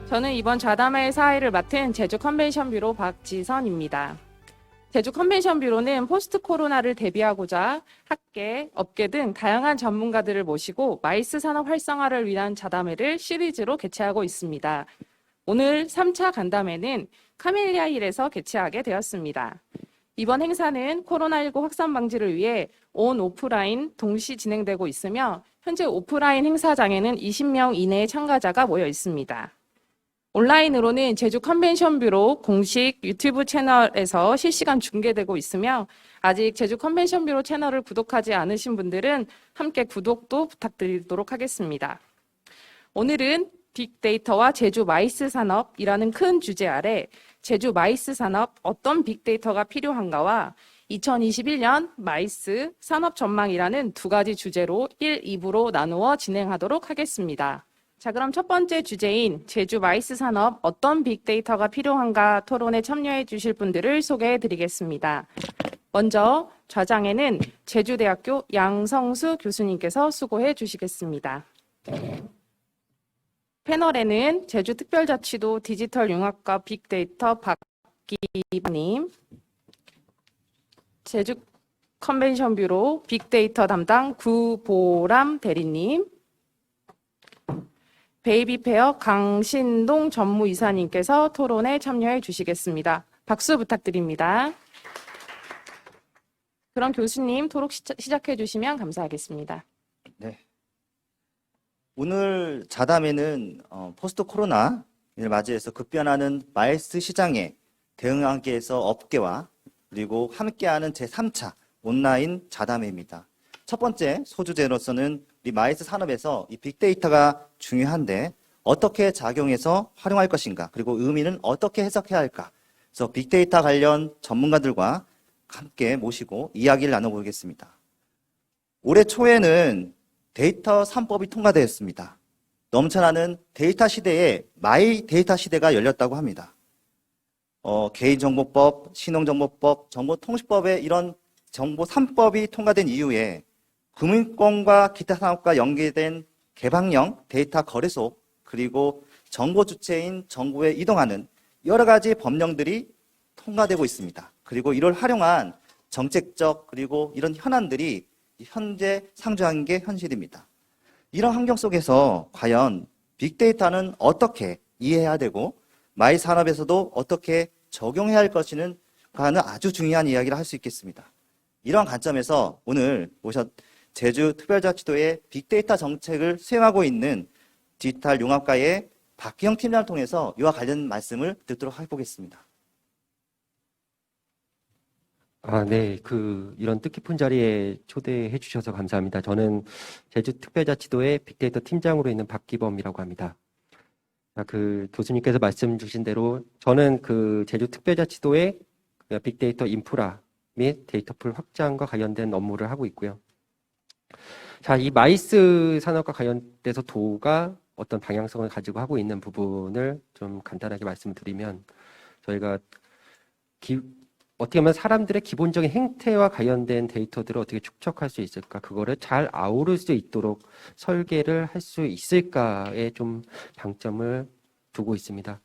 저는 이번 좌담회 사회를 맡은 제주 컨벤션 뷰로 박지선입니다. 제주 컨벤션 뷰로는 포스트 코로나를 대비하고자 학계, 업계 등 다양한 전문가들을 모시고 마이스 산업 활성화를 위한 좌담회를 시리즈로 개최하고 있습니다. 오늘 3차 간담회는 카멜리아 힐에서 개최하게 되었습니다. 이번 행사는 코로나19 확산 방지를 위해 온 오프라인 동시 진행되고 있으며 현재 오프라인 행사장에는 20명 이내의 참가자가 모여 있습니다. 온라인으로는 제주 컨벤션 뷰로 공식 유튜브 채널에서 실시간 중계되고 있으며 아직 제주 컨벤션 뷰로 채널을 구독하지 않으신 분들은 함께 구독도 부탁드리도록 하겠습니다. 오늘은 빅데이터와 제주 마이스 산업이라는 큰 주제 아래 제주 마이스 산업 어떤 빅데이터가 필요한가와 2021년 마이스 산업 전망이라는 두 가지 주제로 1, 2부로 나누어 진행하도록 하겠습니다. 자, 그럼 첫 번째 주제인 제주 마이스 산업 어떤 빅데이터가 필요한가 토론에 참여해 주실 분들을 소개해 드리겠습니다. 먼저 좌장에는 제주대학교 양성수 교수님께서 수고해 주시겠습니다. 패널에는 제주특별자치도 디지털융합과 빅데이터 박기님, 제주 컨벤션 뷰로 빅데이터 담당 구보람 대리님, 베이비페어 강신동 전무이사님께서 토론에 참여해 주시겠습니다. 박수 부탁드립니다. 그럼 교수님 토론 시작해 주시면 감사하겠습니다. 네. 오늘 자담회는 포스트 코로나를 맞이해서 급변하는 마이스 시장에 대응하기 위해서 업계와 그리고 함께하는 제3차 온라인 자담회입니다. 첫 번째 소주제로서는 우리 마이스 산업에서 이 빅데이터가 중요한데 어떻게 작용해서 활용할 것인가, 그리고 의미는 어떻게 해석해야 할까. 그래서 빅데이터 관련 전문가들과 함께 모시고 이야기를 나눠보겠습니다. 올해 초에는 데이터 3법이 통과되었습니다. 넘쳐나는 데이터 시대에 마이 데이터 시대가 열렸다고 합니다. 개인정보법, 신용정보법, 정보통신법의 이런 정보 3법이 통과된 이후에 금융권과 기타 산업과 연계된 개방형 데이터 거래소, 그리고 정보 주체인 정부에 이동하는 여러 가지 법령들이 통과되고 있습니다. 그리고 이를 활용한 정책적 그리고 이런 현안들이 현재 상주한 게 현실입니다. 이런 환경 속에서 과연 빅데이터는 어떻게 이해해야 되고 마이 산업에서도 어떻게 적용해야 할 것인가는 아주 중요한 이야기를 할 수 있겠습니다. 이러한 관점에서 오늘 제주특별자치도의 빅데이터 정책을 수행하고 있는 디지털 융합과의 박기영 팀장을 통해서 이와 관련 말씀을 듣도록 해보겠습니다. 네. 이런 뜻깊은 자리에 초대해 주셔서 감사합니다. 저는 제주특별자치도의 빅데이터 팀장으로 있는 박기범이라고 합니다. 교수님께서 말씀 주신 대로 저는 제주특별자치도의 빅데이터 인프라 및 데이터풀 확장과 관련된 업무를 하고 있고요. 자, 이 마이스 산업과 관련돼서 도가 어떤 방향성을 가지고 하고 있는 부분을 좀 간단하게 말씀드리면 저희가 어떻게 보면 사람들의 기본적인 행태와 관련된 데이터들을 어떻게 축적할 수 있을까, 그거를 잘 아우를 수 있도록 설계를 할 수 있을까에 좀 방점을 두고 있습니다.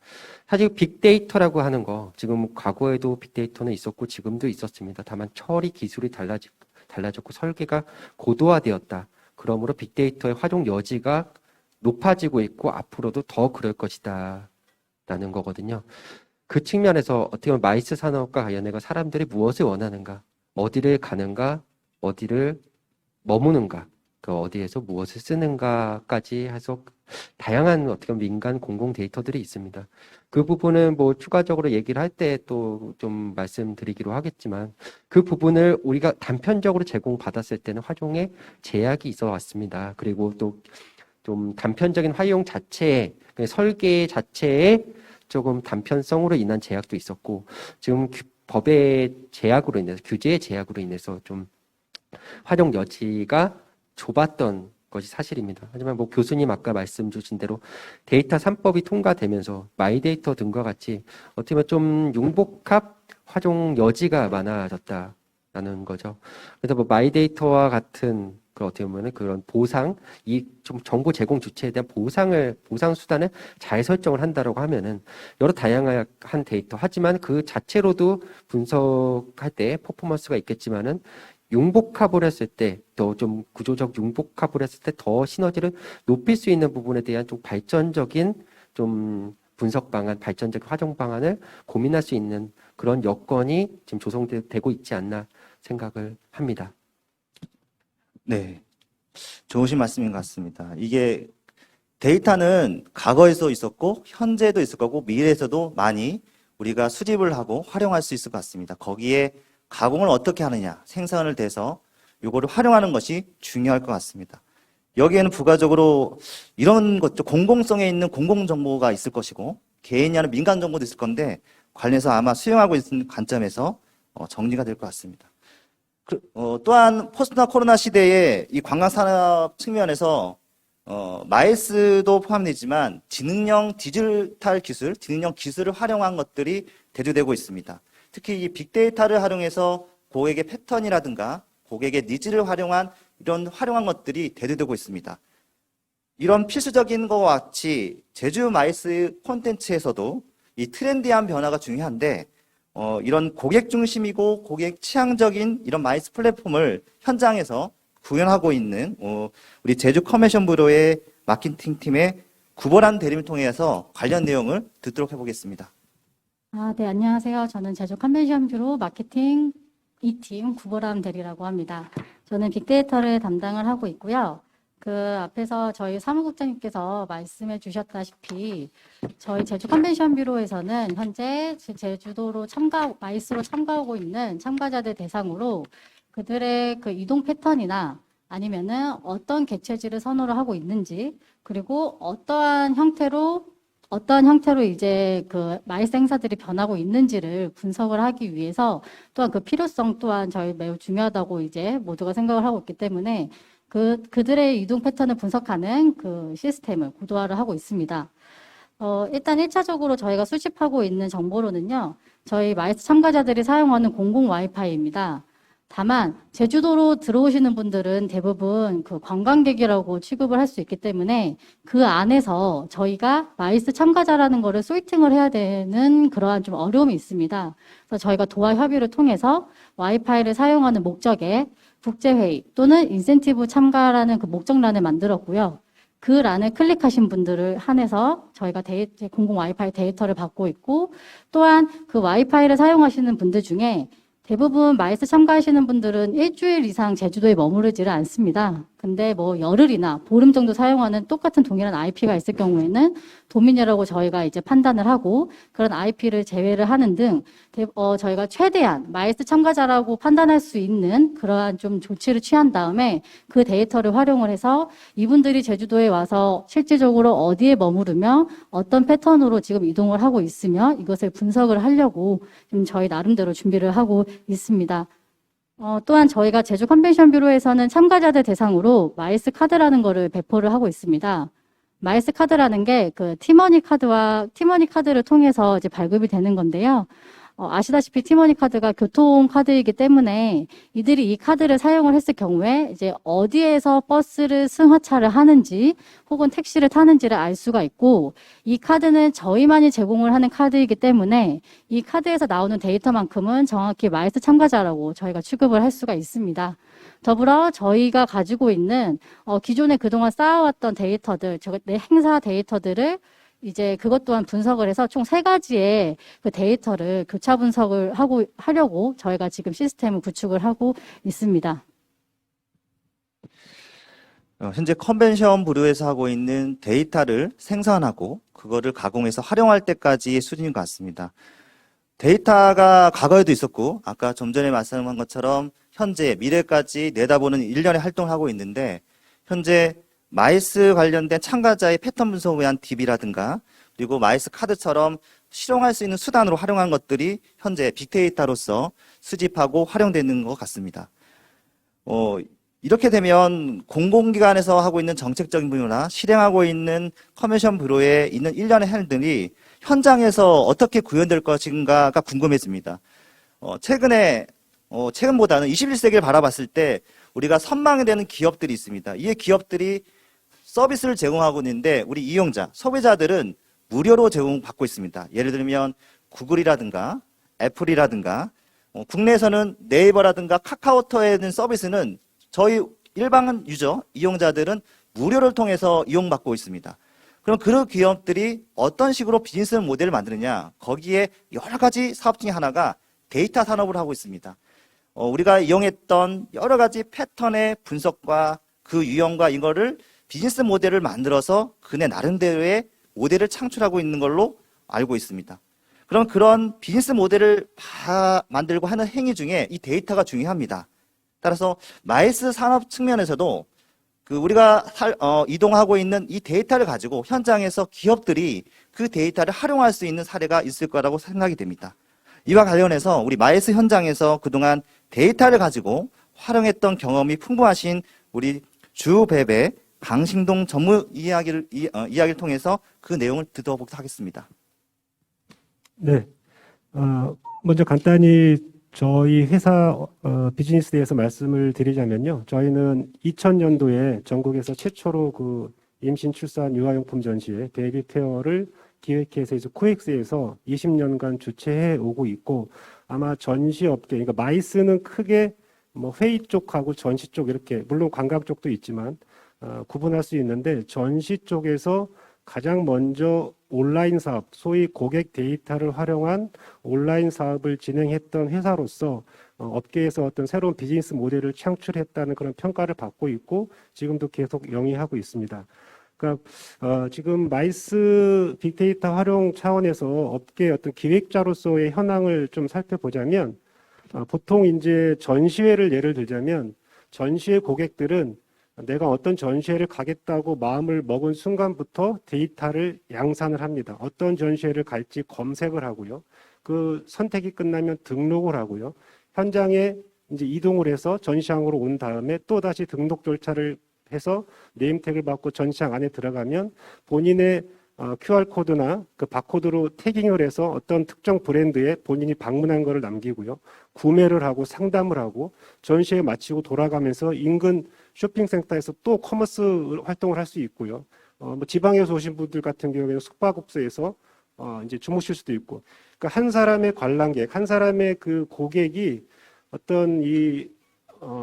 사실 빅데이터라고 하는 거, 지금 과거에도 빅데이터는 있었고 지금도 있었습니다. 다만 처리 기술이 달라졌고 설계가 고도화되었다. 그러므로 빅데이터의 활용 여지가 높아지고 있고 앞으로도 더 그럴 것이다 라는 거거든요. 그 측면에서 어떻게 보면 마이스 산업과 관련해서 사람들이 무엇을 원하는가, 어디를 가는가, 어디를 머무는가, 어디에서 무엇을 쓰는가까지 해서 다양한 어떻게 보면 민간 공공 데이터들이 있습니다. 그 부분은 추가적으로 얘기를 할 때 또 좀 말씀드리기로 하겠지만 그 부분을 우리가 단편적으로 제공받았을 때는 활용에 제약이 있어 왔습니다. 그리고 또 좀 단편적인 활용 자체에, 설계 자체에 조금 단편성으로 인한 제약도 있었고, 지금 법의 제약으로 인해서, 규제의 제약으로 인해서 좀 활용 여지가 좁았던 것이 사실입니다. 하지만 교수님 아까 말씀 주신 대로 데이터 3법이 통과되면서 마이데이터 등과 같이 어떻게 보면 좀 융복합 활용 여지가 많아졌다라는 거죠. 그래서 마이데이터와 같은 그 어떻게 보면은 그런 보상, 이 좀 정보 제공 주체에 대한 보상 수단을 잘 설정을 한다라고 하면은 여러 다양한 데이터, 하지만 그 자체로도 분석할 때 퍼포먼스가 있겠지만은 융복합을 했을 때, 더 좀 구조적 융복합을 했을 때 더 시너지를 높일 수 있는 부분에 대한 좀 발전적인 좀 분석 방안, 발전적 활용 방안을 고민할 수 있는 그런 여건이 지금 조성되고 있지 않나 생각을 합니다. 네. 좋으신 말씀인 것 같습니다. 이게 데이터는 과거에도 있었고, 현재도 있을 거고, 미래에서도 많이 우리가 수집을 하고 활용할 수 있을 것 같습니다. 거기에 가공을 어떻게 하느냐, 생산을 돼서 이거를 활용하는 것이 중요할 것 같습니다. 여기에는 부가적으로 이런 것도 공공성에 있는 공공정보가 있을 것이고, 개인이 하는 민간정보도 있을 건데, 관련해서 아마 수용하고 있는 관점에서 정리가 될 것 같습니다. 또한 포스트 코로나 시대에 이 관광산업 측면에서 마이스도 포함되지만 지능형 디지털 기술, 지능형 기술을 활용한 것들이 대두되고 있습니다. 특히 이 빅데이터를 활용해서 고객의 패턴이라든가 고객의 니즈를 활용한 이런 활용한 것들이 대두되고 있습니다. 이런 필수적인 것과 같이 제주 마이스 콘텐츠에서도 이 트렌디한 변화가 중요한데 이런 고객 중심이고 고객 취향적인 이런 마이스 플랫폼을 현장에서 구현하고 있는 우리 제주 커메션 뷰로의 마케팅 팀의 구보란 대리를 통해서 관련 내용을 듣도록 해보겠습니다. 네, 안녕하세요. 저는 제주 컨벤션 뷰로 마케팅 2팀 구보람 대리라고 합니다. 저는 빅데이터를 담당을 하고 있고요. 그 앞에서 저희 사무국장님께서 말씀해 주셨다시피 저희 제주 컨벤션 뷰로에서는 현재 제주도로 마이스로 참가하고 있는 참가자들 대상으로 그들의 그 이동 패턴이나 아니면은 어떤 개체지를 선호를 하고 있는지, 그리고 어떠한 형태로 이제 그 마이스 행사들이 변하고 있는지를 분석을 하기 위해서 또한 그 필요성 또한 저희 매우 중요하다고 이제 모두가 생각을 하고 있기 때문에 그들의 이동 패턴을 분석하는 그 시스템을 구도화를 하고 있습니다. 일단 1차적으로 저희가 수집하고 있는 정보로는요, 저희 마이스 참가자들이 사용하는 공공 와이파이입니다. 다만 제주도로 들어오시는 분들은 대부분 그 관광객이라고 취급을 할 수 있기 때문에 그 안에서 저희가 마이스 참가자라는 거를 소이팅을 해야 되는 그러한 좀 어려움이 있습니다. 그래서 저희가 도화 협의를 통해서 와이파이를 사용하는 목적에 국제회의 또는 인센티브 참가라는 그 목적란을 만들었고요. 그 란을 클릭하신 분들을 한해서 저희가 공공 와이파이 데이터를 받고 있고, 또한 그 와이파이를 사용하시는 분들 중에 대부분 마이스 참가하시는 분들은 일주일 이상 제주도에 머무르지를 않습니다. 근데 뭐 열흘이나 보름 정도 사용하는 똑같은 동일한 IP가 있을 경우에는 도민이라고 저희가 이제 판단을 하고 그런 IP를 제외를 하는 등 저희가 최대한 마이스 참가자라고 판단할 수 있는 그러한 좀 조치를 취한 다음에 그 데이터를 활용을 해서 이분들이 제주도에 와서 실질적으로 어디에 머무르며 어떤 패턴으로 지금 이동을 하고 있으며 이것을 분석을 하려고 좀 저희 나름대로 준비를 하고 있습니다. 또한 저희가 제주 컨벤션 뷰로에서는 참가자들 대상으로 마이스 카드라는 거를 배포를 하고 있습니다. 마이스 카드라는 게 그 티머니 카드를 통해서 이제 발급이 되는 건데요. 아시다시피 티머니 카드가 교통 카드이기 때문에 이들이 이 카드를 사용을 했을 경우에 이제 어디에서 버스를 승하차를 하는지 혹은 택시를 타는지를 알 수가 있고, 이 카드는 저희만이 제공을 하는 카드이기 때문에 이 카드에서 나오는 데이터만큼은 정확히 마이스 참가자라고 저희가 취급을 할 수가 있습니다. 더불어 저희가 가지고 있는 기존에 그동안 쌓아왔던 데이터들, 내 행사 데이터들을 이제 그것 또한 분석을 해서 총 3가지의 그 데이터를 교차 분석을 하려고 저희가 지금 시스템을 구축을 하고 있습니다. 현재 컨벤션 부류에서 하고 있는 데이터를 생산하고 그거를 가공해서 활용할 때까지의 수준인 것 같습니다. 데이터가 과거에도 있었고 아까 좀 전에 말씀한 것처럼 현재 미래까지 내다보는 일련의 활동을 하고 있는데, 현재 마이스 관련된 참가자의 패턴 분석을 위한 DB라든가 그리고 마이스 카드처럼 실용할 수 있는 수단으로 활용한 것들이 현재 빅데이터로서 수집하고 활용되는 것 같습니다. 이렇게 되면 공공기관에서 하고 있는 정책적인 분야나 실행하고 있는 커메션 뷰로에 있는 일련의 행동들이 현장에서 어떻게 구현될 것인가가 궁금해집니다. 최근보다는 21세기를 바라봤을 때 우리가 선망이 되는 기업들이 있습니다. 이 기업들이 서비스를 제공하고 있는데 우리 이용자, 소비자들은 무료로 제공받고 있습니다. 예를 들면 구글이라든가 애플이라든가 국내에서는 네이버라든가 카카오톡에 있는 서비스는 저희 일반 유저, 이용자들은 무료를 통해서 이용받고 있습니다. 그럼 그런 기업들이 어떤 식으로 비즈니스 모델을 만드느냐? 거기에 여러 가지 사업 중에 하나가 데이터 산업을 하고 있습니다. 우리가 이용했던 여러 가지 패턴의 분석과 그 유형과 이거를 비즈니스 모델을 만들어서 그네 나름대로의 모델을 창출하고 있는 걸로 알고 있습니다. 그럼 그런 비즈니스 모델을 만들고 하는 행위 중에 이 데이터가 중요합니다. 따라서 마이스 산업 측면에서도 우리가 이동하고 있는 이 데이터를 가지고 현장에서 기업들이 그 데이터를 활용할 수 있는 사례가 있을 거라고 생각이 됩니다. 이와 관련해서 우리 마이스 현장에서 그동안 데이터를 가지고 활용했던 경험이 풍부하신 우리 주베베 강신동 전무 이야기를 통해서 그 내용을 듣어보도록 하겠습니다. 네. 먼저 간단히 저희 회사 비즈니스에 대해서 말씀을 드리자면요. 저희는 2000년도에 전국에서 최초로 그 임신, 출산, 유아용품 전시회 베이비 페어를 기획해서 코엑스에서 20년간 주최해 오고 있고, 아마 전시 업계, 그러니까 마이스는 크게 뭐 회의 쪽하고 전시 쪽 이렇게, 물론 관광 쪽도 있지만 구분할 수 있는데, 전시 쪽에서 가장 먼저 온라인 사업, 소위 고객 데이터를 활용한 온라인 사업을 진행했던 회사로서 업계에서 어떤 새로운 비즈니스 모델을 창출했다는 그런 평가를 받고 있고, 지금도 계속 영위하고 있습니다. 그러니까 지금 마이스 빅데이터 활용 차원에서 업계 어떤 기획자로서의 현황을 좀 살펴보자면, 보통 이제 전시회를 예를 들자면 전시회 고객들은 내가 어떤 전시회를 가겠다고 마음을 먹은 순간부터 데이터를 양산을 합니다. 어떤 전시회를 갈지 검색을 하고요. 그 선택이 끝나면 등록을 하고요. 현장에 이제 이동을 해서 전시장으로 온 다음에 또 다시 등록 절차를 해서 네임택을 받고 전시장 안에 들어가면 본인의 QR코드나 그 바코드로 태깅을 해서 어떤 특정 브랜드에 본인이 방문한 것을 남기고요. 구매를 하고 상담을 하고 전시회 마치고 돌아가면서 인근 쇼핑센터에서 또 커머스 활동을 할 수 있고요. 뭐 지방에서 오신 분들 같은 경우에는 숙박업소에서 이제 주무실 수도 있고. 그러니까 한 사람의 관람객, 한 사람의 그 고객이 어떤 이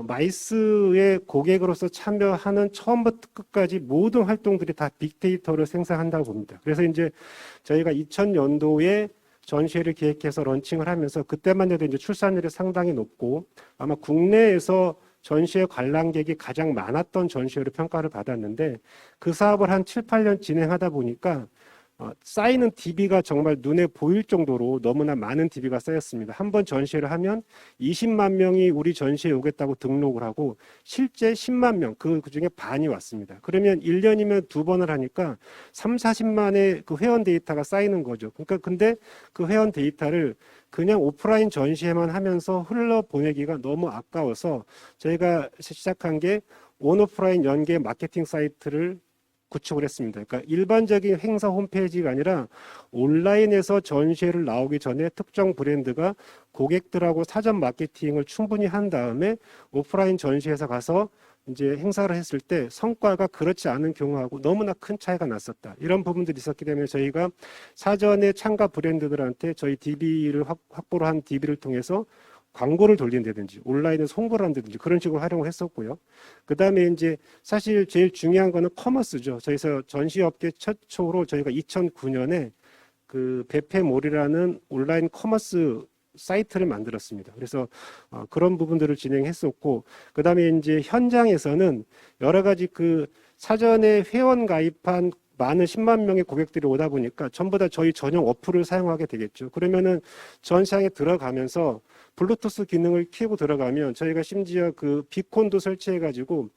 마이스의 고객으로서 참여하는 처음부터 끝까지 모든 활동들이 다 빅데이터를 생성한다고 봅니다. 그래서 이제 저희가 2000년도에 전시회를 기획해서 런칭을 하면서 그때만 해도 이제 출산율이 상당히 높고 아마 국내에서 전시회 관람객이 가장 많았던 전시회로 평가를 받았는데, 그 사업을 한 7, 8년 진행하다 보니까 쌓이는 DB가 정말 눈에 보일 정도로 너무나 많은 DB가 쌓였습니다. 한 번 전시회를 하면 20만 명이 우리 전시회에 오겠다고 등록을 하고 실제 10만 명, 그중에 반이 왔습니다. 그러면 1년이면 2번을 하니까 3, 40만의 그 회원 데이터가 쌓이는 거죠. 그러니까 근데 그 회원 데이터를 그냥 오프라인 전시회만 하면서 흘러보내기가 너무 아까워서 저희가 시작한 게 온오프라인 연계 마케팅 사이트를 구축을 했습니다. 그러니까 일반적인 행사 홈페이지가 아니라 온라인에서 전시회를 나오기 전에 특정 브랜드가 고객들하고 사전 마케팅을 충분히 한 다음에 오프라인 전시회에서 가서 이제 행사를 했을 때 성과가 그렇지 않은 경우하고 너무나 큰 차이가 났었다. 이런 부분들이 있었기 때문에 저희가 사전에 참가 브랜드들한테 저희 DB를 확보를 한 DB를 통해서 광고를 돌린다든지 온라인에서 홍보를 한다든지 그런 식으로 활용을 했었고요. 그 다음에 이제 사실 제일 중요한 거는 커머스죠. 저희서 전시업계 최초로 저희가 2009년에 그 베페몰이라는 온라인 커머스 사이트를 만들었습니다. 그래서 그런 부분들을 진행했었고, 그 다음에 이제 현장에서는 여러 가지 그 사전에 회원 가입한 많은 10만 명의 고객들이 오다 보니까 전부 다 저희 전용 어플을 사용하게 되겠죠. 그러면은 전시장에 들어가면서 블루투스 기능을 켜고 들어가면 저희가 심지어 그 비콘도 설치해가지고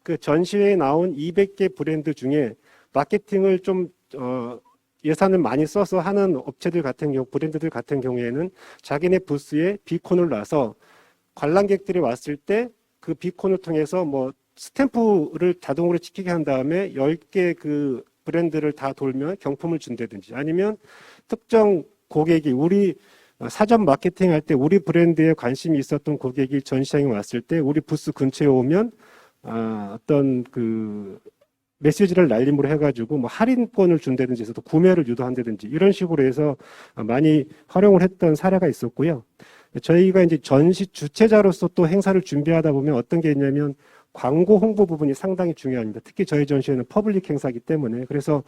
그 전시회에 나온 200개 브랜드 중에 마케팅을 좀 예산을 많이 써서 하는 업체들 같은 경우, 브랜드들 같은 경우에는 자기네 부스에 비콘을 놔서 관람객들이 왔을 때 그 비콘을 통해서 뭐 스탬프를 자동으로 찍히게 한 다음에 10개 그 브랜드를 다 돌면 경품을 준다든지, 아니면 특정 고객이 우리 사전 마케팅 할 때 우리 브랜드에 관심이 있었던 고객이 전시장에 왔을 때 우리 부스 근처에 오면 어떤 그 메시지를 날림으로 해가지고 뭐 할인권을 준다든지 해서 또 구매를 유도한다든지 이런 식으로 해서 많이 활용을 했던 사례가 있었고요. 저희가 이제 전시 주최자로서 또 행사를 준비하다 보면 어떤 게 있냐면 광고 홍보 부분이 상당히 중요합니다. 특히 저희 전시회는 퍼블릭 행사이기 때문에. 그래서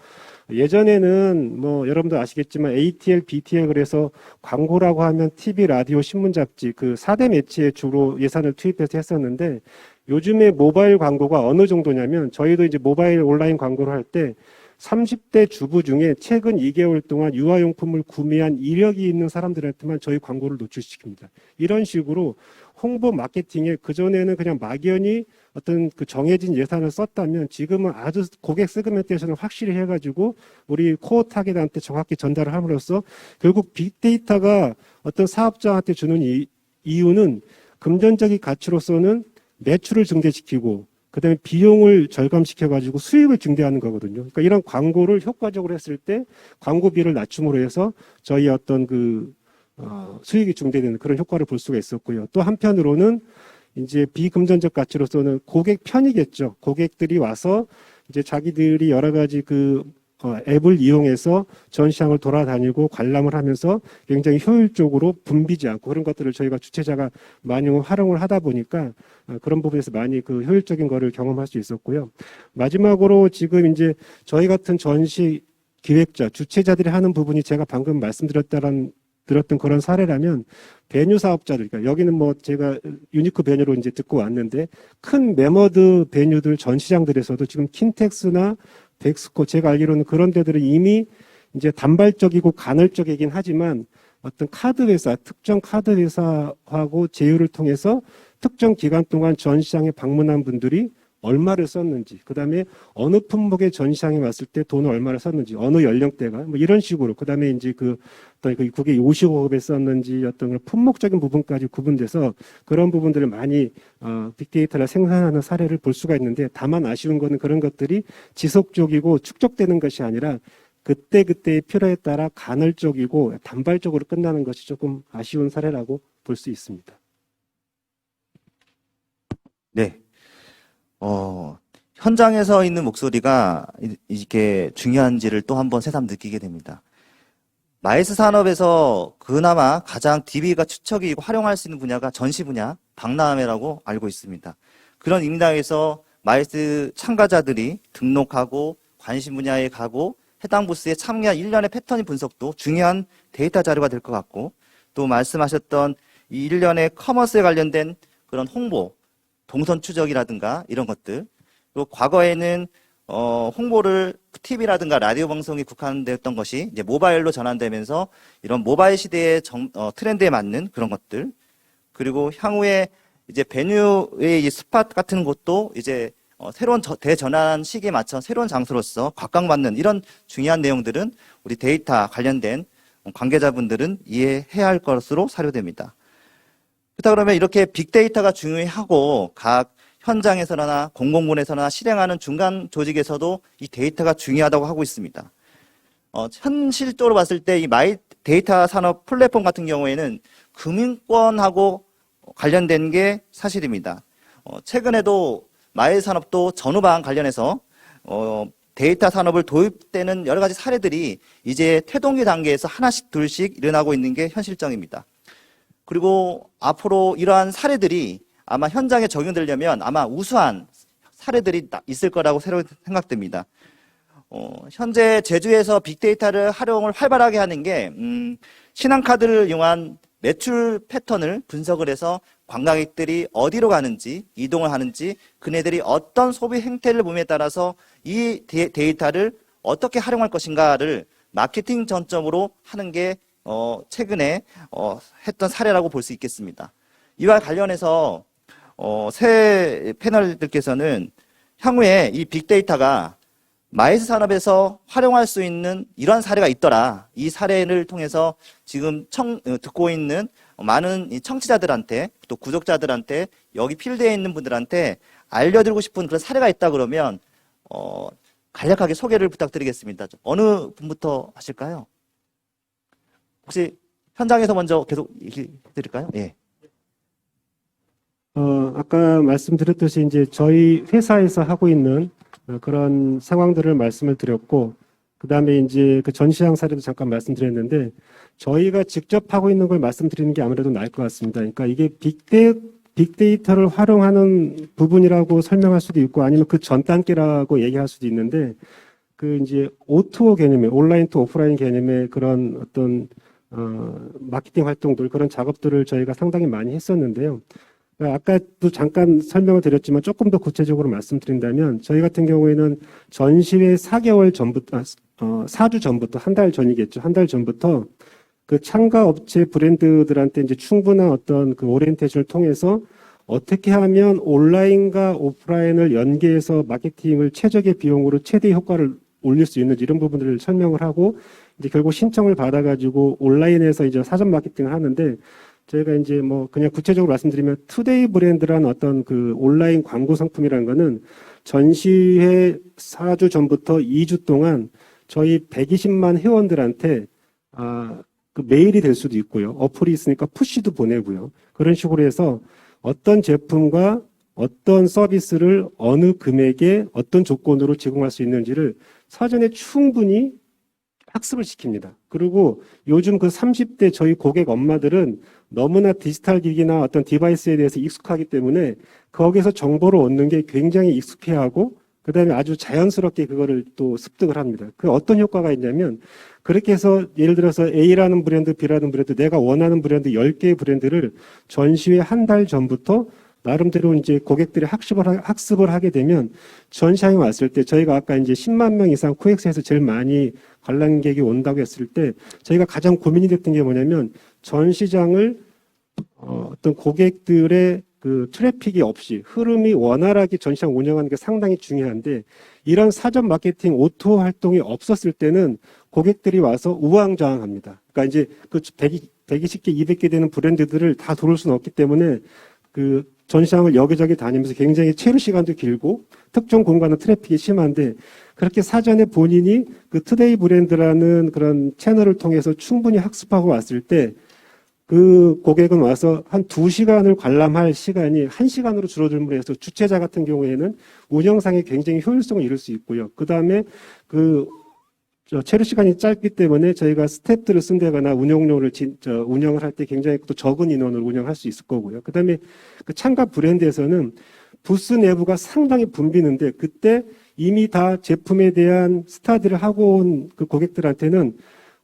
예전에는 뭐 여러분도 아시겠지만 ATL, BTL 그래서 광고라고 하면 TV, 라디오, 신문, 잡지 그 4대 매체에 주로 예산을 투입해서 했었는데 요즘에 모바일 광고가 어느 정도냐면 저희도 이제 모바일 온라인 광고를 할 때 30대 주부 중에 최근 2개월 동안 유아용품을 구매한 이력이 있는 사람들한테만 저희 광고를 노출시킵니다. 이런 식으로 홍보 마케팅에 그전에는 그냥 막연히 어떤 그 정해진 예산을 썼다면 지금은 아주 고객 세그멘테이션을 확실히 해가지고 우리 코어 타겟한테 정확히 전달을 함으로써 결국 빅데이터가 어떤 사업자한테 주는 이유는 금전적인 가치로서는 매출을 증대시키고 그다음에 비용을 절감시켜가지고 수익을 증대하는 거거든요. 그러니까 이런 광고를 효과적으로 했을 때 광고비를 낮춤으로 해서 저희 어떤 수익이 증대되는 그런 효과를 볼 수가 있었고요. 또 한편으로는 이제 비금전적 가치로서는 고객 편이겠죠. 고객들이 와서 이제 자기들이 여러 가지 앱을 이용해서 전시장을 돌아다니고 관람을 하면서 굉장히 효율적으로 붐비지 않고 그런 것들을 저희가 주최자가 많이 활용을 하다 보니까 그런 부분에서 많이 그 효율적인 거를 경험할 수 있었고요. 마지막으로 지금 이제 저희 같은 전시 기획자, 주최자들이 하는 부분이 제가 방금 말씀드렸던 그런 사례라면 베뉴 사업자들, 그러니까 여기는 뭐 제가 유니크 베뉴로 이제 듣고 왔는데 큰 매머드 베뉴들 전시장들에서도 지금 킨텍스나 덱스코 제가 알기로는 그런 데들은 이미 이제 단발적이고 간헐적이긴 하지만 어떤 카드 회사, 특정 카드 회사하고 제휴를 통해서 특정 기간 동안 전시장에 방문한 분들이 얼마를 썼는지, 그다음에 어느 품목의 전시장에 왔을 때 돈을 얼마를 썼는지, 어느 연령대가 뭐 이런 식으로, 그다음에 이제 어떤 그게 55급에 썼는지 어떤 그런 품목적인 부분까지 구분돼서 그런 부분들을 많이 빅데이터를 생산하는 사례를 볼 수가 있는데 다만 아쉬운 거는 그런 것들이 지속적이고 축적되는 것이 아니라 그때그때의 필요에 따라 간헐적이고 단발적으로 끝나는 것이 조금 아쉬운 사례라고 볼 수 있습니다. 네. 현장에서 있는 목소리가 이게 중요한지를 또 한 번 새삼 느끼게 됩니다. 마이스 산업에서 그나마 가장 DB가 추척이고 활용할 수 있는 분야가 전시 분야, 박람회라고 알고 있습니다. 그런 임당에서 마이스 참가자들이 등록하고 관심 분야에 가고 해당 부스에 참여한 일련의 패턴의 분석도 중요한 데이터 자료가 될 것 같고 또 말씀하셨던 이 일련의 커머스에 관련된 그런 홍보, 동선 추적이라든가 이런 것들, 그리고 과거에는 홍보를 TV라든가 라디오 방송에 국한되었던 것이 이제 모바일로 전환되면서 이런 모바일 시대의 트렌드에 맞는 그런 것들, 그리고 향후에 이제 베뉴의 이 스팟 같은 곳도 이제 새로운 대전환 시기에 맞춰 새로운 장소로서 각광받는 이런 중요한 내용들은 우리 데이터 관련된 관계자분들은 이해해야 할 것으로 사료됩니다. 그렇다 그러면 이렇게 빅데이터가 중요하고 각 현장에서나 공공부문에서나 실행하는 중간 조직에서도 이 데이터가 중요하다고 하고 있습니다. 현실적으로 봤을 때 이 마이 데이터 산업 플랫폼 같은 경우에는 금융권하고 관련된 게 사실입니다. 최근에도 마이 산업도 전후방 관련해서 데이터 산업을 도입되는 여러 가지 사례들이 이제 태동기 단계에서 하나씩 둘씩 일어나고 있는 게 현실적입니다. 그리고 앞으로 이러한 사례들이 아마 현장에 적용되려면 아마 우수한 사례들이 있을 거라고 새로 생각됩니다. 현재 제주에서 빅데이터를 활용을 활발하게 하는 게 신한카드를 이용한 매출 패턴을 분석을 해서 관광객들이 어디로 가는지 이동을 하는지 그네들이 어떤 소비 행태를 보임에 따라서 이 데이터를 어떻게 활용할 것인가를 마케팅 전점으로 하는 게 최근에 했던 사례라고 볼 수 있겠습니다. 이와 관련해서 새 패널들께서는 향후에 이 빅데이터가 마이스 산업에서 활용할 수 있는 이러한 사례가 있더라. 이 사례를 통해서 지금 듣고 있는 많은 청취자들한테 또 구독자들한테 여기 필드에 있는 분들한테 알려드리고 싶은 그런 사례가 있다 그러면 간략하게 소개를 부탁드리겠습니다. 어느 분부터 하실까요? 혹시 현장에서 먼저 계속 얘기해 드릴까요? 예. 아까 말씀드렸듯이 이제 저희 회사에서 하고 있는 그런 상황들을 말씀을 드렸고, 그 다음에 이제 그 전시장 사례도 잠깐 말씀드렸는데, 저희가 직접 하고 있는 걸 말씀드리는 게 아무래도 나을 것 같습니다. 그러니까 이게 빅데이터를 활용하는 부분이라고 설명할 수도 있고, 아니면 그 전 단계라고 얘기할 수도 있는데, 그 이제 O2O 개념의, 온라인 투 오프라인 개념의 그런 어떤, 마케팅 활동들, 그런 작업들을 저희가 상당히 많이 했었는데요. 아까도 잠깐 설명을 드렸지만 조금 더 구체적으로 말씀드린다면 저희 같은 경우에는 전시회 4개월 전부터, 4주 전부터, 한 달 전이겠죠. 한 달 전부터 그 참가 업체 브랜드들한테 이제 충분한 어떤 그 오리엔테이션을 통해서 어떻게 하면 온라인과 오프라인을 연계해서 마케팅을 최적의 비용으로 최대 효과를 올릴 수 있는지 이런 부분들을 설명을 하고 이제 결국 신청을 받아가지고 온라인에서 이제 사전 마케팅을 하는데 저희가 이제 뭐 그냥 구체적으로 말씀드리면 투데이 브랜드라는 어떤 그 온라인 광고 상품이라는 거는 전시회 4주 전부터 2주 동안 저희 120만 회원들한테 그 메일이 될 수도 있고요. 어플이 있으니까 푸시도 보내고요. 그런 식으로 해서 어떤 제품과 어떤 서비스를 어느 금액에 어떤 조건으로 제공할 수 있는지를 사전에 충분히 학습을 시킵니다. 그리고 요즘 그 30대 저희 고객 엄마들은 너무나 디지털 기기나 어떤 디바이스에 대해서 익숙하기 때문에 거기서 정보를 얻는 게 굉장히 익숙해하고 그다음에 아주 자연스럽게 그거를 또 습득을 합니다. 그 어떤 효과가 있냐면 그렇게 해서 예를 들어서 A라는 브랜드, B라는 브랜드, 내가 원하는 브랜드 10개의 브랜드를 전시회 한 달 전부터 나름대로 이제 고객들이 학습을 하게 되면 전시장에 왔을 때 저희가 아까 이제 10만 명 이상 코엑스에서 제일 많이 관람객이 온다고 했을 때 저희가 가장 고민이 됐던 게 뭐냐면 전시장을 어떤 고객들의 그 트래픽이 없이 흐름이 원활하게 전시장 운영하는 게 상당히 중요한데 이런 사전 마케팅 오토 활동이 없었을 때는 고객들이 와서 우왕좌왕합니다. 그러니까 이제 그 120개, 200개 되는 브랜드들을 다 돌을 수는 없기 때문에 그 전시장을 여기저기 다니면서 굉장히 체류 시간도 길고 특정 공간은 트래픽이 심한데 그렇게 사전에 본인이 그 투데이 브랜드라는 그런 채널을 통해서 충분히 학습하고 왔을 때 그 고객은 와서 한 2시간을 관람할 시간이 1시간으로 줄어들므로 해서 주최자 같은 경우에는 운영상에 굉장히 효율성을 이룰 수 있고요. 그 다음에 그 체류 시간이 짧기 때문에 저희가 스태프들을 쓴다거나 운영료를 운영을 할 때 굉장히 또 적은 인원으로 운영할 수 있을 거고요. 그다음에 그 참가 브랜드에서는 부스 내부가 상당히 붐비는데 그때 이미 다 제품에 대한 스타디를 하고 온 그 고객들한테는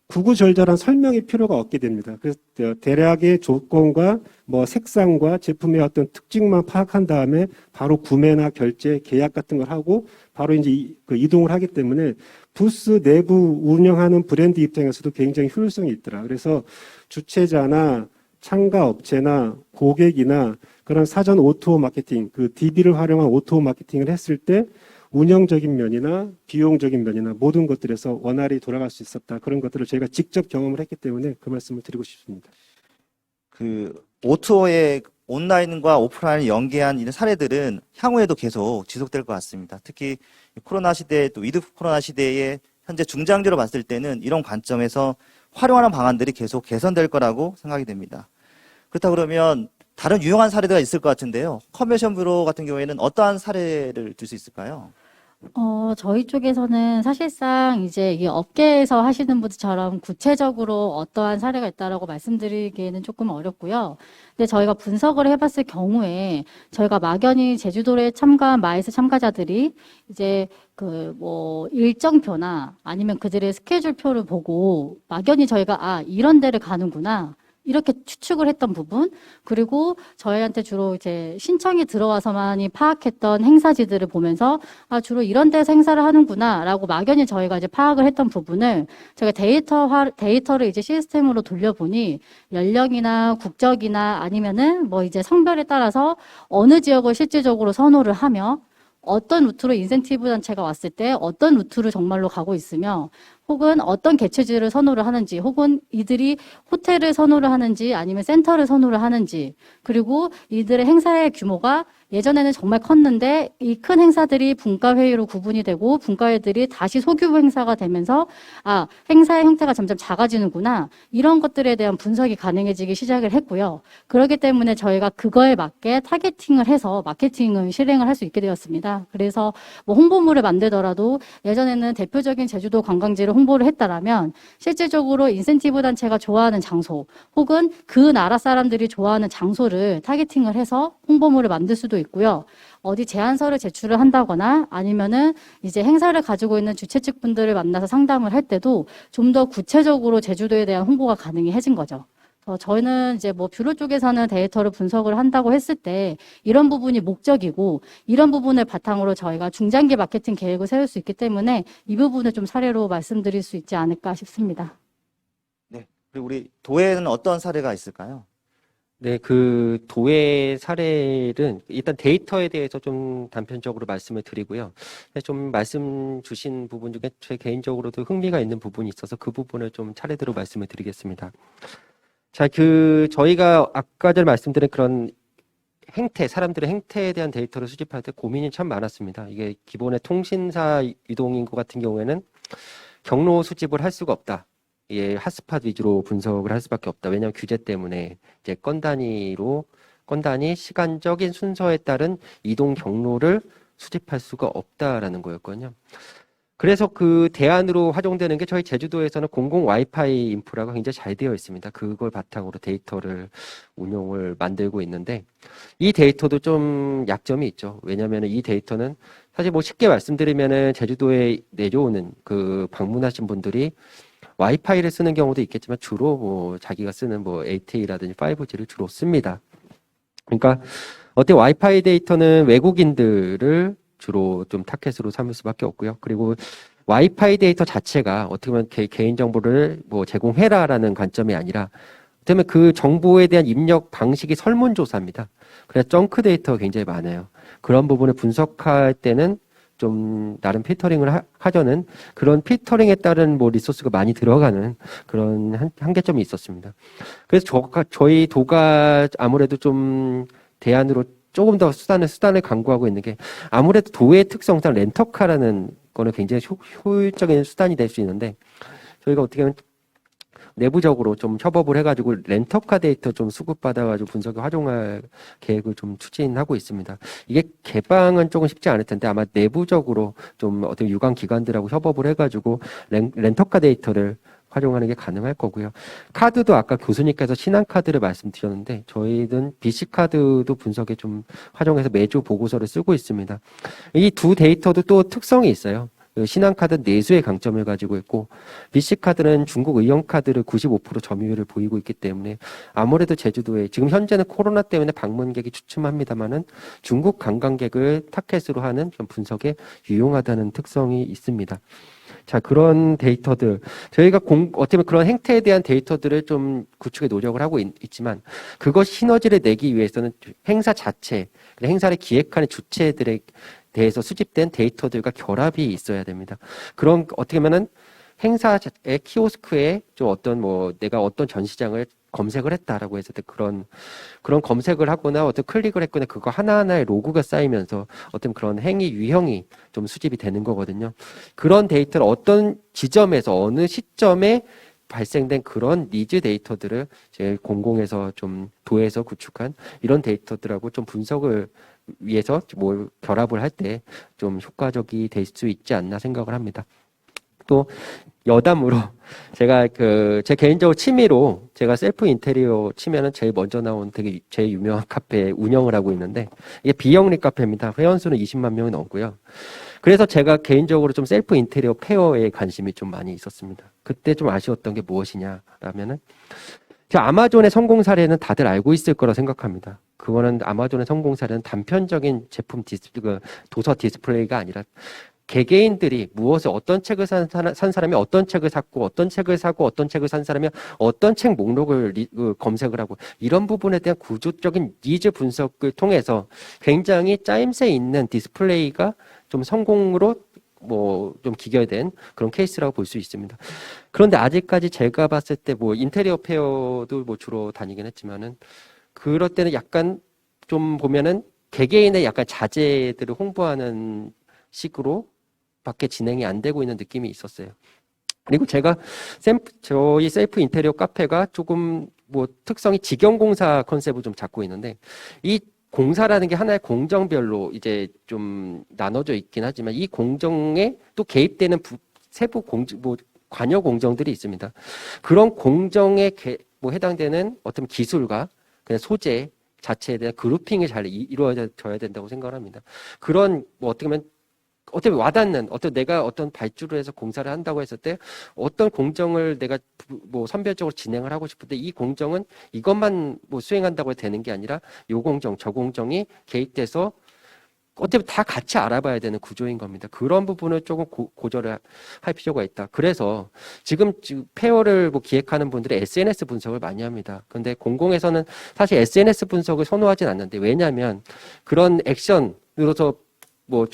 구구절절한 설명이 필요가 없게 됩니다. 그래서 대략의 조건과 뭐 색상과 제품의 어떤 특징만 파악한 다음에 바로 구매나 결제, 계약 같은 걸 하고 바로 이제 이동을 하기 때문에 부스 내부 운영하는 브랜드 입장에서도 굉장히 효율성이 있더라. 그래서 주최자나 참가 업체나 고객이나 그런 사전 오토 마케팅, 그 DB를 활용한 오토 마케팅을 했을 때 운영적인 면이나 비용적인 면이나 모든 것들에서 원활히 돌아갈 수 있었다. 그런 것들을 저희가 직접 경험을 했기 때문에 그 말씀을 드리고 싶습니다. 그 오토의 온라인과 오프라인을 연계한 이런 사례들은 향후에도 계속 지속될 것 같습니다. 특히 코로나 시대 또 위드 코로나 시대에 현재 중장기로 봤을 때는 이런 관점에서 활용하는 방안들이 계속 개선될 거라고 생각이 됩니다. 그렇다 그러면 다른 유용한 사례가 있을 것 같은데요. 컨벤션 뷰로 같은 경우에는 어떠한 사례를 들 수 있을까요? 저희 쪽에서는 사실상 이제 이 업계에서 하시는 분들처럼 구체적으로 어떠한 사례가 있다라고 말씀드리기에는 조금 어렵고요. 근데 저희가 분석을 해봤을 경우에 저희가 막연히 제주도에 참가한 마이스 참가자들이 이제 그 뭐 일정표나 아니면 그들의 스케줄표를 보고 막연히 저희가 이런 데를 가는구나. 이렇게 추측을 했던 부분, 그리고 저희한테 주로 이제 신청이 들어와서만이 파악했던 행사지들을 보면서 주로 이런 데서 행사를 하는구나라고 막연히 저희가 이제 파악을 했던 부분을 저희가 데이터를 이제 시스템으로 돌려보니 연령이나 국적이나 아니면은 뭐 이제 성별에 따라서 어느 지역을 실질적으로 선호를 하며 어떤 루트로 인센티브 단체가 왔을 때 어떤 루트를 정말로 가고 있으며 혹은 어떤 개체지를 선호를 하는지, 혹은 이들이 호텔을 선호를 하는지 아니면 센터를 선호를 하는지, 그리고 이들의 행사의 규모가 예전에는 정말 컸는데 이 큰 행사들이 분과회의로 구분이 되고 분과회들이 다시 소규모 행사가 되면서 행사의 형태가 점점 작아지는구나, 이런 것들에 대한 분석이 가능해지기 시작을 했고요. 그렇기 때문에 저희가 그거에 맞게 타겟팅을 해서 마케팅을 실행을 할 수 있게 되었습니다. 그래서 뭐 홍보물을 만들더라도 예전에는 대표적인 제주도 관광지를 홍보를 했다라면 실질적으로 인센티브 단체가 좋아하는 장소 혹은 그 나라 사람들이 좋아하는 장소를 타겟팅을 해서 홍보물을 만들 수도 있고요. 어디 제안서를 제출을 한다거나 아니면은 이제 행사를 가지고 있는 주최 측 분들을 만나서 상담을 할 때도 좀 더 구체적으로 제주도에 대한 홍보가 가능해진 거죠. 저희는 이제 뭐 뷰로 쪽에서는 데이터를 분석을 한다고 했을 때 이런 부분이 목적이고 이런 부분을 바탕으로 저희가 중장기 마케팅 계획을 세울 수 있기 때문에 이 부분을 좀 사례로 말씀드릴 수 있지 않을까 싶습니다. 네. 그리고 우리 도에는 어떤 사례가 있을까요? 네, 그 도의 사례는 일단 데이터에 대해서 좀 단편적으로 말씀을 드리고요. 좀 말씀 주신 부분 중에 제 개인적으로도 흥미가 있는 부분이 있어서 그 부분을 좀 차례대로 말씀을 드리겠습니다. 자, 저희가 아까 전에 말씀드린 그런 사람들의 행태에 대한 데이터를 수집할 때 고민이 참 많았습니다. 이게 기본의 통신사 유동인구 같은 경우에는 경로 수집을 할 수가 없다. 예, 핫스팟 위주로 분석을 할 수밖에 없다. 왜냐하면 규제 때문에 이제 건 단위 시간적인 순서에 따른 이동 경로를 수집할 수가 없다라는 거였거든요. 그래서 그 대안으로 활용되는 게 저희 제주도에서는 공공 와이파이 인프라가 굉장히 잘 되어 있습니다. 그걸 바탕으로 데이터를 운용을 만들고 있는데 이 데이터도 좀 약점이 있죠. 왜냐하면 이 데이터는 사실 뭐 쉽게 말씀드리면은 제주도에 내려오는 그 방문하신 분들이 와이파이를 쓰는 경우도 있겠지만 주로 뭐 자기가 쓰는 뭐 LTE라든지 5G를 주로 씁니다. 그러니까 어때 와이파이 데이터는 외국인들을 주로 좀 타겟으로 삼을 수밖에 없고요. 그리고 와이파이 데이터 자체가 어떻게 보면 개인 정보를 뭐 제공해라라는 관점이 아니라 어떻게 보면 그 정보에 대한 입력 방식이 설문조사입니다. 그래서 정크 데이터가 굉장히 많아요. 그런 부분을 분석할 때는 좀 나름 필터링을 하려는 그런 필터링에 따른 뭐 리소스가 많이 들어가는 그런 한계점이 있었습니다. 그래서 저희 도가 아무래도 좀 대안으로 조금 더 수단을 강구하고 있는 게 아무래도 도의 특성상 렌터카라는 거는 굉장히 효율적인 수단이 될 수 있는데 저희가 어떻게 하면 내부적으로 좀 협업을 해가지고 렌터카 데이터 좀 수급받아가지고 분석에 활용할 계획을 좀 추진하고 있습니다. 이게 개방은 조금 쉽지 않을 텐데 아마 내부적으로 좀 어떤 유관 기관들하고 협업을 해가지고 렌터카 데이터를 활용하는 게 가능할 거고요. 카드도 아까 교수님께서 신한카드를 말씀드렸는데 저희는 BC카드도 분석에 좀 활용해서 매주 보고서를 쓰고 있습니다. 이 두 데이터도 또 특성이 있어요. 신한카드는 내수의 강점을 가지고 있고 BC카드는 중국 의형카드를 95% 점유율을 보이고 있기 때문에 아무래도 제주도에 지금 현재는 코로나 때문에 방문객이 주춤합니다만은 중국 관광객을 타겟으로 하는 분석에 유용하다는 특성이 있습니다. 자, 그런 데이터들 저희가 어떻게 보면 그런 행태에 대한 데이터들을 좀 구축에 노력을 하고 있지만 그것 시너지를 내기 위해서는 행사 자체, 행사를 기획하는 주체들의 대해서 수집된 데이터들과 결합이 있어야 됩니다. 그런 어떻게 보면은 행사의 키오스크에 좀 내가 어떤 전시장을 검색을 했다라고 했을 때 그런 검색을 하거나 어떤 클릭을 했거나 그거 하나하나의 로그가 쌓이면서 어떤 그런 행위 유형이 좀 수집이 되는 거거든요. 그런 데이터를 어떤 지점에서 어느 시점에 발생된 그런 니즈 데이터들을 제 공공에서 좀 도에서 구축한 이런 데이터들하고 좀 분석을 위해서 뭘 결합을 할 때 좀 효과적이 될 수 있지 않나 생각을 합니다. 또 여담으로 제가 제 개인적으로 취미로 제가 셀프 인테리어 치면은 제일 먼저 나온 되게 제일 유명한 카페 운영을 하고 있는데 이게 비영리 카페입니다. 회원수는 20만 명이 넘고요. 그래서 제가 개인적으로 좀 셀프 인테리어 페어에 관심이 좀 많이 있었습니다. 그때 좀 아쉬웠던 게 무엇이냐라면은 아마존의 성공 사례는 다들 알고 있을 거라 생각합니다. 그거는 아마존의 성공 사례는 단편적인 제품 도서 디스플레이가 아니라 개개인들이 어떤 책을 산 사람이 어떤 책을 샀고 어떤 책을 사고 어떤 책을 산 사람이 어떤 책 목록을 검색을 하고 이런 부분에 대한 구조적인 니즈 분석을 통해서 굉장히 짜임새 있는 디스플레이가 좀 성공으로 뭐 좀 기결된 그런 케이스라고 볼 수 있습니다. 그런데 아직까지 제가 봤을 때 뭐 인테리어 페어도 뭐 주로 다니긴 했지만은 그럴 때는 약간 좀 보면은 개개인의 약간 자재들을 홍보하는 식으로 밖에 진행이 안 되고 있는 느낌이 있었어요. 그리고 제가 저희 셀프 인테리어 카페가 조금 뭐 특성이 직영공사 컨셉을 좀 잡고 있는데 이 공사라는 게 하나의 공정별로 이제 좀 나눠져 있긴 하지만 이 공정에 또 개입되는 세부 공정, 뭐 관여 공정들이 있습니다. 그런 공정에 뭐 해당되는 어떤 기술과 그냥 소재 자체에 대한 그룹핑이 잘 이루어져야 된다고 생각을 합니다. 그런 뭐 어떻게 와닿는 내가 어떤 발주를 해서 공사를 한다고 했을 때 어떤 공정을 내가 뭐 선별적으로 진행을 하고 싶은데 이 공정은 이것만 뭐 수행한다고 되는 게 아니라 요 공정 저 공정이 개입돼서 어차피 다 같이 알아봐야 되는 구조인 겁니다. 그런 부분을 조금 고려를 할 필요가 있다. 그래서 지금 페어를 뭐 기획하는 분들이 SNS 분석을 많이 합니다. 그런데 공공에서는 사실 SNS 분석을 선호하진 않는데 왜냐하면 그런 액션으로서 뭐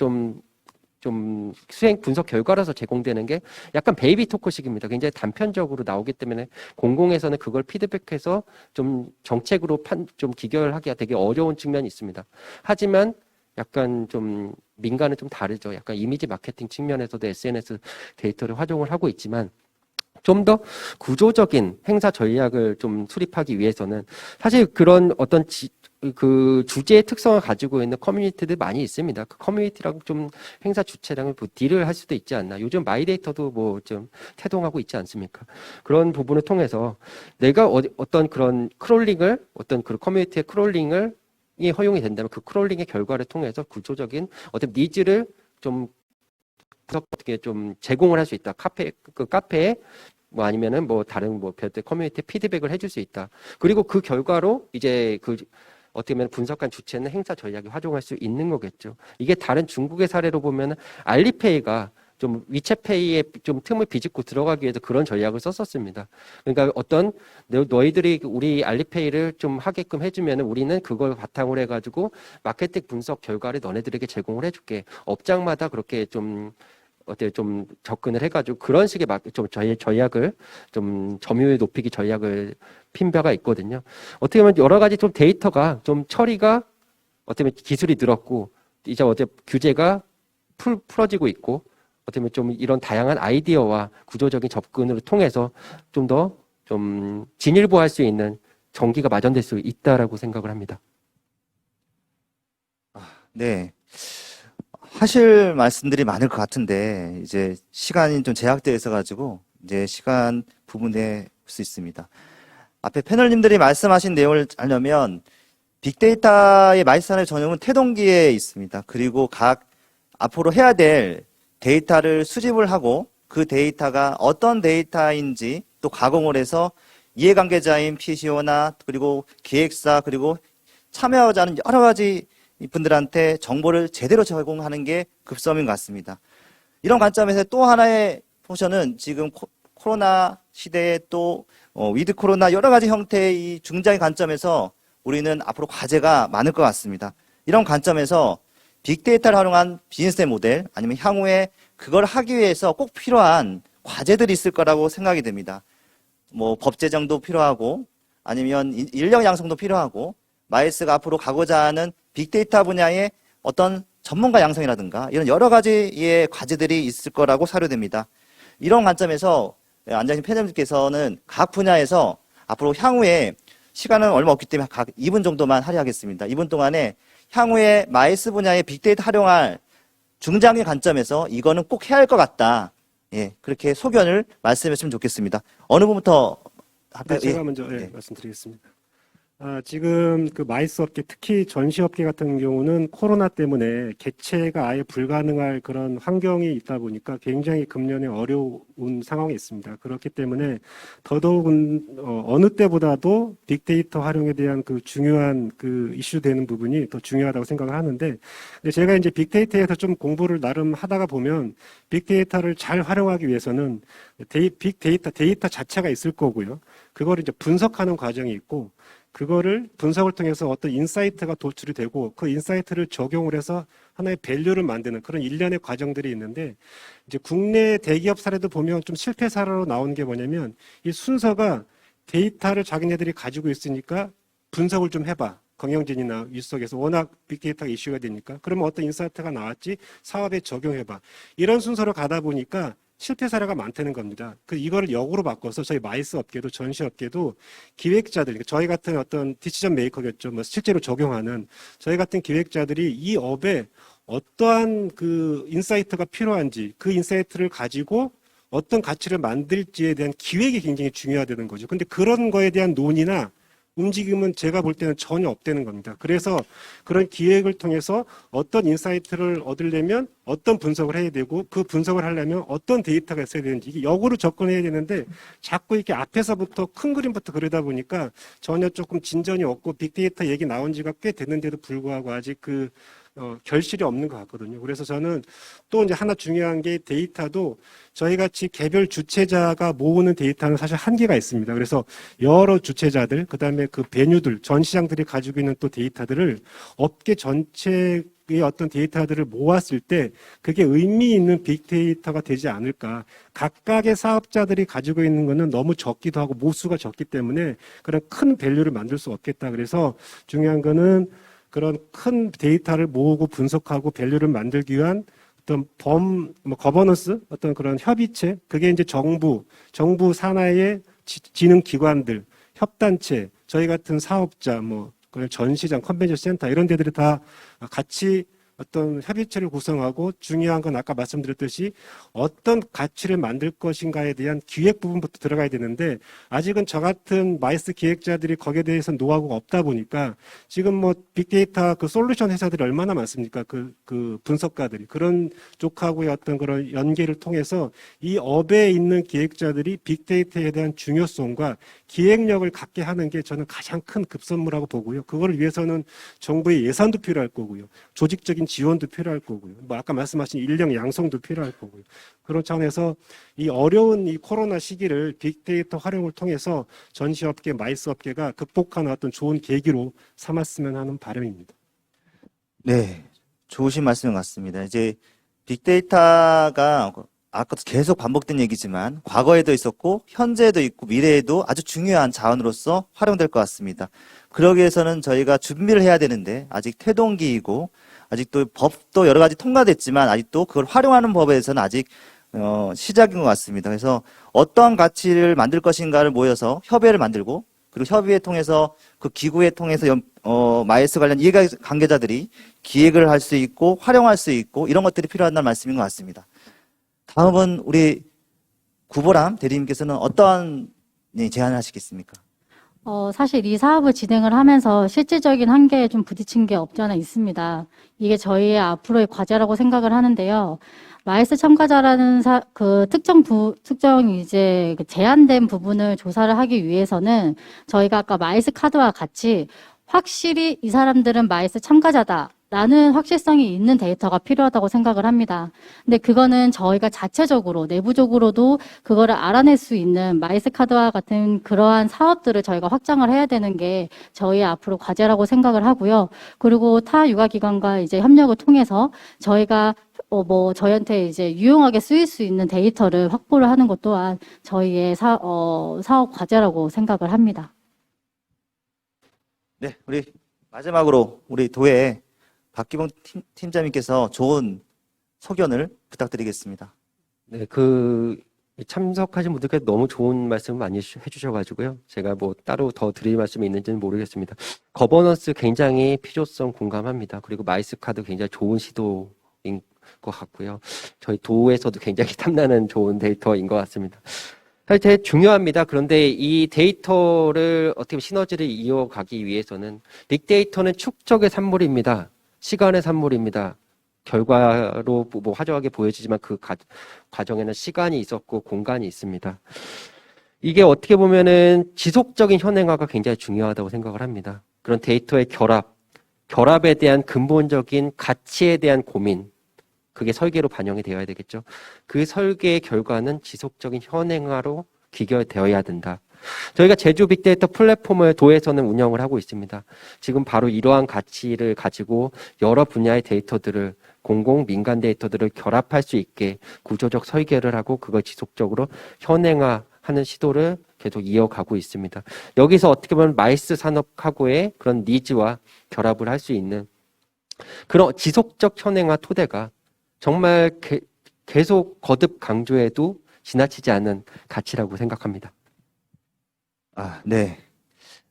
좀 수행 분석 결과라서 제공되는 게 약간 베이비 토크식입니다. 굉장히 단편적으로 나오기 때문에 공공에서는 그걸 피드백해서 좀 정책으로 좀 기결하기가 되게 어려운 측면이 있습니다. 하지만 약간 좀 민간은 좀 다르죠. 약간 이미지 마케팅 측면에서도 SNS 데이터를 활용을 하고 있지만 좀 더 구조적인 행사 전략을 좀 수립하기 위해서는 사실 그런 어떤 그 주제의 특성을 가지고 있는 커뮤니티들 많이 있습니다. 그 커뮤니티랑 좀 행사 주최랑을 뭐 딜을 할 수도 있지 않나. 요즘 마이데이터도 뭐 좀 태동하고 있지 않습니까? 그런 부분을 통해서 내가 어떤 그런 어떤 그 커뮤니티의 크롤링을 이 허용이 된다면 그 크롤링의 결과를 통해서 구조적인 어떤 니즈를 좀 어떻게 좀 제공을 할 수 있다. 카페에 뭐 아니면은 뭐 다른 뭐 별도 커뮤니티 피드백을 해줄 수 있다. 그리고 그 결과로 이제 그 어떻게 보면 분석한 주체는 행사 전략에 활용할 수 있는 거겠죠. 이게 다른 중국의 사례로 보면은 알리페이가 좀 위챗페이에 좀 틈을 비집고 들어가기 위해서 그런 전략을 썼었습니다. 그러니까 어떤 너희들이 우리 알리페이를 좀 하게끔 해주면 우리는 그걸 바탕으로 해가지고 마케팅 분석 결과를 너네들에게 제공을 해줄게. 업장마다 그렇게 좀 접근을 해가지고 그런 식의 좀 전략을 좀 점유율 높이기 전략을 핀 바가 있거든요. 어떻게 보면 여러 가지 좀 데이터가 좀 처리가 어떻게 보면 기술이 늘었고 이제 규제가 풀어지고 있고 어떻게 보면 좀 이런 다양한 아이디어와 구조적인 접근을 통해서 좀 더 좀 진일보할 수 있는 전기가 마련될 수 있다라고 생각을 합니다. 네. 하실 말씀들이 많을 것 같은데, 이제 시간이 좀 제약되어 있어가지고, 이제 시간 부분에 볼 수 있습니다. 앞에 패널님들이 말씀하신 내용을 알려면, 빅데이터의 마이스산업 전용은 태동기에 있습니다. 그리고 앞으로 해야 될 데이터를 수집을 하고, 그 데이터가 어떤 데이터인지 또 가공을 해서 이해관계자인 PCO나 그리고 기획사 그리고 참여자는 여러 가지 분들한테 정보를 제대로 제공하는 게 급선무인 것 같습니다. 이런 관점에서 또 하나의 포션은 지금 코로나 시대에 또 위드 코로나 여러 가지 형태의 이 중장의 관점에서 우리는 앞으로 과제가 많을 것 같습니다. 이런 관점에서 빅데이터를 활용한 비즈니스 모델 아니면 향후에 그걸 하기 위해서 꼭 필요한 과제들이 있을 거라고 생각이 됩니다. 뭐 법 제정도 필요하고 아니면 인력 양성도 필요하고 마이스가 앞으로 가고자 하는 빅데이터 분야의 어떤 전문가 양성이라든가 이런 여러 가지의 과제들이 있을 거라고 사료됩니다. 이런 관점에서 앉아계신 패널님께서는 각 분야에서 앞으로 향후에 시간은 얼마 없기 때문에 각 2분 정도만 할애하겠습니다. 2분 동안에 향후에 마이스 분야의 빅데이터 활용할 중장기 관점에서 이거는 꼭 해야 할 것 같다. 예, 그렇게 소견을 말씀하시면 좋겠습니다. 어느 분부터 할까요? 네, 제가 예. 먼저 네. 말씀드리겠습니다. 지금 그 마이스 업계, 특히 전시업계 같은 경우는 코로나 때문에 개최가 아예 불가능할 그런 환경이 있다 보니까 굉장히 금년에 어려운 상황에 있습니다. 그렇기 때문에 더더욱 어느 때보다도 빅데이터 활용에 대한 그 중요한 그 이슈되는 부분이 더 중요하다고 생각을 하는데, 근데 제가 이제 빅데이터에서 좀 공부를 나름 하다가 보면 빅데이터를 잘 활용하기 위해서는 빅데이터 자체가 있을 거고요. 그걸 이제 분석하는 과정이 있고, 그거를 분석을 통해서 어떤 인사이트가 도출이 되고 그 인사이트를 적용을 해서 하나의 밸류를 만드는 그런 일련의 과정들이 있는데 이제 국내 대기업 사례도 보면 좀 실패 사례로 나오는 게 뭐냐면 이 순서가 데이터를 자기네들이 가지고 있으니까 분석을 좀 해봐. 경영진이나 윗석에서 워낙 빅데이터가 이슈가 되니까 그러면 어떤 인사이트가 나왔지 사업에 적용해봐. 이런 순서로 가다 보니까 실패 사례가 많다는 겁니다. 이거를 역으로 바꿔서 저희 마이스 업계도 전시 업계도 기획자들, 저희 같은 어떤 디시전 메이커겠죠. 뭐 실제로 적용하는 저희 같은 기획자들이 이 업에 어떠한 그 인사이트가 필요한지 그 인사이트를 가지고 어떤 가치를 만들지에 대한 기획이 굉장히 중요하다는 거죠. 근데 그런 거에 대한 논의나 움직임은 제가 볼 때는 전혀 없다는 겁니다. 그래서 그런 기획을 통해서 어떤 인사이트를 얻으려면 어떤 분석을 해야 되고 그 분석을 하려면 어떤 데이터가 있어야 되는지 이게 역으로 접근해야 되는데 자꾸 이렇게 앞에서부터 큰 그림부터 그러다 보니까 전혀 조금 진전이 없고 빅데이터 얘기 나온 지가 꽤 됐는데도 불구하고 아직 결실이 없는 것 같거든요. 그래서 저는 또 이제 하나 중요한 게 데이터도 저희 같이 개별 주체자가 모으는 데이터는 사실 한계가 있습니다. 그래서 여러 주체자들, 그 다음에 그 베뉴들, 전시장들이 가지고 있는 또 데이터들을 업계 전체의 어떤 데이터들을 모았을 때 그게 의미 있는 빅데이터가 되지 않을까. 각각의 사업자들이 가지고 있는 거는 너무 적기도 하고 모수가 적기 때문에 그런 큰 밸류를 만들 수 없겠다. 그래서 중요한 거는 그런 큰 데이터를 모으고 분석하고 밸류를 만들기 위한 어떤 거버넌스, 어떤 그런 협의체, 그게 이제 정부 산하의 지능기관들, 협단체, 저희 같은 사업자, 그런 전시장, 컨벤션 센터 이런 데들이 다 같이 어떤 협의체를 구성하고 중요한 건 아까 말씀드렸듯이 어떤 가치를 만들 것인가에 대한 기획 부분부터 들어가야 되는데 아직은 저 같은 마이스 기획자들이 거기에 대해서 노하우가 없다 보니까 지금 빅데이터 그 솔루션 회사들이 얼마나 많습니까? 그 분석가들이 그런 쪽하고의 어떤 그런 연계를 통해서 이 업에 있는 기획자들이 빅데이터에 대한 중요성과 기획력을 갖게 하는 게 저는 가장 큰 급선무라고 보고요. 그걸 위해서는 정부의 예산도 필요할 거고요. 조직적인 지원도 필요할 거고요. 아까 말씀하신 인력 양성도 필요할 거고요. 그런 차원에서 이 어려운 이 코로나 시기를 빅데이터 활용을 통해서 전시업계, 마이스업계가 극복하는 어떤 좋은 계기로 삼았으면 하는 바람입니다. 네, 좋으신 말씀인 것 같습니다. 이제 빅데이터가 아까도 계속 반복된 얘기지만 과거에도 있었고 현재에도 있고 미래에도 아주 중요한 자원으로서 활용될 것 같습니다. 그러기 위해서는 저희가 준비를 해야 되는데 아직 태동기이고 아직도 법도 여러 가지 통과됐지만 아직도 그걸 활용하는 법에 대해서는 아직 시작인 것 같습니다. 그래서 어떠한 가치를 만들 것인가를 모여서 협의회를 만들고 그리고 협의회 통해서 그 기구에 통해서 마이스 관련 이해관계자들이 기획을 할 수 있고 활용할 수 있고 이런 것들이 필요하다는 말씀인 것 같습니다. 다음은 우리 구보람 대리님께서는 어떠한 제안을 하시겠습니까? 사실 이 사업을 진행을 하면서 실질적인 한계에 좀 부딪힌 게 없지 않아 있습니다. 이게 저희의 앞으로의 과제라고 생각을 하는데요. 마이스 참가자라는 특정 이제 제한된 부분을 조사를 하기 위해서는 저희가 아까 마이스 카드와 같이 확실히 이 사람들은 마이스 참가자다. 라는 확실성이 있는 데이터가 필요하다고 생각을 합니다. 근데 그거는 저희가 자체적으로, 내부적으로도 그거를 알아낼 수 있는 마이스 카드와 같은 그러한 사업들을 저희가 확장을 해야 되는 게 저희의 앞으로 과제라고 생각을 하고요. 그리고 타 유가기관과 이제 협력을 통해서 저희가 저희한테 이제 유용하게 쓰일 수 있는 데이터를 확보를 하는 것 또한 저희의 사업 과제라고 생각을 합니다. 네, 우리 마지막으로 우리 도회 박기봉 팀장님께서 좋은 소견을 부탁드리겠습니다. 네, 참석하신 분들께 너무 좋은 말씀을 많이 해주셔가지고요. 제가 따로 더 드릴 말씀이 있는지는 모르겠습니다. 거버넌스 굉장히 필요성 공감합니다. 그리고 마이스 카드 굉장히 좋은 시도인 것 같고요. 저희 도에서도 굉장히 탐나는 좋은 데이터인 것 같습니다. 사실 되게 중요합니다. 그런데 이 데이터를 어떻게 시너지를 이어가기 위해서는 빅데이터는 축적의 산물입니다. 시간의 산물입니다. 결과로 화려하게 보여지지만 그 과정에는 시간이 있었고 공간이 있습니다. 이게 어떻게 보면은 지속적인 현행화가 굉장히 중요하다고 생각을 합니다. 그런 데이터의 결합에 대한 근본적인 가치에 대한 고민, 그게 설계로 반영이 되어야 되겠죠. 그 설계의 결과는 지속적인 현행화로 귀결되어야 된다. 저희가 제주 빅데이터 플랫폼을 도에서는 운영을 하고 있습니다. 지금 바로 이러한 가치를 가지고 여러 분야의 데이터들을 공공, 민간 데이터들을 결합할 수 있게 구조적 설계를 하고 그걸 지속적으로 현행화하는 시도를 계속 이어가고 있습니다. 여기서 어떻게 보면 마이스 산업하고의 그런 니즈와 결합을 할 수 있는 그런 지속적 현행화 토대가 정말 계속 거듭 강조해도 지나치지 않은 가치라고 생각합니다. 네.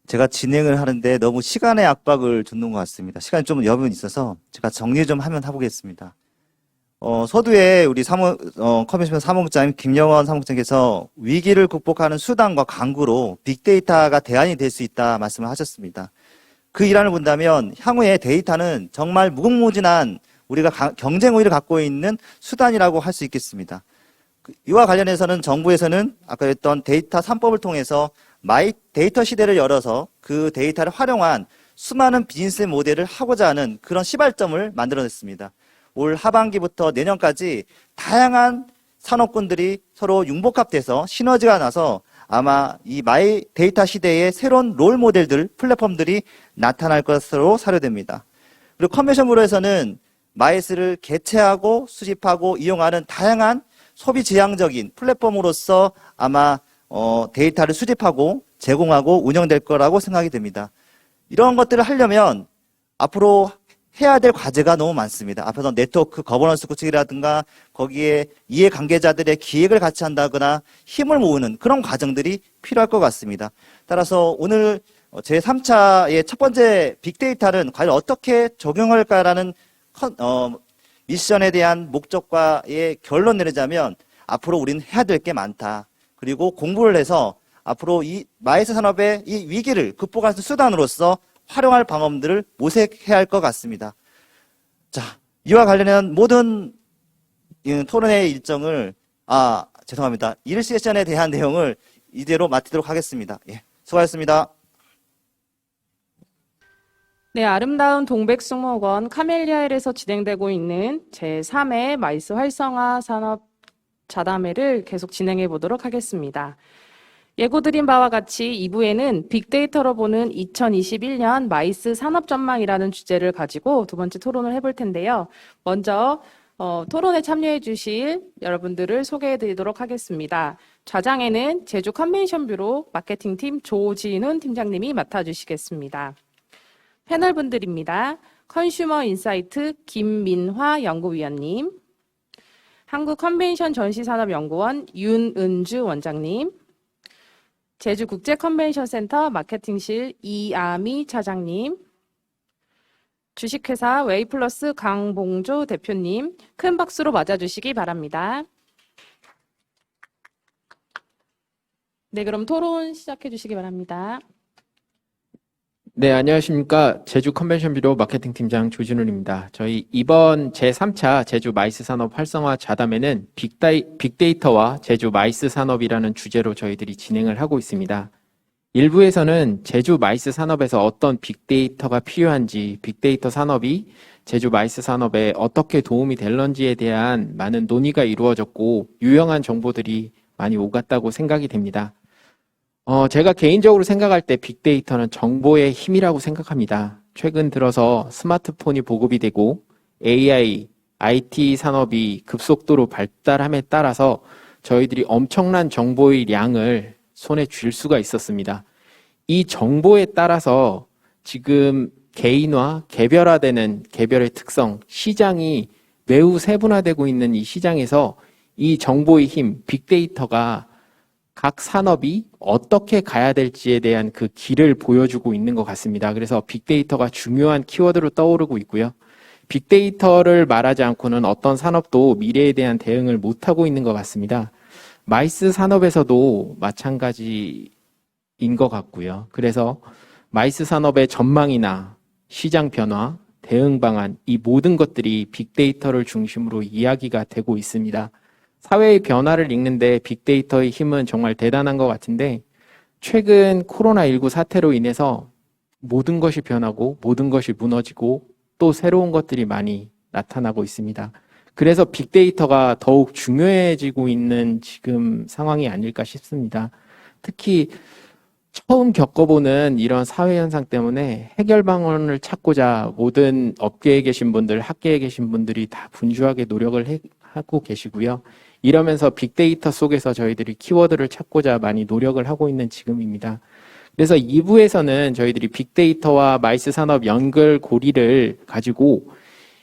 제가 진행을 하는데 너무 시간의 압박을 주는 것 같습니다. 시간이 좀 여분이 있어서 제가 정리 좀 하면 해보겠습니다. 서두에 우리 커미션 사무국장님 김영원 사무국장께서 위기를 극복하는 수단과 강구로 빅데이터가 대안이 될 수 있다 말씀을 하셨습니다. 그 일환을 본다면 향후에 데이터는 정말 무궁무진한 우리가 경쟁 우위를 갖고 있는 수단이라고 할 수 있겠습니다. 이와 관련해서는 정부에서는 아까 했던 데이터 3법을 통해서 마이 데이터 시대를 열어서 그 데이터를 활용한 수많은 비즈니스 모델을 하고자 하는 그런 시발점을 만들어냈습니다. 올 하반기부터 내년까지 다양한 산업군들이 서로 융복합돼서 시너지가 나서 아마 이 마이 데이터 시대의 새로운 롤 모델들, 플랫폼들이 나타날 것으로 사료됩니다. 그리고 컨벤션 뷰로에서는 마이스를 개최하고 수집하고 이용하는 다양한 소비 지향적인 플랫폼으로서 아마 데이터를 수집하고 제공하고 운영될 거라고 생각이 됩니다. 이런 것들을 하려면 앞으로 해야 될 과제가 너무 많습니다. 앞에서 네트워크 거버넌스 구축이라든가 거기에 이해관계자들의 기획을 같이 한다거나 힘을 모으는 그런 과정들이 필요할 것 같습니다. 따라서 오늘 제3차의 첫 번째 빅데이터는 과연 어떻게 적용할까라는 미션에 대한 목적과의 결론 내리자면 앞으로 우리는 해야 될 게 많다. 그리고 공부를 해서 앞으로 이 마이스 산업의 이 위기를 극복할 수 있는 수단으로서 활용할 방법들을 모색해야 할 것 같습니다. 자, 이와 관련한 모든 토론회 일정을, 죄송합니다. 1세션에 대한 내용을 이대로 마치도록 하겠습니다. 예, 수고하셨습니다. 네, 아름다운 동백숭목원 카멜리아일에서 진행되고 있는 제3회 마이스 활성화 산업 자담회를 계속 진행해 보도록 하겠습니다. 예고드린 바와 같이 2부에는 빅데이터로 보는 2021년 마이스 산업 전망이라는 주제를 가지고 두 번째 토론을 해볼 텐데요. 먼저 토론에 참여해 주실 여러분들을 소개해 드리도록 하겠습니다. 좌장에는 제주 컨벤션 뷰로 마케팅팀 조진훈 팀장님이 맡아주시겠습니다. 패널분들입니다. 컨슈머 인사이트 김민화 연구위원님, 한국컨벤션전시산업연구원 윤은주 원장님, 제주국제컨벤션센터 마케팅실 이아미 차장님, 주식회사 웨이플러스 강봉조 대표님, 큰 박수로 맞아주시기 바랍니다. 네, 그럼 토론 시작해 주시기 바랍니다. 네, 안녕하십니까. 제주 컨벤션 뷰로 마케팅 팀장 조진훈입니다. 저희 이번 제3차 제주 마이스 산업 활성화 자담회는 빅데이터와 제주 마이스 산업이라는 주제로 저희들이 진행을 하고 있습니다. 일부에서는 제주 마이스 산업에서 어떤 빅데이터가 필요한지, 빅데이터 산업이 제주 마이스 산업에 어떻게 도움이 될런지에 대한 많은 논의가 이루어졌고 유용한 정보들이 많이 오갔다고 생각이 됩니다. 제가 개인적으로 생각할 때 빅데이터는 정보의 힘이라고 생각합니다. 최근 들어서 스마트폰이 보급이 되고 AI, IT 산업이 급속도로 발달함에 따라서 저희들이 엄청난 정보의 양을 손에 쥘 수가 있었습니다. 이 정보에 따라서 지금 개인화, 개별화되는 개별의 특성, 시장이 매우 세분화되고 있는 이 시장에서 이 정보의 힘, 빅데이터가 각 산업이 어떻게 가야 될지에 대한 그 길을 보여주고 있는 것 같습니다. 그래서 빅데이터가 중요한 키워드로 떠오르고 있고요. 빅데이터를 말하지 않고는 어떤 산업도 미래에 대한 대응을 못하고 있는 것 같습니다. 마이스 산업에서도 마찬가지인 것 같고요. 그래서 마이스 산업의 전망이나 시장 변화, 대응 방안, 이 모든 것들이 빅데이터를 중심으로 이야기가 되고 있습니다. 사회의 변화를 읽는데 빅데이터의 힘은 정말 대단한 것 같은데 최근 코로나19 사태로 인해서 모든 것이 변하고 모든 것이 무너지고 또 새로운 것들이 많이 나타나고 있습니다. 그래서 빅데이터가 더욱 중요해지고 있는 지금 상황이 아닐까 싶습니다. 특히 처음 겪어보는 이런 사회 현상 때문에 해결 방안을 찾고자 모든 업계에 계신 분들, 학계에 계신 분들이 다 분주하게 노력을 하고 계시고요. 이러면서 빅데이터 속에서 저희들이 키워드를 찾고자 많이 노력을 하고 있는 지금입니다. 그래서 2부에서는 저희들이 빅데이터와 마이스 산업 연결 고리를 가지고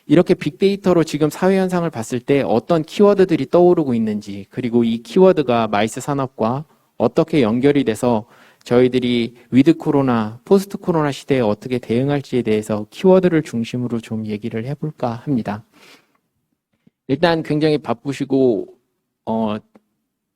이렇게 빅데이터로 지금 사회 현상을 봤을 때 어떤 키워드들이 떠오르고 있는지, 그리고 이 키워드가 마이스 산업과 어떻게 연결이 돼서 저희들이 위드 코로나, 포스트 코로나 시대에 어떻게 대응할지에 대해서 키워드를 중심으로 좀 얘기를 해볼까 합니다. 일단 굉장히 바쁘시고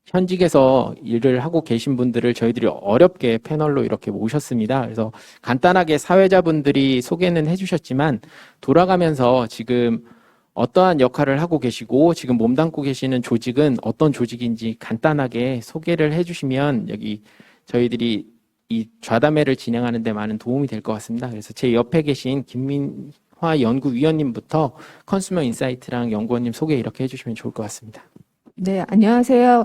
현직에서 일을 하고 계신 분들을 저희들이 어렵게 패널로 이렇게 모셨습니다. 그래서 간단하게 사회자분들이 소개는 해주셨지만 돌아가면서 지금 어떠한 역할을 하고 계시고 지금 몸담고 계시는 조직은 어떤 조직인지 간단하게 소개를 해주시면 여기 저희들이 이 좌담회를 진행하는 데 많은 도움이 될 것 같습니다. 그래서 제 옆에 계신 김민화 연구위원님부터 컨슈머 인사이트랑 연구원님 소개 이렇게 해주시면 좋을 것 같습니다. 네, 안녕하세요.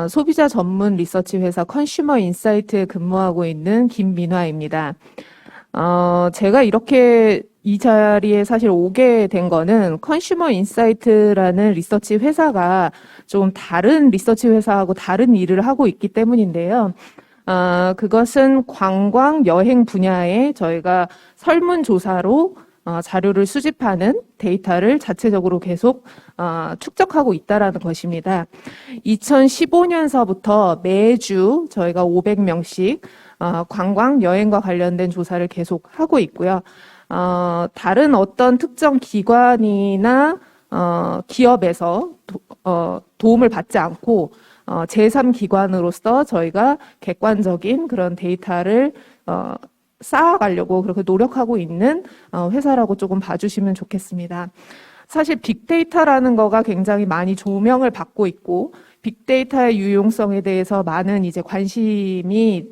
소비자 전문 리서치 회사 컨슈머 인사이트에 근무하고 있는 김민화입니다. 제가 이렇게 이 자리에 사실 오게 된 거는 컨슈머 인사이트라는 리서치 회사가 좀 다른 리서치 회사하고 다른 일을 하고 있기 때문인데요. 그것은 관광, 여행 분야에 저희가 설문조사로 자료를 수집하는 데이터를 자체적으로 계속 축적하고 있다라는 것입니다. 2015년서부터 매주 저희가 500명씩 관광, 여행과 관련된 조사를 계속 하고 있고요. 다른 어떤 특정 기관이나 기업에서 도움을 받지 않고 제3기관으로서 저희가 객관적인 그런 데이터를 쌓아가려고 그렇게 노력하고 있는 회사라고 조금 봐주시면 좋겠습니다. 사실 빅데이터라는 거가 굉장히 많이 조명을 받고 있고 빅데이터의 유용성에 대해서 많은 이제 관심이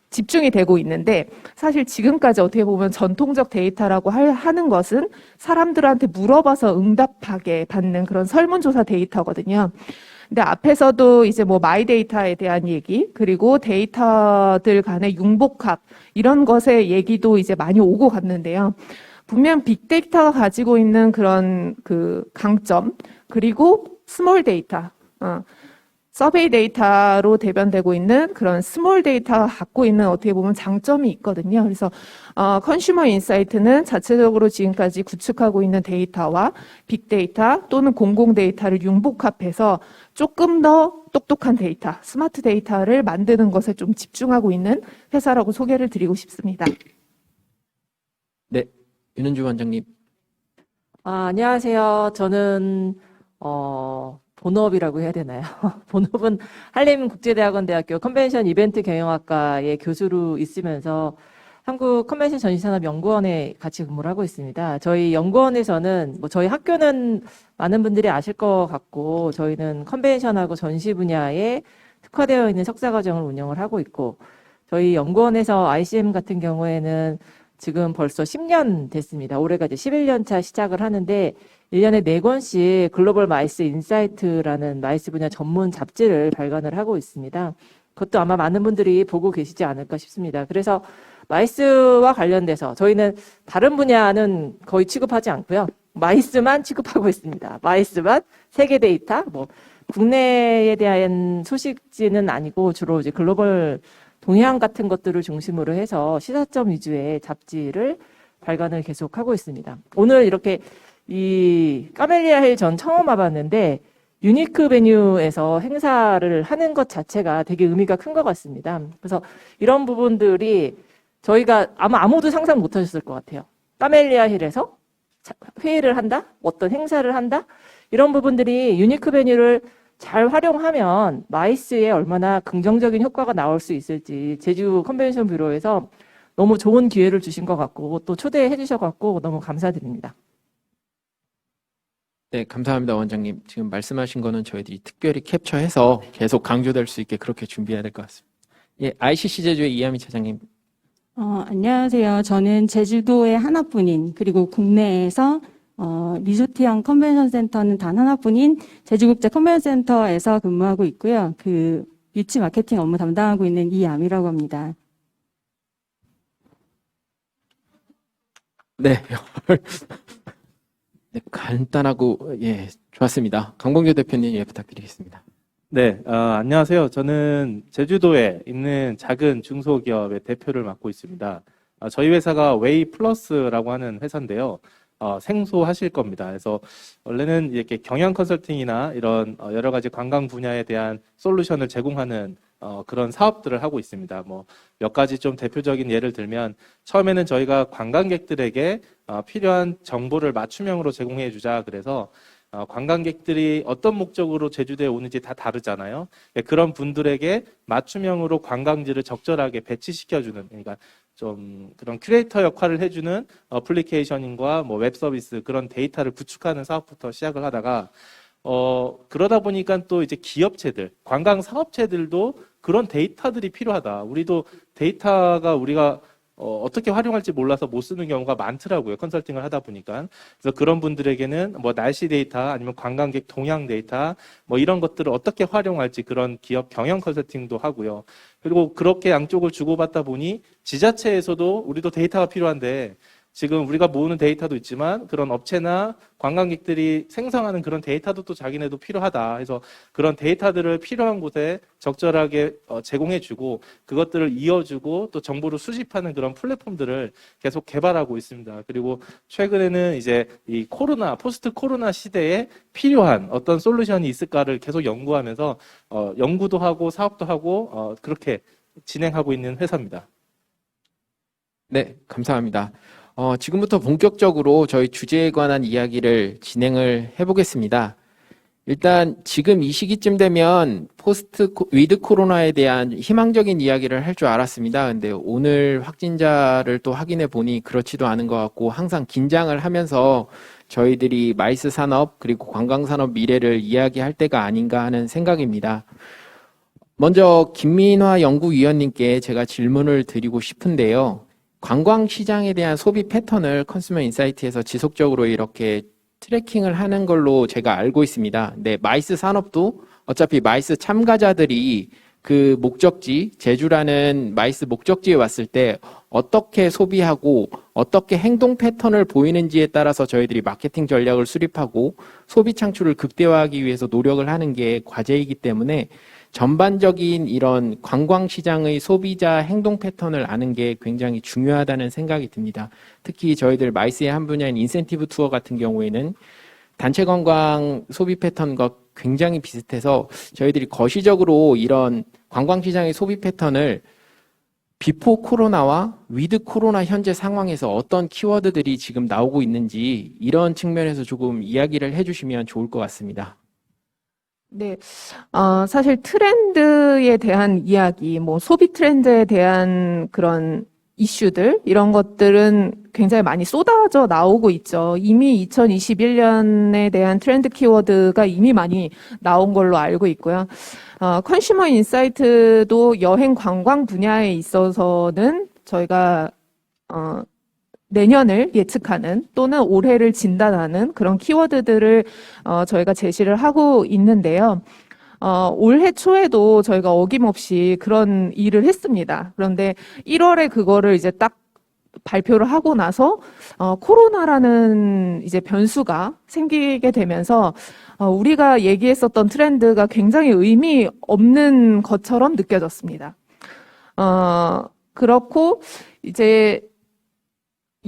집중이 되고 있는데 사실 지금까지 어떻게 보면 전통적 데이터라고 하는 것은 사람들한테 물어봐서 응답하게 받는 그런 설문조사 데이터거든요. 근데 앞에서도 이제 뭐 마이 데이터에 대한 얘기, 그리고 데이터들 간의 융복합, 이런 것의 얘기도 이제 많이 오고 갔는데요. 분명 빅데이터가 가지고 있는 그런 그 강점, 그리고 스몰 데이터, 서베이 데이터로 대변되고 있는 그런 스몰 데이터가 갖고 있는 어떻게 보면 장점이 있거든요. 그래서 컨슈머 인사이트는 자체적으로 지금까지 구축하고 있는 데이터와 빅데이터 또는 공공 데이터를 융복합해서 조금 더 똑똑한 데이터, 스마트 데이터를 만드는 것에 좀 집중하고 있는 회사라고 소개를 드리고 싶습니다. 네, 윤은주 원장님. 안녕하세요. 저는 본업이라고 해야 되나요? 본업은 한림국제대학원대학교 컨벤션 이벤트 경영학과의 교수로 있으면서 한국 컨벤션 전시산업연구원에 같이 근무를 하고 있습니다. 저희 연구원에서는 저희 학교는 많은 분들이 아실 것 같고 저희는 컨벤션하고 전시 분야에 특화되어 있는 석사과정을 운영을 하고 있고 저희 연구원에서 ICM 같은 경우에는 지금 벌써 10년 됐습니다. 올해가 이제 11년 차 시작을 하는데 1년에 4권씩 글로벌 마이스 인사이트라는 마이스 분야 전문 잡지를 발간을 하고 있습니다. 그것도 아마 많은 분들이 보고 계시지 않을까 싶습니다. 그래서 마이스와 관련돼서 저희는 다른 분야는 거의 취급하지 않고요. 마이스만 취급하고 있습니다. 마이스만 세계 데이터, 국내에 대한 소식지는 아니고 주로 이제 글로벌 동향 같은 것들을 중심으로 해서 시사점 위주의 잡지를 발간을 계속하고 있습니다. 오늘 이렇게 이 카멜리아 힐 전 처음 와봤는데 유니크 베뉴에서 행사를 하는 것 자체가 되게 의미가 큰 것 같습니다. 그래서 이런 부분들이 저희가 아마 아무도 상상 못 하셨을 것 같아요. 카멜리아 힐에서 회의를 한다? 어떤 행사를 한다? 이런 부분들이 유니크 베뉴를 잘 활용하면 마이스에 얼마나 긍정적인 효과가 나올 수 있을지 제주 컨벤션 뷰로에서 너무 좋은 기회를 주신 것 같고 또 초대해 주셔서 너무 감사드립니다. 네, 감사합니다, 원장님. 지금 말씀하신 거는 저희들이 특별히 캡처해서 계속 강조될 수 있게 그렇게 준비해야 될 것 같습니다. 예, ICC 제주의 이하미 차장님. 안녕하세요. 저는 제주도의 하나뿐인 그리고 국내에서 리조티안 컨벤션 센터는 단 하나뿐인 제주국제 컨벤션 센터에서 근무하고 있고요. 유치 마케팅 업무 담당하고 있는 이암이라고 합니다. 네. 네, 간단하고 예, 좋았습니다. 강봉규 대표님 예, 부탁드리겠습니다. 네, 안녕하세요. 저는 제주도에 있는 작은 중소기업의 대표를 맡고 있습니다. 저희 회사가 웨이 플러스라고 하는 회사인데요. 생소하실 겁니다. 그래서 원래는 이렇게 경영 컨설팅이나 이런 여러 가지 관광 분야에 대한 솔루션을 제공하는 그런 사업들을 하고 있습니다. 뭐 몇 가지 좀 대표적인 예를 들면 처음에는 저희가 관광객들에게 필요한 정보를 맞춤형으로 제공해 주자. 그래서 관광객들이 어떤 목적으로 제주도에 오는지 다 다르잖아요. 그런 분들에게 맞춤형으로 관광지를 적절하게 배치시켜주는, 그러니까 좀 그런 큐레이터 역할을 해주는 어플리케이션과 뭐 웹 서비스 그런 데이터를 구축하는 사업부터 시작을 하다가 그러다 보니까 또 이제 기업체들, 관광 사업체들도 그런 데이터들이 필요하다. 우리도 데이터가 우리가 어떻게 활용할지 몰라서 못 쓰는 경우가 많더라고요. 컨설팅을 하다 보니까. 그래서 그런 분들에게는 뭐 날씨 데이터 아니면 관광객 동향 데이터 뭐 이런 것들을 어떻게 활용할지 그런 기업 경영 컨설팅도 하고요. 그리고 그렇게 양쪽을 주고받다 보니 지자체에서도 우리도 데이터가 필요한데 지금 우리가 모으는 데이터도 있지만 그런 업체나 관광객들이 생성하는 그런 데이터도 또 자기네도 필요하다 해서 그런 데이터들을 필요한 곳에 적절하게 제공해주고 그것들을 이어주고 또 정보를 수집하는 그런 플랫폼들을 계속 개발하고 있습니다. 그리고 최근에는 이제 이 포스트 코로나 시대에 필요한 어떤 솔루션이 있을까를 계속 연구하면서 연구도 하고 사업도 하고 그렇게 진행하고 있는 회사입니다. 네, 감사합니다. 지금부터 본격적으로 저희 주제에 관한 이야기를 진행을 해보겠습니다. 일단 지금 이 시기쯤 되면 위드 코로나에 대한 희망적인 이야기를 할 줄 알았습니다. 근데 오늘 확진자를 또 확인해 보니 그렇지도 않은 것 같고 항상 긴장을 하면서 저희들이 마이스 산업 그리고 관광산업 미래를 이야기할 때가 아닌가 하는 생각입니다. 먼저 김민화 연구위원님께 제가 질문을 드리고 싶은데요. 관광시장에 대한 소비 패턴을 컨슈머 인사이트에서 지속적으로 이렇게 트래킹을 하는 걸로 제가 알고 있습니다. 네, 마이스 산업도 어차피 마이스 참가자들이 그 목적지, 제주라는 마이스 목적지에 왔을 때 어떻게 소비하고 어떻게 행동 패턴을 보이는지에 따라서 저희들이 마케팅 전략을 수립하고 소비 창출을 극대화하기 위해서 노력을 하는 게 과제이기 때문에 전반적인 이런 관광시장의 소비자 행동 패턴을 아는 게 굉장히 중요하다는 생각이 듭니다. 특히 저희들 마이스의 한 분야인 인센티브 투어 같은 경우에는 단체 관광 소비 패턴과 굉장히 비슷해서 저희들이 거시적으로 이런 관광시장의 소비 패턴을 비포 코로나와 위드 코로나 현재 상황에서 어떤 키워드들이 지금 나오고 있는지 이런 측면에서 조금 이야기를 해주시면 좋을 것 같습니다. 네, 사실 트렌드에 대한 이야기, 뭐 소비 트렌드에 대한 그런 이슈들, 이런 것들은 굉장히 많이 쏟아져 나오고 있죠. 이미 2021년에 대한 트렌드 키워드가 이미 많이 나온 걸로 알고 있고요. 컨슈머 인사이트도 여행 관광 분야에 있어서는 저희가, 내년을 예측하는 또는 올해를 진단하는 그런 키워드들을 저희가 제시를 하고 있는데요. 올해 초에도 저희가 어김없이 그런 일을 했습니다. 그런데 1월에 그거를 이제 딱 발표를 하고 나서 코로나라는 이제 변수가 생기게 되면서 우리가 얘기했었던 트렌드가 굉장히 의미 없는 것처럼 느껴졌습니다. 그렇고 이제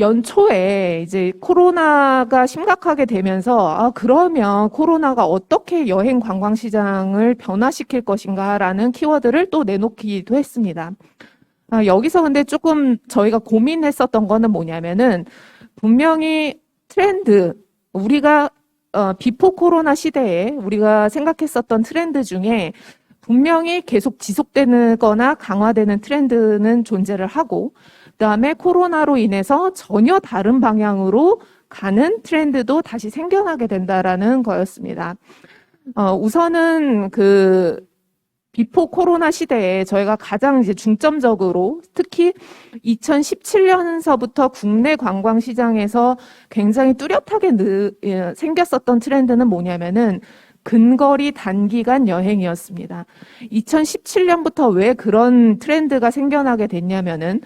연초에 이제 코로나가 심각하게 되면서 그러면 코로나가 어떻게 여행 관광 시장을 변화시킬 것인가라는 키워드를 또 내놓기도 했습니다. 여기서 근데 조금 저희가 고민했었던 거는 뭐냐면은 분명히 트렌드, 우리가 비포 코로나 시대에 우리가 생각했었던 트렌드 중에 분명히 계속 지속되는 거나 강화되는 트렌드는 존재를 하고 그다음에 코로나로 인해서 전혀 다른 방향으로 가는 트렌드도 다시 생겨나게 된다라는 거였습니다. 우선은 그 비포 코로나 시대에 저희가 가장 이제 중점적으로 특히 2017년서부터 국내 관광 시장에서 굉장히 뚜렷하게 생겼었던 트렌드는 뭐냐면은 근거리 단기간 여행이었습니다. 2017년부터 왜 그런 트렌드가 생겨나게 됐냐면은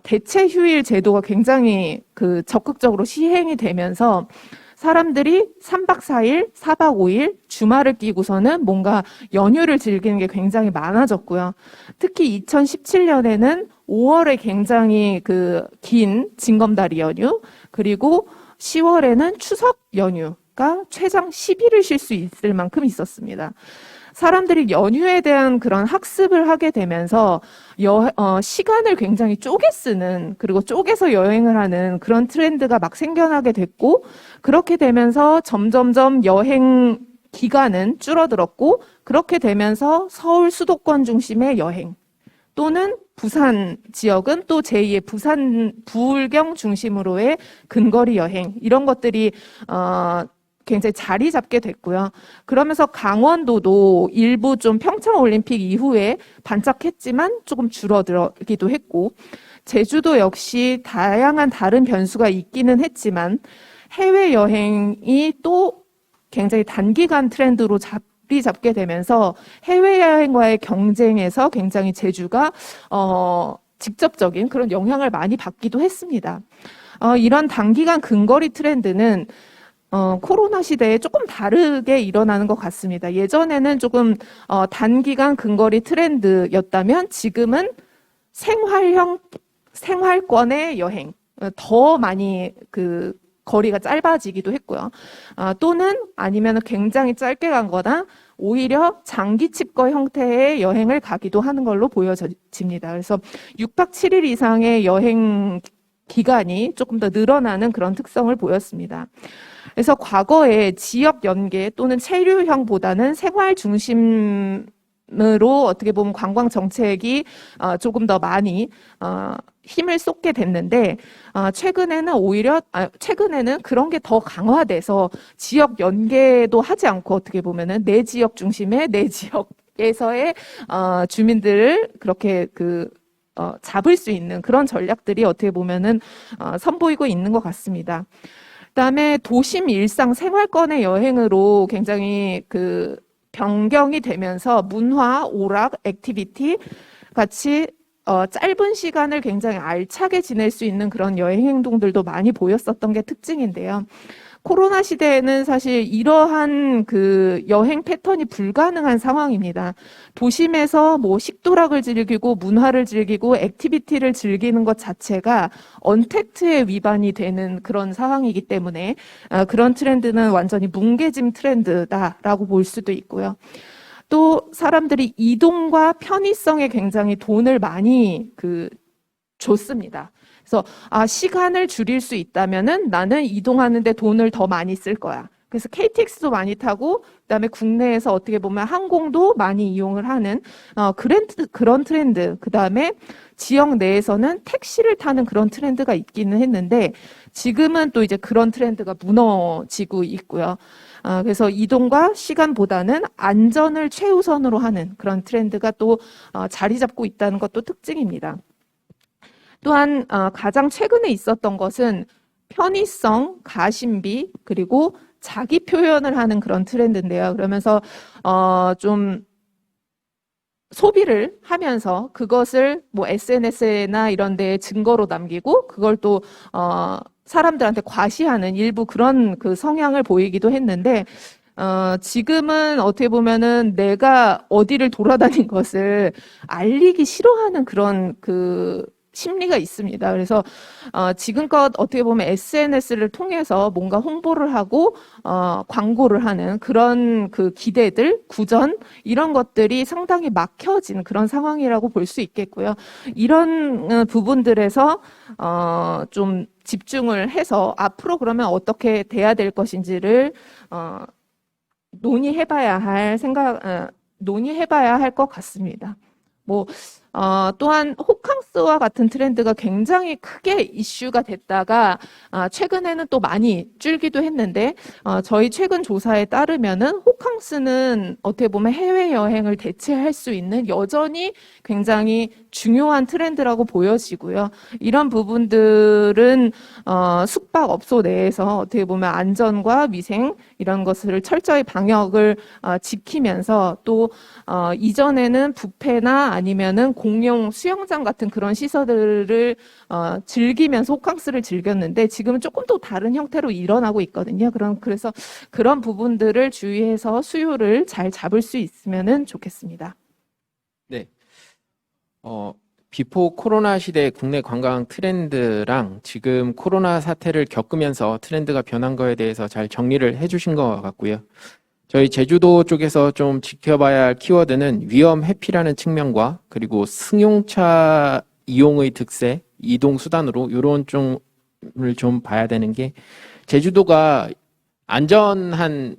대체 휴일 제도가 굉장히 적극적으로 시행이 되면서 사람들이 3박 4일, 4박 5일 주말을 끼고서는 뭔가 연휴를 즐기는 게 굉장히 많아졌고요. 특히 2017년에는 5월에 굉장히 긴 징검다리 연휴, 그리고 10월에는 추석 연휴가 최장 10일을 쉴 수 있을 만큼 있었습니다. 사람들이 연휴에 대한 그런 학습을 하게 되면서 시간을 굉장히 쪼개 쓰는, 그리고 쪼개서 여행을 하는 그런 트렌드가 막 생겨나게 됐고, 그렇게 되면서 점점점 여행 기간은 줄어들었고, 그렇게 되면서 서울 수도권 중심의 여행 또는 부산 지역은 또 제2의 부산 부울경 중심으로의 근거리 여행, 이런 것들이 굉장히 자리 잡게 됐고요. 그러면서 강원도도 일부 좀 평창올림픽 이후에 반짝했지만 조금 줄어들기도 했고, 제주도 역시 다양한 다른 변수가 있기는 했지만 해외여행이 또 굉장히 단기간 트렌드로 자리 잡게 되면서 해외여행과의 경쟁에서 굉장히 제주가 직접적인 그런 영향을 많이 받기도 했습니다. 이런 단기간 근거리 트렌드는 코로나 시대에 조금 다르게 일어나는 것 같습니다. 예전에는 조금 단기간 근거리 트렌드였다면 지금은 생활권의 여행, 더 많이 거리가 짧아지기도 했고요. 또는 아니면 굉장히 짧게 간 거나 오히려 장기 칩거 형태의 여행을 가기도 하는 걸로 보여집니다. 그래서 6박 7일 이상의 여행 기간이 조금 더 늘어나는 그런 특성을 보였습니다. 그래서 과거에 지역 연계 또는 체류형보다는 생활 중심으로 어떻게 보면 관광 정책이 조금 더 많이 힘을 쏟게 됐는데, 최근에는 그런 게 더 강화돼서 지역 연계도 하지 않고 어떻게 보면은 내 지역 중심의 내 지역에서의 주민들을 그렇게 잡을 수 있는 그런 전략들이 어떻게 보면은 선보이고 있는 것 같습니다. 그다음에 도심 일상 생활권의 여행으로 굉장히 변경이 되면서 문화, 오락, 액티비티 같이 짧은 시간을 굉장히 알차게 지낼 수 있는 그런 여행 행동들도 많이 보였었던 게 특징인데요. 코로나 시대에는 사실 이러한 여행 패턴이 불가능한 상황입니다. 도심에서 뭐 식도락을 즐기고 문화를 즐기고 액티비티를 즐기는 것 자체가 언택트에 위반이 되는 그런 상황이기 때문에 그런 트렌드는 완전히 뭉개짐 트렌드다라고 볼 수도 있고요. 또 사람들이 이동과 편의성에 굉장히 돈을 많이 줬습니다. 그래서 시간을 줄일 수 있다면은 나는 이동하는데 돈을 더 많이 쓸 거야. 그래서 KTX도 많이 타고, 그다음에 국내에서 어떻게 보면 항공도 많이 이용을 하는 그런 트렌드. 그다음에 지역 내에서는 택시를 타는 그런 트렌드가 있기는 했는데, 지금은 또 이제 그런 트렌드가 무너지고 있고요. 그래서 이동과 시간보다는 안전을 최우선으로 하는 그런 트렌드가 또 자리 잡고 있다는 것도 특징입니다. 또한 가장 최근에 있었던 것은 편의성, 가심비, 그리고 자기 표현을 하는 그런 트렌드인데요. 그러면서 좀 소비를 하면서 그것을 뭐 SNS나 이런 데에 증거로 남기고 그걸 또 사람들한테 과시하는 일부 그런 성향을 보이기도 했는데, 지금은 어떻게 보면은 내가 어디를 돌아다닌 것을 알리기 싫어하는 그런 심리가 있습니다. 그래서 지금껏 어떻게 보면 SNS를 통해서 뭔가 홍보를 하고 광고를 하는 그런 기대들, 구전 이런 것들이 상당히 막혀진 그런 상황이라고 볼 수 있겠고요. 이런 부분들에서 좀 집중을 해서 앞으로 그러면 어떻게 돼야 될 것인지를 논의해봐야 할 것 같습니다. 또한 혹한성 플러스와 같은 트렌드가 굉장히 크게 이슈가 됐다가 최근에는 또 많이 줄기도 했는데 저희 최근 조사에 따르면은 호캉스는 어떻게 보면 해외여행을 대체할 수 있는 여전히 굉장히 중요한 트렌드라고 보여지고요. 이런 부분들은 숙박업소 내에서 어떻게 보면 안전과 위생 이런 것을 철저히 방역을 지키면서 또 이전에는 뷔페나 아니면은 공용 수영장 같은 그런 시설들을 즐기면서 호캉스를 즐겼는데 지금은 조금 또 다른 형태로 일어나고 있거든요. 그래서 그런 부분들을 주의해서 수요를 잘 잡을 수 있으면은 좋겠습니다. 네. 비포 코로나 시대 국내 관광 트렌드랑 지금 코로나 사태를 겪으면서 트렌드가 변한 거에 대해서 잘 정리를 해주신 것 같고요. 저희 제주도 쪽에서 좀 지켜봐야 할 키워드는 위험 회피라는 측면과 그리고 승용차 이용의 득세, 이동 수단으로 이런 쪽을 좀 봐야 되는 게 제주도가 안전한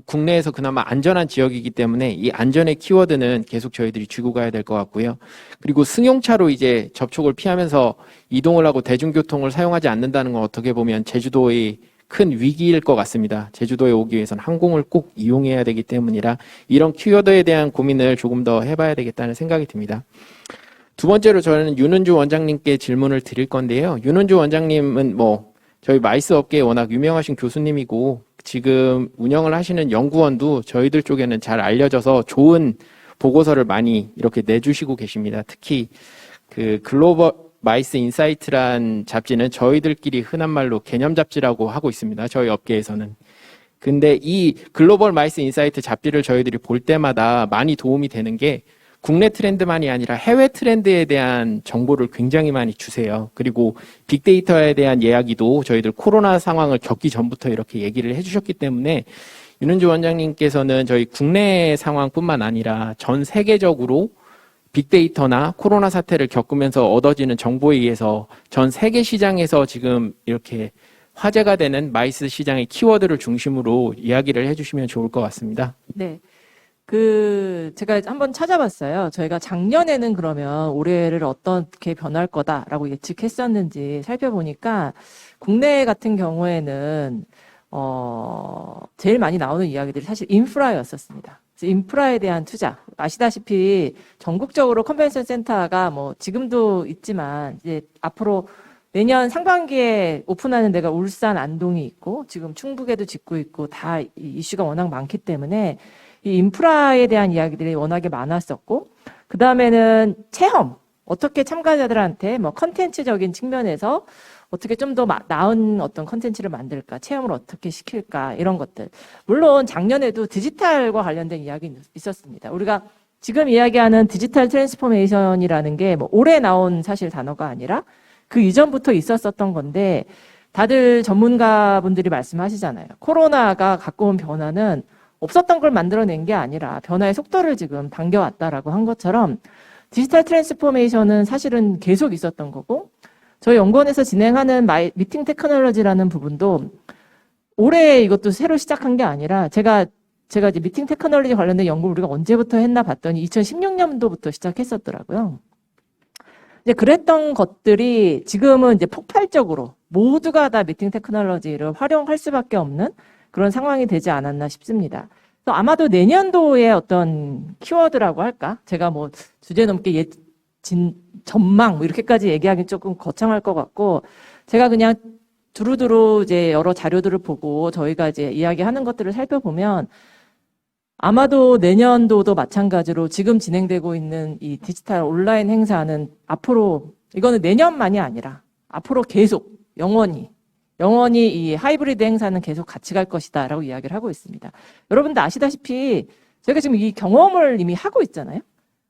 국내에서 그나마 안전한 지역이기 때문에 이 안전의 키워드는 계속 저희들이 쥐고 가야 될 것 같고요. 그리고 승용차로 이제 접촉을 피하면서 이동을 하고 대중교통을 사용하지 않는다는 건 어떻게 보면 제주도의 큰 위기일 것 같습니다. 제주도에 오기 위해서는 항공을 꼭 이용해야 되기 때문이라 이런 키워드에 대한 고민을 조금 더 해봐야 되겠다는 생각이 듭니다. 두 번째로 저는 윤은주 원장님께 질문을 드릴 건데요. 윤은주 원장님은 저희 마이스 업계에 워낙 유명하신 교수님이고 지금 운영을 하시는 연구원도 저희들 쪽에는 잘 알려져서 좋은 보고서를 많이 이렇게 내주시고 계십니다. 특히 그 글로벌 마이스 인사이트란 잡지는 저희들끼리 흔한 말로 개념 잡지라고 하고 있습니다. 저희 업계에서는. 근데 이 글로벌 마이스 인사이트 잡지를 저희들이 볼 때마다 많이 도움이 되는 게 국내 트렌드만이 아니라 해외 트렌드에 대한 정보를 굉장히 많이 주세요. 그리고 빅데이터에 대한 이야기도 저희들 코로나 상황을 겪기 전부터 이렇게 얘기를 해주셨기 때문에 윤은주 원장님께서는 저희 국내 상황뿐만 아니라 전 세계적으로 빅데이터나 코로나 사태를 겪으면서 얻어지는 정보에 의해서 전 세계 시장에서 지금 이렇게 화제가 되는 마이스 시장의 키워드를 중심으로 이야기를 해주시면 좋을 것 같습니다. 네. 제가 한번 찾아봤어요. 저희가 작년에는 그러면 올해를 어떻게 변할 거다라고 예측했었는지 살펴보니까 국내 같은 경우에는, 제일 많이 나오는 이야기들이 사실 인프라였었습니다. 그래서 인프라에 대한 투자. 아시다시피 전국적으로 컨벤션 센터가 지금도 있지만 이제 앞으로 내년 상반기에 오픈하는 데가 울산, 안동이 있고 지금 충북에도 짓고 있고 다 이슈가 워낙 많기 때문에 이 인프라에 대한 이야기들이 워낙에 많았었고, 그 다음에는 체험. 어떻게 참가자들한테 컨텐츠적인 측면에서 어떻게 좀 더 나은 어떤 컨텐츠를 만들까, 체험을 어떻게 시킬까, 이런 것들. 물론 작년에도 디지털과 관련된 이야기는 있었습니다. 우리가 지금 이야기하는 디지털 트랜스포메이션이라는 게 올해 나온 사실 단어가 아니라 그 이전부터 있었었던 건데, 다들 전문가분들이 말씀하시잖아요. 코로나가 갖고 온 변화는 없었던 걸 만들어낸 게 아니라 변화의 속도를 지금 당겨왔다라고 한 것처럼 디지털 트랜스포메이션은 사실은 계속 있었던 거고 저희 연구원에서 진행하는 미팅 테크놀로지라는 부분도 올해 이것도 새로 시작한 게 아니라 제가 이제 미팅 테크놀로지 관련된 연구를 우리가 언제부터 했나 봤더니 2016년도부터 시작했었더라고요. 이제 그랬던 것들이 지금은 이제 폭발적으로 모두가 다 미팅 테크놀로지를 활용할 수밖에 없는 그런 상황이 되지 않았나 싶습니다. 그래서 아마도 내년도의 어떤 키워드라고 할까? 제가 주제 넘게 전망 이렇게까지 얘기하기 조금 거창할 것 같고 제가 그냥 두루두루 이제 여러 자료들을 보고 저희가 이제 이야기하는 것들을 살펴보면 아마도 내년도도 마찬가지로 지금 진행되고 있는 이 디지털 온라인 행사는 앞으로 이거는 내년만이 아니라 앞으로 계속 영원히 이 하이브리드 행사는 계속 같이 갈 것이다라고 이야기를 하고 있습니다. 여러분들 아시다시피 저희가 지금 이 경험을 이미 하고 있잖아요.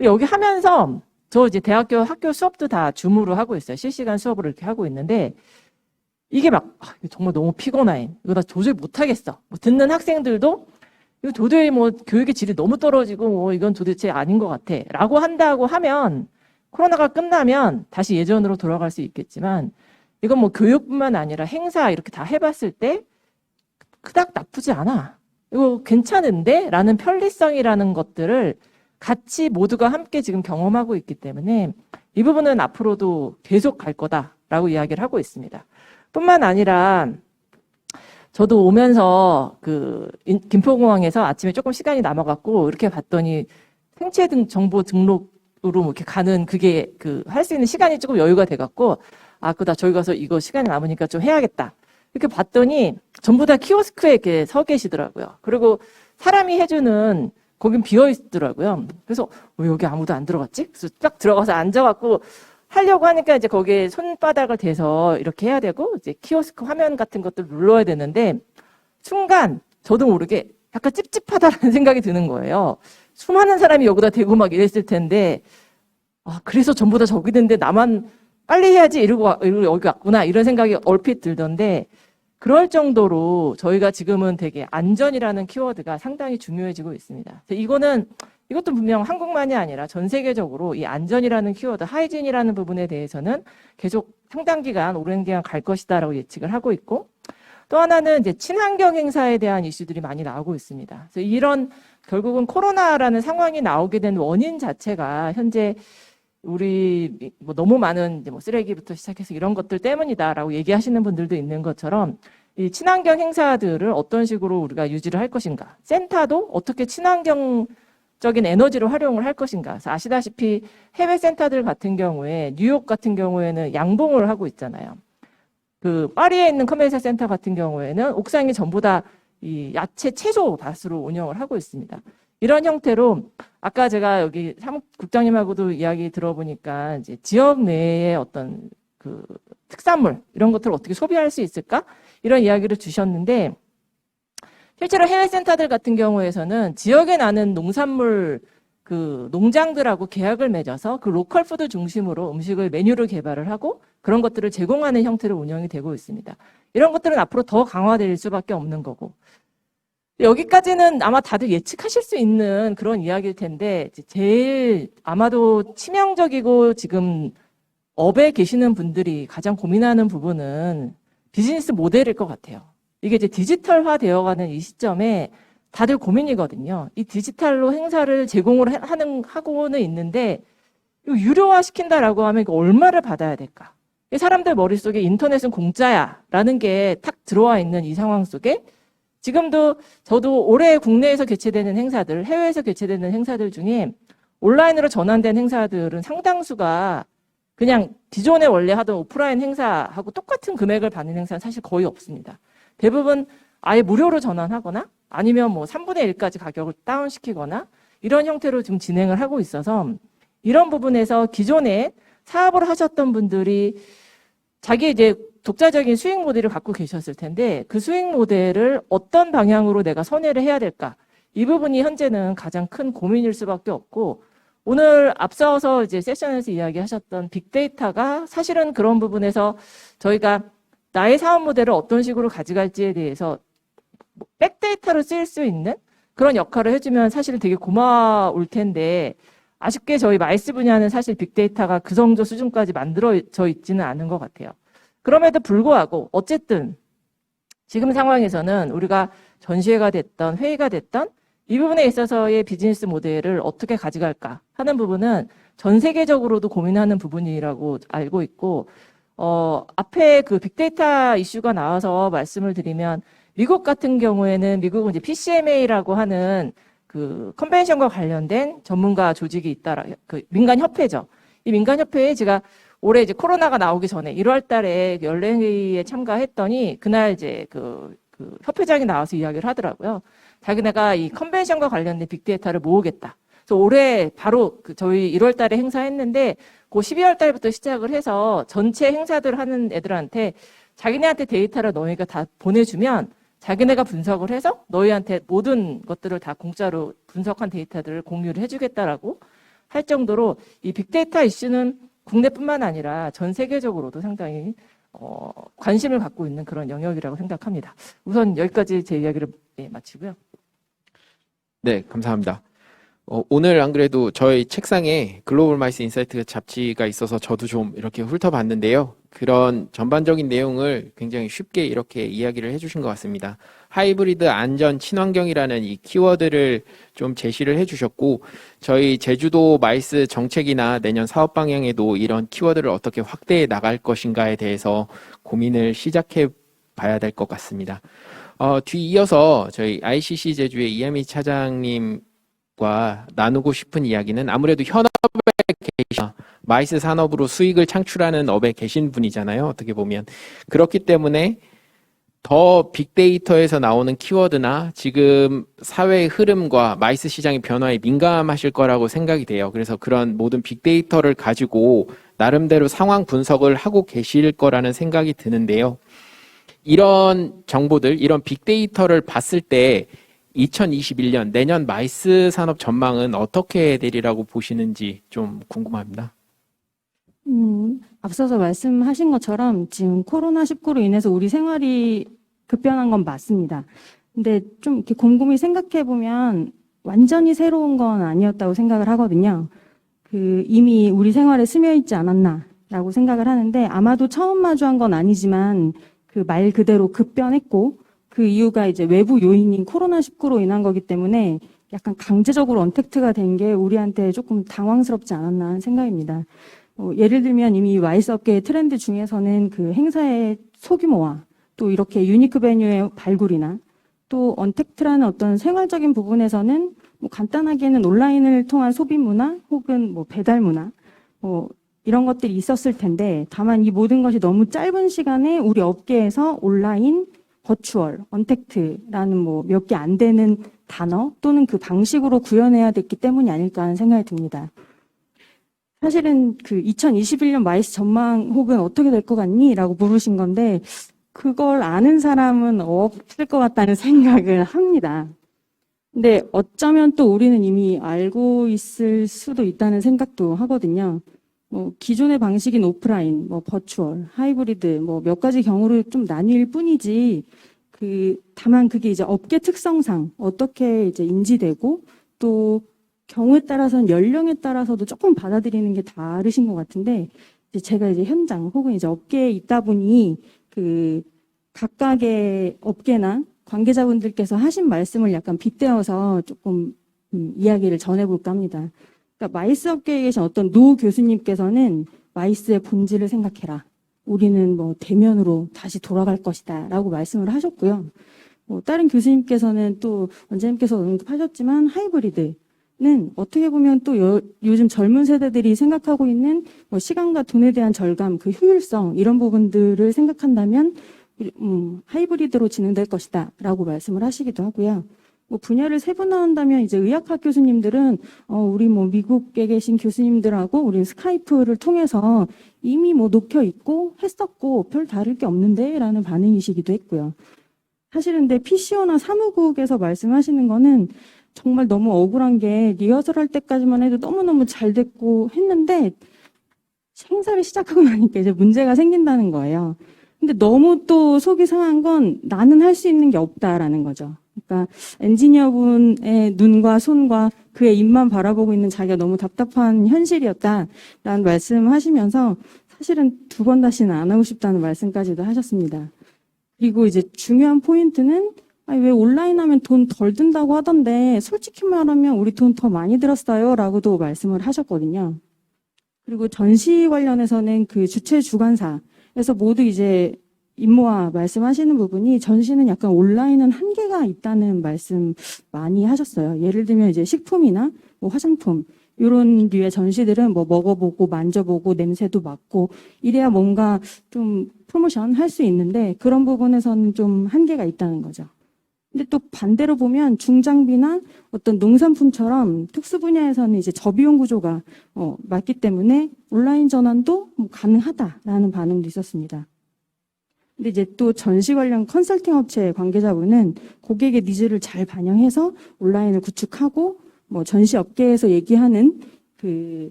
여기 하면서 저 이제 학교 수업도 다 줌으로 하고 있어요. 실시간 수업을 이렇게 하고 있는데 이게 정말 너무 피곤해. 이거 나 도저히 못하겠어. 듣는 학생들도 이거 도저히 교육의 질이 너무 떨어지고 이건 도대체 아닌 것 같아. 라고 한다고 하면 코로나가 끝나면 다시 예전으로 돌아갈 수 있겠지만 이건 교육뿐만 아니라 행사 이렇게 다 해봤을 때 그닥 나쁘지 않아. 이거 괜찮은데? 라는 편리성이라는 것들을 같이 모두가 함께 지금 경험하고 있기 때문에 이 부분은 앞으로도 계속 갈 거다라고 이야기를 하고 있습니다. 뿐만 아니라 저도 오면서 김포공항에서 아침에 조금 시간이 남아갖고 이렇게 봤더니 생체 정보 등록으로 뭐 이렇게 가는 그게 할 수 있는 시간이 조금 여유가 돼갖고 그다 저기 가서 이거 시간이 남으니까 좀 해야겠다. 이렇게 봤더니 전부 다 키오스크에 이렇게 서 계시더라고요. 그리고 사람이 해주는 거긴 비어 있더라고요. 그래서 왜 여기 아무도 안 들어갔지? 그래서 딱 들어가서 앉아갖고 하려고 하니까 이제 거기에 손바닥을 대서 이렇게 해야 되고 이제 키오스크 화면 같은 것들 눌러야 되는데 순간 저도 모르게 약간 찝찝하다라는 생각이 드는 거예요. 수많은 사람이 여기다 대고 막 이랬을 텐데 그래서 전부 다 저기 있는데 나만 빨리 해야지 이러고 여기 왔구나 이런 생각이 얼핏 들던데 그럴 정도로 저희가 지금은 되게 안전이라는 키워드가 상당히 중요해지고 있습니다. 이것도 분명 한국만이 아니라 전 세계적으로 이 안전이라는 키워드, 하이진이라는 부분에 대해서는 계속 상당 기간, 오랜 기간 갈 것이다라고 예측을 하고 있고 또 하나는 이제 친환경 행사에 대한 이슈들이 많이 나오고 있습니다. 그래서 이런 결국은 코로나라는 상황이 나오게 된 원인 자체가 현재 우리 너무 많은 이제 쓰레기부터 시작해서 이런 것들 때문이다라고 얘기하시는 분들도 있는 것처럼 이 친환경 행사들을 어떤 식으로 우리가 유지를 할 것인가, 센터도 어떻게 친환경적인 에너지로 활용을 할 것인가. 그래서 아시다시피 해외 센터들 같은 경우에 뉴욕 같은 경우에는 양봉을 하고 있잖아요. 파리에 있는 컨벤션 센터 같은 경우에는 옥상이 전부 다 이 야채 채소 밭으로 운영을 하고 있습니다. 이런 형태로 아까 제가 여기 사무국장님하고도 이야기 들어보니까 이제 지역 내의 어떤 특산물 이런 것들을 어떻게 소비할 수 있을까? 이런 이야기를 주셨는데 실제로 해외 센터들 같은 경우에서는 지역에 나는 농산물 농장들하고 계약을 맺어서 로컬 푸드 중심으로 음식을 메뉴를 개발을 하고 그런 것들을 제공하는 형태로 운영이 되고 있습니다. 이런 것들은 앞으로 더 강화될 수밖에 없는 거고 여기까지는 아마 다들 예측하실 수 있는 그런 이야기일 텐데 제일 아마도 치명적이고 지금 업에 계시는 분들이 가장 고민하는 부분은 비즈니스 모델일 것 같아요. 이게 이제 디지털화 되어가는 이 시점에 다들 고민이거든요. 이 디지털로 행사를 제공을 하고는 있는데 유료화 시킨다라고 하면 이거 얼마를 받아야 될까? 사람들 머릿속에 인터넷은 공짜야라는 게 탁 들어와 있는 이 상황 속에 지금도 저도 올해 국내에서 개최되는 행사들, 해외에서 개최되는 행사들 중에 온라인으로 전환된 행사들은 상당수가 그냥 기존에 원래 하던 오프라인 행사하고 똑같은 금액을 받는 행사는 사실 거의 없습니다. 대부분 아예 무료로 전환하거나 아니면 3분의 1까지 가격을 다운시키거나 이런 형태로 지금 진행을 하고 있어서 이런 부분에서 기존에 사업을 하셨던 분들이 자기 이제 독자적인 수익 모델을 갖고 계셨을 텐데 그 수익 모델을 어떤 방향으로 내가 선회를 해야 될까? 이 부분이 현재는 가장 큰 고민일 수밖에 없고 오늘 앞서서 이제 세션에서 이야기하셨던 빅데이터가 사실은 그런 부분에서 저희가 나의 사업 모델을 어떤 식으로 가져갈지에 대해서 백데이터를 쓰일 수 있는 그런 역할을 해주면 사실은 되게 고마울 텐데 아쉽게 저희 마이스 분야는 사실 빅데이터가 그 정도 수준까지 만들어져 있지는 않은 것 같아요. 그럼에도 불구하고 어쨌든 지금 상황에서는 우리가 전시회가 됐던 회의가 됐던 이 부분에 있어서의 비즈니스 모델을 어떻게 가져갈까 하는 부분은 전 세계적으로도 고민하는 부분이라고 알고 있고 앞에 빅데이터 이슈가 나와서 말씀을 드리면 미국 같은 경우에는 미국은 이제 PCMA라고 하는 컨벤션과 관련된 전문가 조직이 있다. 민간협회죠. 이 민간협회에 제가 올해 이제 코로나가 나오기 전에 1월 달에 연례회의에 참가했더니 그날 이제 협회장이 나와서 이야기를 하더라고요. 자기네가 이 컨벤션과 관련된 빅데이터를 모으겠다. 그래서 올해 바로 저희 1월 달에 행사했는데 그 12월 달부터 시작을 해서 전체 행사들 하는 애들한테 자기네한테 데이터를 너희가 다 보내주면 자기네가 분석을 해서 너희한테 모든 것들을 다 공짜로 분석한 데이터들을 공유를 해주겠다라고 할 정도로 이 빅데이터 이슈는 국내뿐만 아니라 전 세계적으로도 상당히 관심을 갖고 있는 그런 영역이라고 생각합니다. 우선 여기까지 제 이야기를 마치고요. 네, 감사합니다. 오늘 안 그래도 저희 책상에 글로벌 마이스 인사이트 잡지가 있어서 저도 좀 이렇게 훑어봤는데요. 그런 전반적인 내용을 굉장히 쉽게 이렇게 이야기를 해주신 것 같습니다. 하이브리드 안전 친환경이라는 이 키워드를 좀 제시를 해주셨고, 저희 제주도 마이스 정책이나 내년 사업 방향에도 이런 키워드를 어떻게 확대해 나갈 것인가에 대해서 고민을 시작해 봐야 될 것 같습니다. 뒤이어서 저희 ICC 제주의 이하미 차장님과 나누고 싶은 이야기는 아무래도 현업에 계신 마이스 산업으로 수익을 창출하는 업에 계신 분이잖아요. 어떻게 보면. 그렇기 때문에 더 빅데이터에서 나오는 키워드나 지금 사회의 흐름과 마이스 시장의 변화에 민감하실 거라고 생각이 돼요. 그래서 그런 모든 빅데이터를 가지고 나름대로 상황 분석을 하고 계실 거라는 생각이 드는데요. 이런 정보들, 이런 빅데이터를 봤을 때 2021년 내년 마이스 산업 전망은 어떻게 되리라고 보시는지 좀 궁금합니다. 앞서서 말씀하신 것처럼 지금 코로나19로 인해서 우리 생활이 급변한 건 맞습니다. 근데 좀 이렇게 곰곰이 생각해 보면 완전히 새로운 건 아니었다고 생각을 하거든요. 이미 우리 생활에 스며 있지 않았나라고 생각을 하는데 아마도 처음 마주한 건 아니지만 그 말 그대로 급변했고 그 이유가 이제 외부 요인인 코로나19로 인한 거기 때문에 약간 강제적으로 언택트가 된 게 우리한테 조금 당황스럽지 않았나 하는 생각입니다. 예를 들면 이미 마이스 업계의 트렌드 중에서는 그 행사의 소규모화, 또 이렇게 유니크 베뉴의 발굴이나 또 언택트라는 어떤 생활적인 부분에서는 뭐 간단하게는 온라인을 통한 소비 문화 혹은 뭐 배달 문화, 이런 것들이 있었을 텐데 다만 이 모든 것이 너무 짧은 시간에 우리 업계에서 온라인, 버추얼, 언택트라는 뭐 몇 개 안 되는 단어 또는 그 방식으로 구현해야 됐기 때문이 아닐까 하는 생각이 듭니다. 사실은 그 2021년 마이스 전망 혹은 어떻게 될 것 같니? 라고 물으신 건데 그걸 아는 사람은 없을 것 같다는 생각을 합니다. 근데 어쩌면 또 우리는 이미 알고 있을 수도 있다는 생각도 하거든요. 기존의 방식인 오프라인, 버추얼, 하이브리드, 몇 가지 경우를 좀 나뉠 뿐이지, 다만 그게 이제 업계 특성상 어떻게 이제 인지되고, 또 경우에 따라서는 연령에 따라서도 조금 받아들이는 게 다르신 것 같은데, 제가 이제 현장 혹은 이제 업계에 있다 보니, 각각의 업계나 관계자분들께서 하신 말씀을 약간 빗대어서 조금 이야기를 전해볼까 합니다. 그러니까 마이스 업계에 계신 어떤 노 교수님께서는 마이스의 본질을 생각해라. 우리는 대면으로 다시 돌아갈 것이다. 라고 말씀을 하셨고요. 다른 교수님께서는 또 원장님께서 언급하셨지만 하이브리드는 어떻게 보면 또 요즘 젊은 세대들이 생각하고 있는 시간과 돈에 대한 절감, 그 효율성 이런 부분들을 생각한다면 하이브리드로 진행될 것이다. 라고 말씀을 하시기도 하고요. 분야를 세분화한다면 이제 의학학 교수님들은 우리 미국에 계신 교수님들하고 우리 스카이프를 통해서 이미 녹혀 있고 했었고 별 다를 게 없는데라는 반응이시기도 했고요. 사실은 근데 PCO나 사무국에서 말씀하시는 거는 정말 너무 억울한 게 리허설 할 때까지만 해도 너무너무 잘 됐고 했는데 행사를 시작하고 나니까 이제 문제가 생긴다는 거예요. 근데 너무 또 속이 상한 건 나는 할 수 있는 게 없다라는 거죠. 그러니까 엔지니어분의 눈과 손과 그의 입만 바라보고 있는 자기가 너무 답답한 현실이었다라는 말씀하시면서 사실은 두 번 다시는 안 하고 싶다는 말씀까지도 하셨습니다. 그리고 이제 중요한 포인트는 왜 온라인 하면 돈 덜 든다고 하던데 솔직히 말하면 우리 돈 더 많이 들었어요 라고도 말씀을 하셨거든요. 그리고 전시 관련해서는 그 주최 주관사에서 모두 이제 임모아 말씀하시는 부분이 전시는 약간 온라인은 한계가 있다는 말씀 많이 하셨어요. 예를 들면 이제 식품이나 화장품 이런 류의 전시들은 먹어보고 만져보고 냄새도 맡고 이래야 뭔가 좀 프로모션 할 수 있는데 그런 부분에서는 좀 한계가 있다는 거죠. 근데 또 반대로 보면 중장비나 어떤 농산품처럼 특수 분야에서는 이제 저비용 구조가 맞기 때문에 온라인 전환도 가능하다라는 반응도 있었습니다. 근데 이제 또 전시 관련 컨설팅 업체 관계자분은 고객의 니즈를 잘 반영해서 온라인을 구축하고 전시 업계에서 얘기하는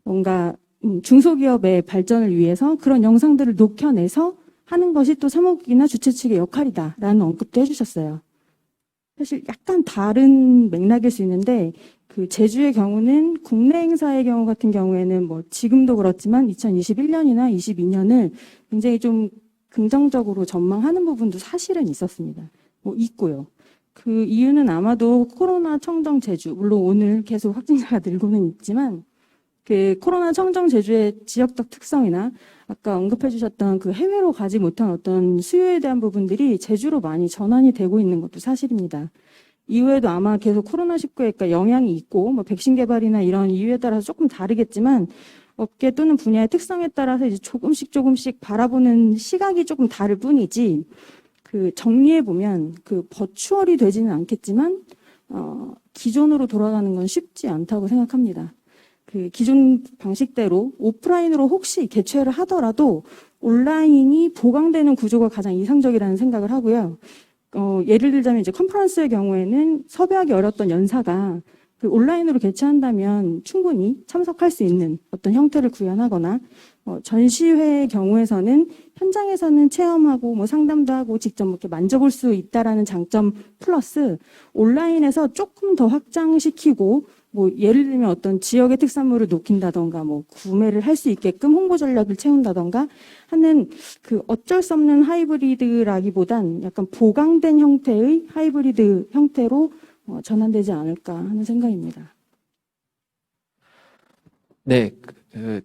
뭔가 중소기업의 발전을 위해서 그런 영상들을 녹여내서 하는 것이 또 사무국이나 주최 측의 역할이다라는 언급도 해주셨어요. 사실 약간 다른 맥락일 수 있는데 그 제주의 경우는 국내 행사의 경우 같은 경우에는 뭐 지금도 그렇지만 2021년이나 22년을 굉장히 좀 긍정적으로 전망하는 부분도 사실은 있었습니다. 뭐 있고요. 그 이유는 아마도 코로나 청정 제주, 물론 오늘 계속 확진자가 늘고는 있지만 그 코로나 청정 제주의 지역적 특성이나 아까 언급해 주셨던 그 해외로 가지 못한 어떤 수요에 대한 부분들이 제주로 많이 전환이 되고 있는 것도 사실입니다. 이후에도 아마 계속 코로나19에 영향이 있고 뭐 백신 개발이나 이런 이유에 따라서 조금 다르겠지만 업계 또는 분야의 특성에 따라서 이제 조금씩 바라보는 시각이 조금 다를 뿐이지 그 정리해 보면 그 버추얼이 되지는 않겠지만 기존으로 돌아가는 건 쉽지 않다고 생각합니다. 그 기존 방식대로 오프라인으로 혹시 개최를 하더라도 온라인이 보강되는 구조가 가장 이상적이라는 생각을 하고요. 예를 들자면 이제 컨퍼런스의 경우에는 섭외하기 어려웠던 연사가 그 온라인으로 개최한다면 충분히 참석할 수 있는 어떤 형태를 구현하거나 전시회의 경우에서는 현장에서는 체험하고 뭐 상담도 하고 직접 이렇게 만져볼 수 있다라는 장점 플러스 온라인에서 조금 더 확장시키고 뭐 예를 들면 어떤 지역의 특산물을 높인다던가 뭐 구매를 할 수 있게끔 홍보 전략을 채운다던가 하는 그 어쩔 수 없는 하이브리드라기보단 약간 보강된 형태의 하이브리드 형태로 전환되지 않을까 하는 생각입니다. 네,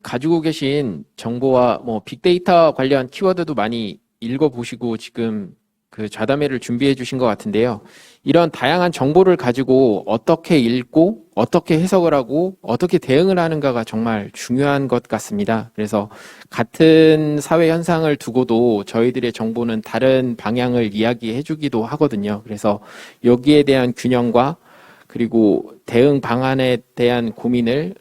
가지고 계신 정보와 뭐 빅데이터 관련 키워드도 많이 읽어보시고 지금 그 좌담회를 준비해 주신 것 같은데요. 이런 다양한 정보를 가지고 어떻게 읽고 어떻게 해석을 하고 어떻게 대응을 하는가가 정말 중요한 것 같습니다. 그래서 같은 사회 현상을 두고도 저희들의 정보는 다른 방향을 이야기해 주기도 하거든요. 그래서 여기에 대한 균형과 그리고 대응 방안에 대한 고민을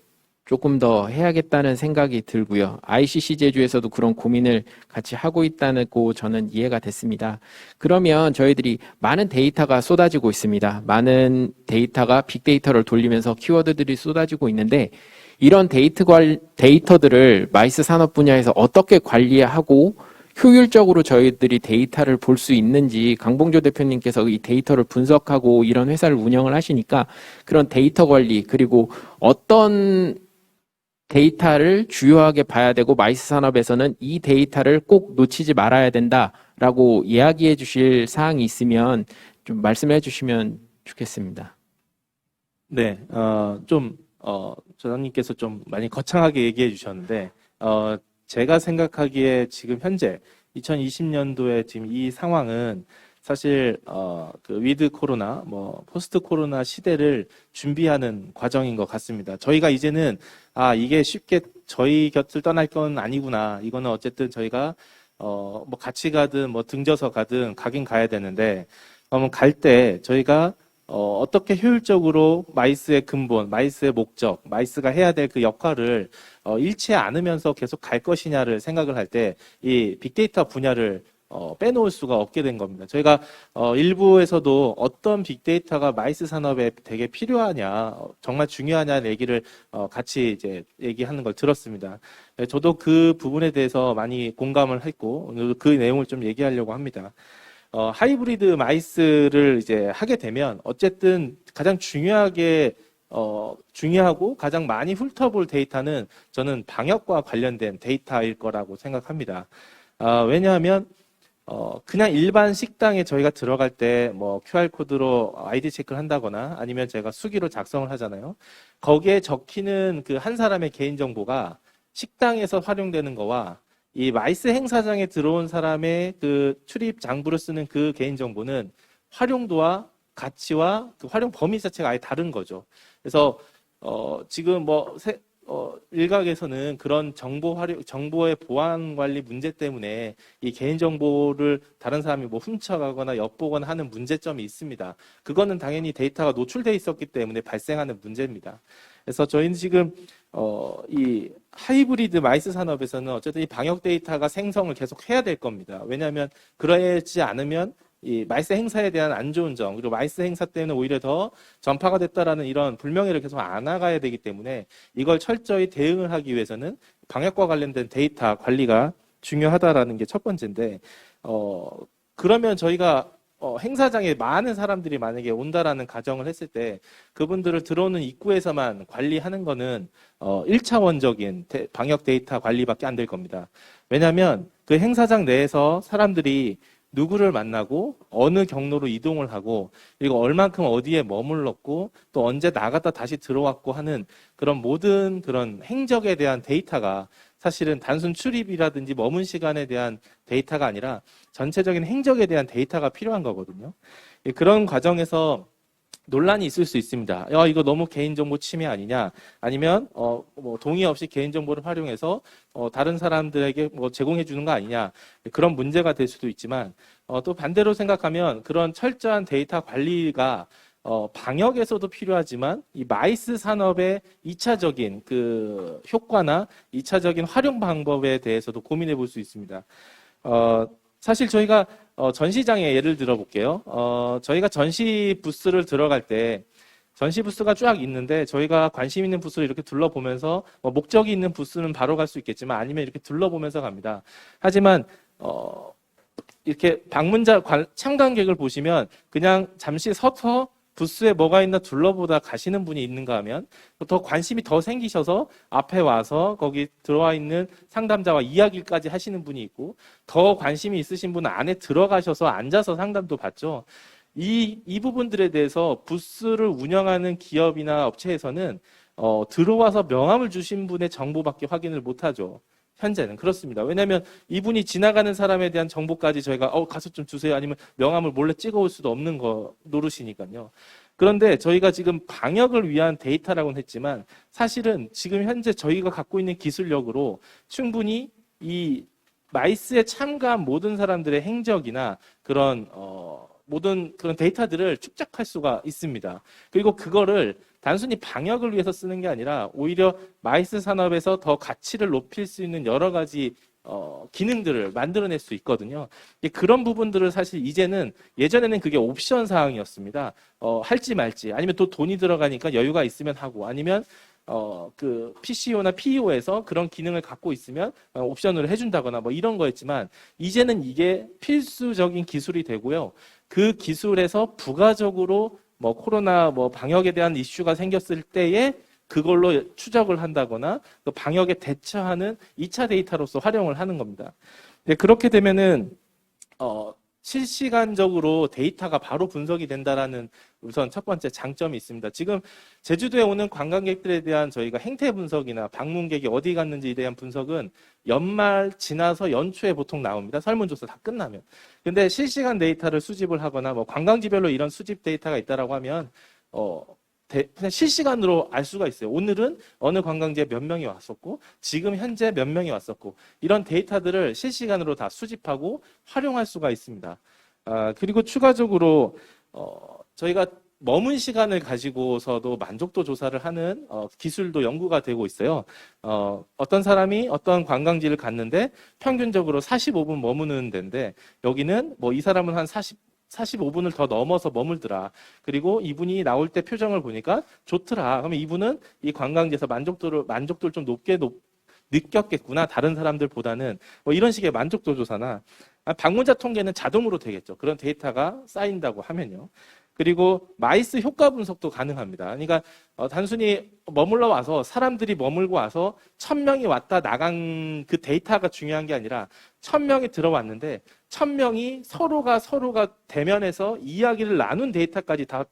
조금 더 해야겠다는 생각이 들고요. ICC 제주에서도 그런 고민을 같이 하고 있다고 저는 이해가 됐습니다. 그러면 저희들이 많은 데이터가 쏟아지고 있습니다. 많은 데이터가 빅데이터를 돌리면서 키워드들이 쏟아지고 있는데 이런 데이터들을 마이스 산업 분야에서 어떻게 관리하고 효율적으로 저희들이 데이터를 볼 수 있는지 강봉조 대표님께서 이 데이터를 분석하고 이런 회사를 운영을 하시니까 그런 데이터 관리 그리고 어떤 데이터를 주요하게 봐야 되고 마이스 산업에서는 이 데이터를 꼭 놓치지 말아야 된다라고 이야기해 주실 사항이 있으면 좀 말씀해 주시면 좋겠습니다. 네, 조장님께서 좀 많이 거창하게 얘기해 주셨는데, 제가 생각하기에 지금 현재 2020년도에 지금 이 상황은 사실 그 위드 코로나, 뭐 포스트 코로나 시대를 준비하는 과정인 것 같습니다. 저희가 이제는 이게 쉽게 저희 곁을 떠날 건 아니구나. 이거는 어쨌든 저희가 뭐 같이 가든 뭐 등져서 가든 가긴 가야 되는데 갈 때 저희가 어떻게 효율적으로 마이스의 근본, 마이스의 목적, 마이스가 해야 될 그 역할을 잃지 않으면서 계속 갈 것이냐를 생각을 할 때 이 빅데이터 분야를 빼놓을 수가 없게 된 겁니다. 저희가 일부에서도 어떤 빅데이터가 마이스 산업에 되게 필요하냐, 정말 중요하냐는 얘기를 같이 이제 얘기하는 걸 들었습니다. 저도 그 부분에 대해서 많이 공감을 했고 오늘 그 내용을 좀 얘기하려고 합니다. 하이브리드 마이스를 이제 하게 되면 어쨌든 가장 중요하고 가장 많이 훑어볼 데이터는 저는 방역과 관련된 데이터일 거라고 생각합니다. 왜냐하면 그냥 일반 식당에 저희가 들어갈 때 뭐 QR코드로 아이디 체크를 한다거나 아니면 제가 수기로 작성을 하잖아요. 거기에 적히는 그 한 사람의 개인정보가 식당에서 활용되는 거와 이 마이스 행사장에 들어온 사람의 그 출입 장부를 쓰는 그 개인정보는 활용도와 가치와 그 활용 범위 자체가 아예 다른 거죠. 그래서 지금 일각에서는 그런 정보의 보안 관리 문제 때문에 이 개인정보를 다른 사람이 뭐 훔쳐가거나 엿보거나 하는 문제점이 있습니다. 그거는 당연히 데이터가 노출돼 있었기 때문에 발생하는 문제입니다. 그래서 저희는 지금 이 하이브리드 마이스 산업에서는 어쨌든 이 방역 데이터가 생성을 계속 해야 될 겁니다. 왜냐하면 그러지 않으면 이 마이스 행사에 대한 안 좋은 점 그리고 마이스 행사 때문에 오히려 더 전파가 됐다라는 이런 불명예를 계속 안아가야 되기 때문에 이걸 철저히 대응을 하기 위해서는 방역과 관련된 데이터 관리가 중요하다라는 게 첫 번째인데 그러면 저희가 행사장에 많은 사람들이 만약에 온다라는 가정을 했을 때 그분들을 들어오는 입구에서만 관리하는 거는 1차원적인 방역 데이터 관리밖에 안 될 겁니다. 왜냐하면 그 행사장 내에서 사람들이 누구를 만나고 어느 경로로 이동을 하고 그리고 얼만큼 어디에 머물렀고 또 언제 나갔다 다시 들어왔고 하는 그런 모든 그런 행적에 대한 데이터가 사실은 단순 출입이라든지 머문 시간에 대한 데이터가 아니라 전체적인 행적에 대한 데이터가 필요한 거거든요. 그런 과정에서 논란이 있을 수 있습니다. 이거 너무 개인정보 침해 아니냐? 아니면 뭐 동의 없이 개인정보를 활용해서 다른 사람들에게 뭐 제공해 주는 거 아니냐? 그런 문제가 될 수도 있지만 또 반대로 생각하면 그런 철저한 데이터 관리가 방역에서도 필요하지만 이 마이스 산업의 2차적인 그 효과나 2차적인 활용 방법에 대해서도 고민해 볼 수 있습니다. 사실 저희가 전시장에 예를 들어 볼게요. 저희가 전시 부스를 들어갈 때 전시 부스가 쫙 있는데 저희가 관심 있는 부스를 이렇게 둘러보면서 목적이 있는 부스는 바로 갈 수 있겠지만 아니면 이렇게 둘러보면서 갑니다. 하지만 이렇게 참관객을 보시면 그냥 잠시 서서 부스에 뭐가 있나 둘러보다 가시는 분이 있는가 하면 더 관심이 더 생기셔서 앞에 와서 거기 들어와 있는 상담자와 이야기까지 하시는 분이 있고 더 관심이 있으신 분은 안에 들어가셔서 앉아서 상담도 받죠. 이 부분들에 대해서 부스를 운영하는 기업이나 업체에서는 들어와서 명함을 주신 분의 정보밖에 확인을 못하죠. 현재는 그렇습니다. 왜냐하면 이분이 지나가는 사람에 대한 정보까지 저희가 가서 좀 주세요 아니면 명함을 몰래 찍어올 수도 없는 거 노릇이니까요. 그런데 저희가 지금 방역을 위한 데이터라고는 했지만 사실은 지금 현재 저희가 갖고 있는 기술력으로 충분히 이 마이스에 참가한 모든 사람들의 행적이나 그런 모든 그런 데이터들을 축적할 수가 있습니다. 그리고 그거를 단순히 방역을 위해서 쓰는 게 아니라 오히려 마이스 산업에서 더 가치를 높일 수 있는 여러 가지 기능들을 만들어낼 수 있거든요. 그런 부분들을 사실 이제는 예전에는 그게 옵션 사항이었습니다. 할지 말지 아니면 또 돈이 들어가니까 여유가 있으면 하고 아니면 그 PCO나 PEO에서 그런 기능을 갖고 있으면 옵션으로 해준다거나 뭐 이런 거였지만 이제는 이게 필수적인 기술이 되고요. 그 기술에서 부가적으로 뭐 코로나 뭐 방역에 대한 이슈가 생겼을 때에 그걸로 추적을 한다거나 또 방역에 대처하는 2차 데이터로서 활용을 하는 겁니다. 그렇게 되면은 실시간적으로 데이터가 바로 분석이 된다라는 우선 첫 번째 장점이 있습니다. 지금 제주도에 오는 관광객들에 대한 저희가 행태 분석이나 방문객이 어디 갔는지에 대한 분석은 연말 지나서 연초에 보통 나옵니다. 설문조사 다 끝나면. 근데 실시간 데이터를 수집을 하거나 뭐 관광지별로 이런 수집 데이터가 있다라고 하면 그냥 실시간으로 알 수가 있어요. 오늘은 어느 관광지에 몇 명이 왔었고 지금 현재 몇 명이 왔었고 이런 데이터들을 실시간으로 다 수집하고 활용할 수가 있습니다. 그리고 추가적으로 저희가 머문 시간을 가지고서도 만족도 조사를 하는 기술도 연구가 되고 있어요. 어떤 사람이 어떤 관광지를 갔는데 평균적으로 45분 머무는 데인데 여기는 뭐 이 사람은 한 45분을 더 넘어서 머물더라. 그리고 이분이 나올 때 표정을 보니까 좋더라. 그러면 이분은 이 관광지에서 만족도를 좀 높게 느꼈겠구나. 다른 사람들보다는 뭐 이런 식의 만족도 조사나 방문자 통계는 자동으로 되겠죠. 그런 데이터가 쌓인다고 하면요. 그리고 마이스 효과 분석도 가능합니다. 그러니까 단순히 머물러 와서 사람들이 머물고 와서 1000명이 왔다 나간 그 데이터가 중요한 게 아니라 1000명이 들어왔는데 1000명이 서로가 대면해서 이야기를 나눈 데이터까지 다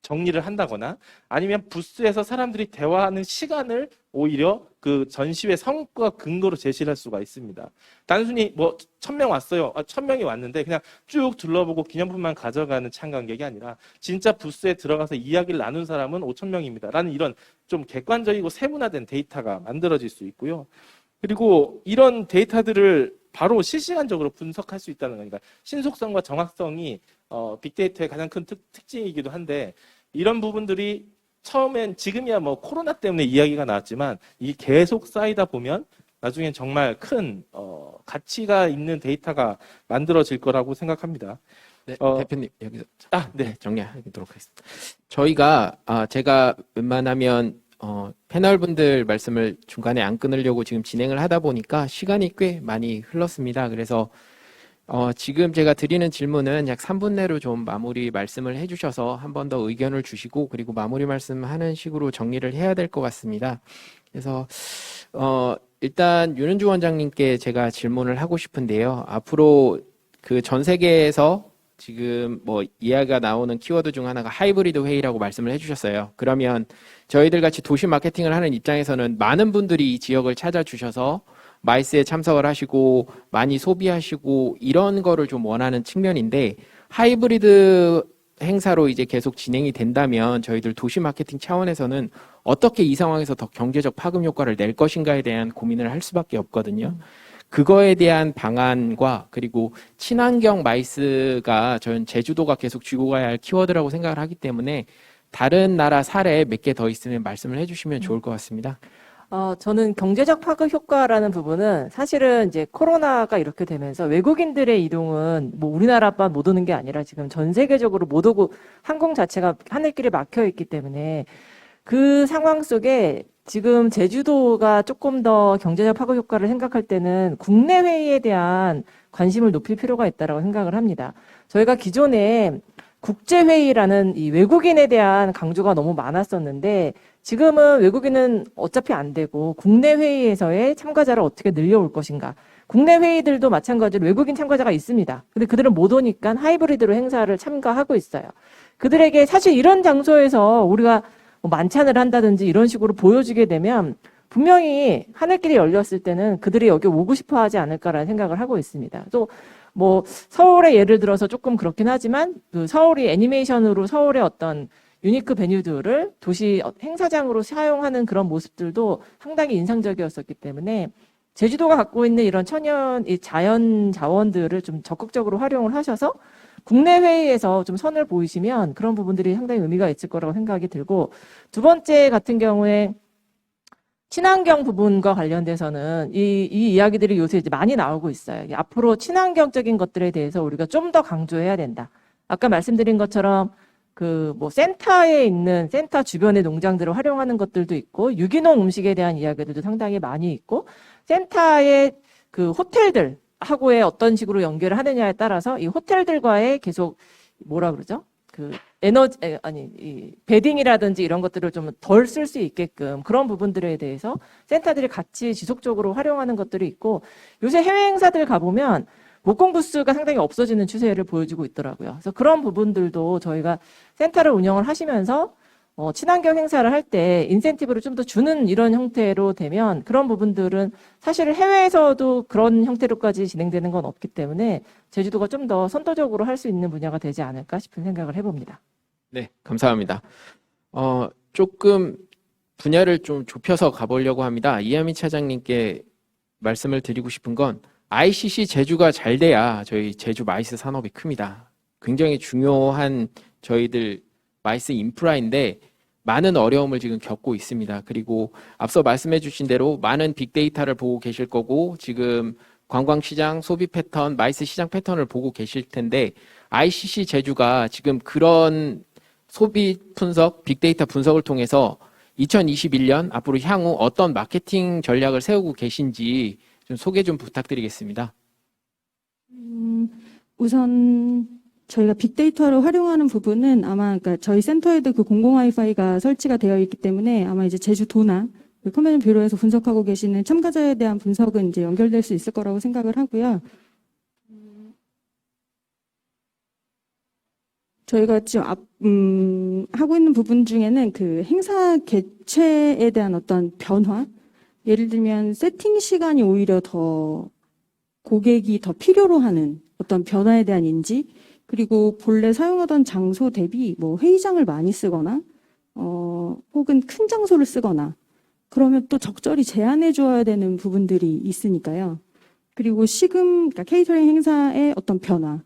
정리를 한다거나 아니면 부스에서 사람들이 대화하는 시간을 오히려 그 전시회 성과 근거로 제시를 할 수가 있습니다. 단순히 뭐 1000명 왔어요. 1000명이 왔는데 그냥 쭉 둘러보고 기념품만 가져가는 참관객이 아니라 진짜 부스에 들어가서 이야기를 나눈 사람은 5000명입니다. 라는 이런 좀 객관적이고 세분화된 데이터가 만들어질 수 있고요. 그리고 이런 데이터들을 바로 실시간적으로 분석할 수 있다는 거니까 신속성과 정확성이 빅데이터의 가장 큰 특징이기도 한데 이런 부분들이 처음엔 지금이야 뭐 코로나 때문에 이야기가 나왔지만 이게 계속 쌓이다 보면 나중엔 정말 큰 가치가 있는 데이터가 만들어질 거라고 생각합니다. 네, 대표님 여기서 네. 정리하도록 하겠습니다. 저희가 제가 웬만하면 패널분들 말씀을 중간에 안 끊으려고 지금 진행을 하다 보니까 시간이 꽤 많이 흘렀습니다. 그래서 지금 제가 드리는 질문은 약 3분 내로 좀 마무리 말씀을 해주셔서 한 번 더 의견을 주시고 그리고 마무리 말씀하는 식으로 정리를 해야 될 것 같습니다. 그래서 일단 윤은주 원장님께 제가 질문을 하고 싶은데요. 앞으로 그 전 세계에서 지금 뭐 이야기가 나오는 키워드 중 하나가 하이브리드 회의라고 말씀을 해주셨어요. 그러면 저희들 같이 도시 마케팅을 하는 입장에서는 많은 분들이 이 지역을 찾아주셔서 마이스에 참석을 하시고 많이 소비하시고 이런 거를 좀 원하는 측면인데 하이브리드 행사로 이제 계속 진행이 된다면 저희들 도시 마케팅 차원에서는 어떻게 이 상황에서 더 경제적 파급 효과를 낼 것인가에 대한 고민을 할 수밖에 없거든요. 그거에 대한 방안과 그리고 친환경 마이스가 저는 제주도가 계속 쥐고 가야 할 키워드라고 생각을 하기 때문에 다른 나라 사례 몇 개 더 있으면 말씀을 해주시면 좋을 것 같습니다. 저는 경제적 파급 효과라는 부분은 사실은 이제 코로나가 이렇게 되면서 외국인들의 이동은 뭐 우리나라만 못 오는 게 아니라 지금 전 세계적으로 못 오고 항공 자체가 하늘길에 막혀 있기 때문에 그 상황 속에 지금 제주도가 조금 더 경제적 파급 효과를 생각할 때는 국내 회의에 대한 관심을 높일 필요가 있다고 생각을 합니다. 저희가 기존에 국제회의라는 이 외국인에 대한 강조가 너무 많았었는데 지금은 외국인은 어차피 안 되고 국내 회의에서의 참가자를 어떻게 늘려올 것인가. 국내 회의들도 마찬가지로 외국인 참가자가 있습니다. 근데 그들은 못 오니까 하이브리드로 행사를 참가하고 있어요. 그들에게 사실 이런 장소에서 우리가 뭐 만찬을 한다든지 이런 식으로 보여주게 되면 분명히 하늘길이 열렸을 때는 그들이 여기 오고 싶어 하지 않을까라는 생각을 하고 있습니다. 또 뭐 서울의 예를 들어서 조금 그렇긴 하지만 그 서울이 애니메이션으로 서울의 어떤 유니크 베뉴들을 도시 행사장으로 사용하는 그런 모습들도 상당히 인상적이었었기 때문에 제주도가 갖고 있는 이런 이 자연 자원들을 좀 적극적으로 활용을 하셔서 국내 회의에서 좀 선을 보이시면 그런 부분들이 상당히 의미가 있을 거라고 생각이 들고 두 번째 같은 경우에 친환경 부분과 관련돼서는 이 이야기들이 요새 이제 많이 나오고 있어요. 앞으로 친환경적인 것들에 대해서 우리가 좀 더 강조해야 된다. 아까 말씀드린 것처럼 그 뭐 센터에 있는 센터 주변의 농장들을 활용하는 것들도 있고 유기농 음식에 대한 이야기들도 상당히 많이 있고 센터의 그 호텔들 하고의 어떤 식으로 연결을 하느냐에 따라서 이 호텔들과의 계속 뭐라 그러죠? 그 이 베딩이라든지 이런 것들을 좀 덜 쓸 수 있게끔 그런 부분들에 대해서 센터들이 같이 지속적으로 활용하는 것들이 있고 요새 해외 행사들 가보면 목공 부스가 상당히 없어지는 추세를 보여주고 있더라고요. 그래서 그런 부분들도 저희가 센터를 운영을 하시면서 친환경 행사를 할 때 인센티브를 좀 더 주는 이런 형태로 되면 그런 부분들은 사실 해외에서도 그런 형태로까지 진행되는 건 없기 때문에 제주도가 좀 더 선도적으로 할 수 있는 분야가 되지 않을까 싶은 생각을 해봅니다. 네, 감사합니다. 조금 분야를 좀 좁혀서 가보려고 합니다. 이하민 차장님께 말씀을 드리고 싶은 건 ICC 제주가 잘 돼야 저희 제주 마이스 산업이 큽니다. 굉장히 중요한 저희들 마이스 인프라인데 많은 어려움을 지금 겪고 있습니다. 그리고 앞서 말씀해 주신 대로 많은 빅데이터를 보고 계실 거고 지금 관광시장, 소비 패턴, 마이스 시장 패턴을 보고 계실 텐데 ICC 제주가 지금 그런 소비 분석, 빅데이터 분석을 통해서 2021년 앞으로 향후 어떤 마케팅 전략을 세우고 계신지 좀 소개 좀 부탁드리겠습니다. 우선 저희가 빅데이터를 활용하는 부분은 아마 그러니까 저희 센터에도 그 공공 와이파이가 설치가 되어 있기 때문에 아마 이제 제주도나 그 컨벤션 뷰로에서 분석하고 계시는 참가자에 대한 분석은 이제 연결될 수 있을 거라고 생각을 하고요. 저희가 지금 하고 있는 부분 중에는 그 행사 개최에 대한 어떤 변화, 예를 들면 세팅 시간이 오히려 더 고객이 더 필요로 하는 어떤 변화에 대한 인지, 그리고 본래 사용하던 장소 대비 뭐 회의장을 많이 쓰거나 혹은 큰 장소를 쓰거나 그러면 또 적절히 제한해 줘야 되는 부분들이 있으니까요. 그리고 그러니까 케이터링 행사의 어떤 변화,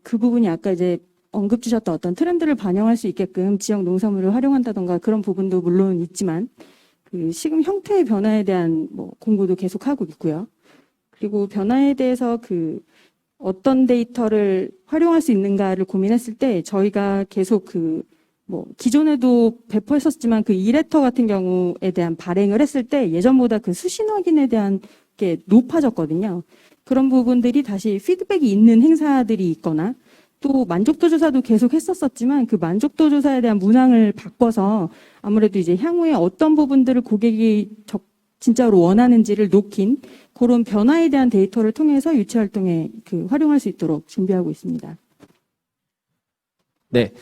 그 부분이 아까 이제 언급 주셨던 어떤 트렌드를 반영할 수 있게끔 지역 농산물을 활용한다던가 그런 부분도 물론 있지만 그 식음 형태의 변화에 대한 공부도 계속하고 있고요. 그리고 변화에 대해서 그 어떤 데이터를 활용할 수 있는가를 고민했을 때 저희가 계속 기존에도 배포했었지만 그 이레터 같은 경우에 대한 발행을 했을 때 예전보다 그 수신 확인에 대한 이렇게 높아졌거든요. 그런 부분들이 다시 피드백이 있는 행사들이 있거나 또 만족도 조사도 계속 했었었지만 그 만족도 조사에 대한 문항을 바꿔서 아무래도 이제 향후에 어떤 부분들을 고객이 진짜로 원하는지를 녹인 그런 변화에 대한 데이터를 통해서 유치 활동에 활용할 수 있도록 준비하고 있습니다. 네.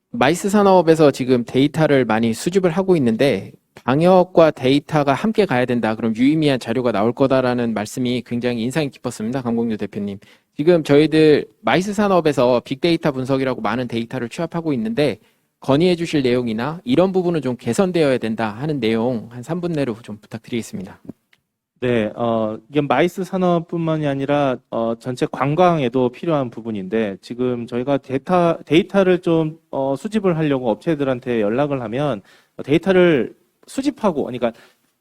마이스 산업에서 지금 데이터를 많이 수집을 하고 있는데 방역과 데이터가 함께 가야 된다. 그럼 유의미한 자료가 나올 거다라는 말씀이 굉장히 인상이 깊었습니다. 강공유 대표님. 지금 저희들 마이스 산업에서 빅데이터 분석이라고 많은 데이터를 취합하고 있는데 건의해 주실 내용이나 이런 부분은 좀 개선되어야 된다 하는 내용 한 3분 내로 좀 부탁드리겠습니다. 네, 이게 마이스 산업뿐만이 아니라 전체 관광에도 필요한 부분인데 지금 저희가 데이터를 좀 수집을 하려고 업체들한테 연락을 하면 데이터를 수집하고, 그러니까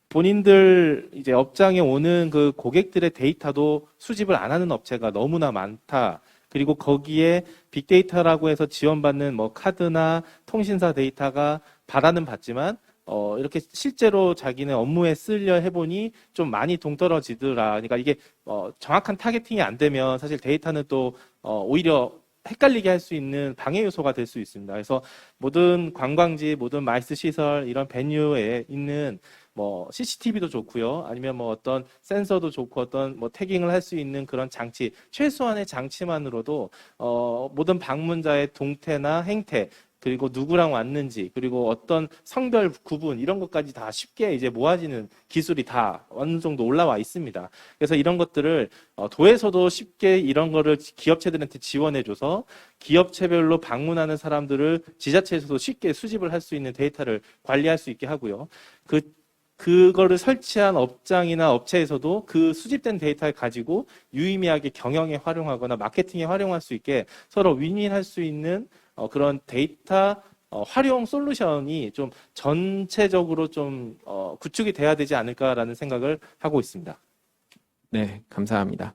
본인들 이제 업장에 오는 그 고객들의 데이터도 수집을 안 하는 업체가 너무나 많다. 그리고 거기에 빅데이터라고 해서 지원받는 뭐 카드나 통신사 데이터가 받아는 받지만 이렇게 실제로 자기네 업무에 쓰려 해보니 좀 많이 동떨어지더라. 그러니까 이게 정확한 타겟팅이 안 되면 사실 데이터는 또 오히려 헷갈리게 할 수 있는 방해 요소가 될 수 있습니다. 그래서 모든 관광지, 모든 마이스 시설 이런 베뉴에 있는 뭐 CCTV도 좋고요. 아니면 뭐 어떤 센서도 좋고 어떤 뭐 태깅을 할 수 있는 그런 장치, 최소한의 장치만으로도 모든 방문자의 동태나 행태, 그리고 누구랑 왔는지, 그리고 어떤 성별 구분 이런 것까지 다 쉽게 이제 모아지는 기술이 다 어느 정도 올라와 있습니다. 그래서 이런 것들을 도에서도 쉽게 이런 거를 기업체들한테 지원해줘서 기업체별로 방문하는 사람들을 지자체에서도 쉽게 수집을 할 수 있는 데이터를 관리할 수 있게 하고요. 그거를 설치한 업장이나 업체에서도 그 수집된 데이터를 가지고 유의미하게 경영에 활용하거나 마케팅에 활용할 수 있게 서로 윈윈할 수 있는 그런 데이터 활용 솔루션이 좀 전체적으로 좀 구축이 돼야 되지 않을까라는 생각을 하고 있습니다. 네, 감사합니다.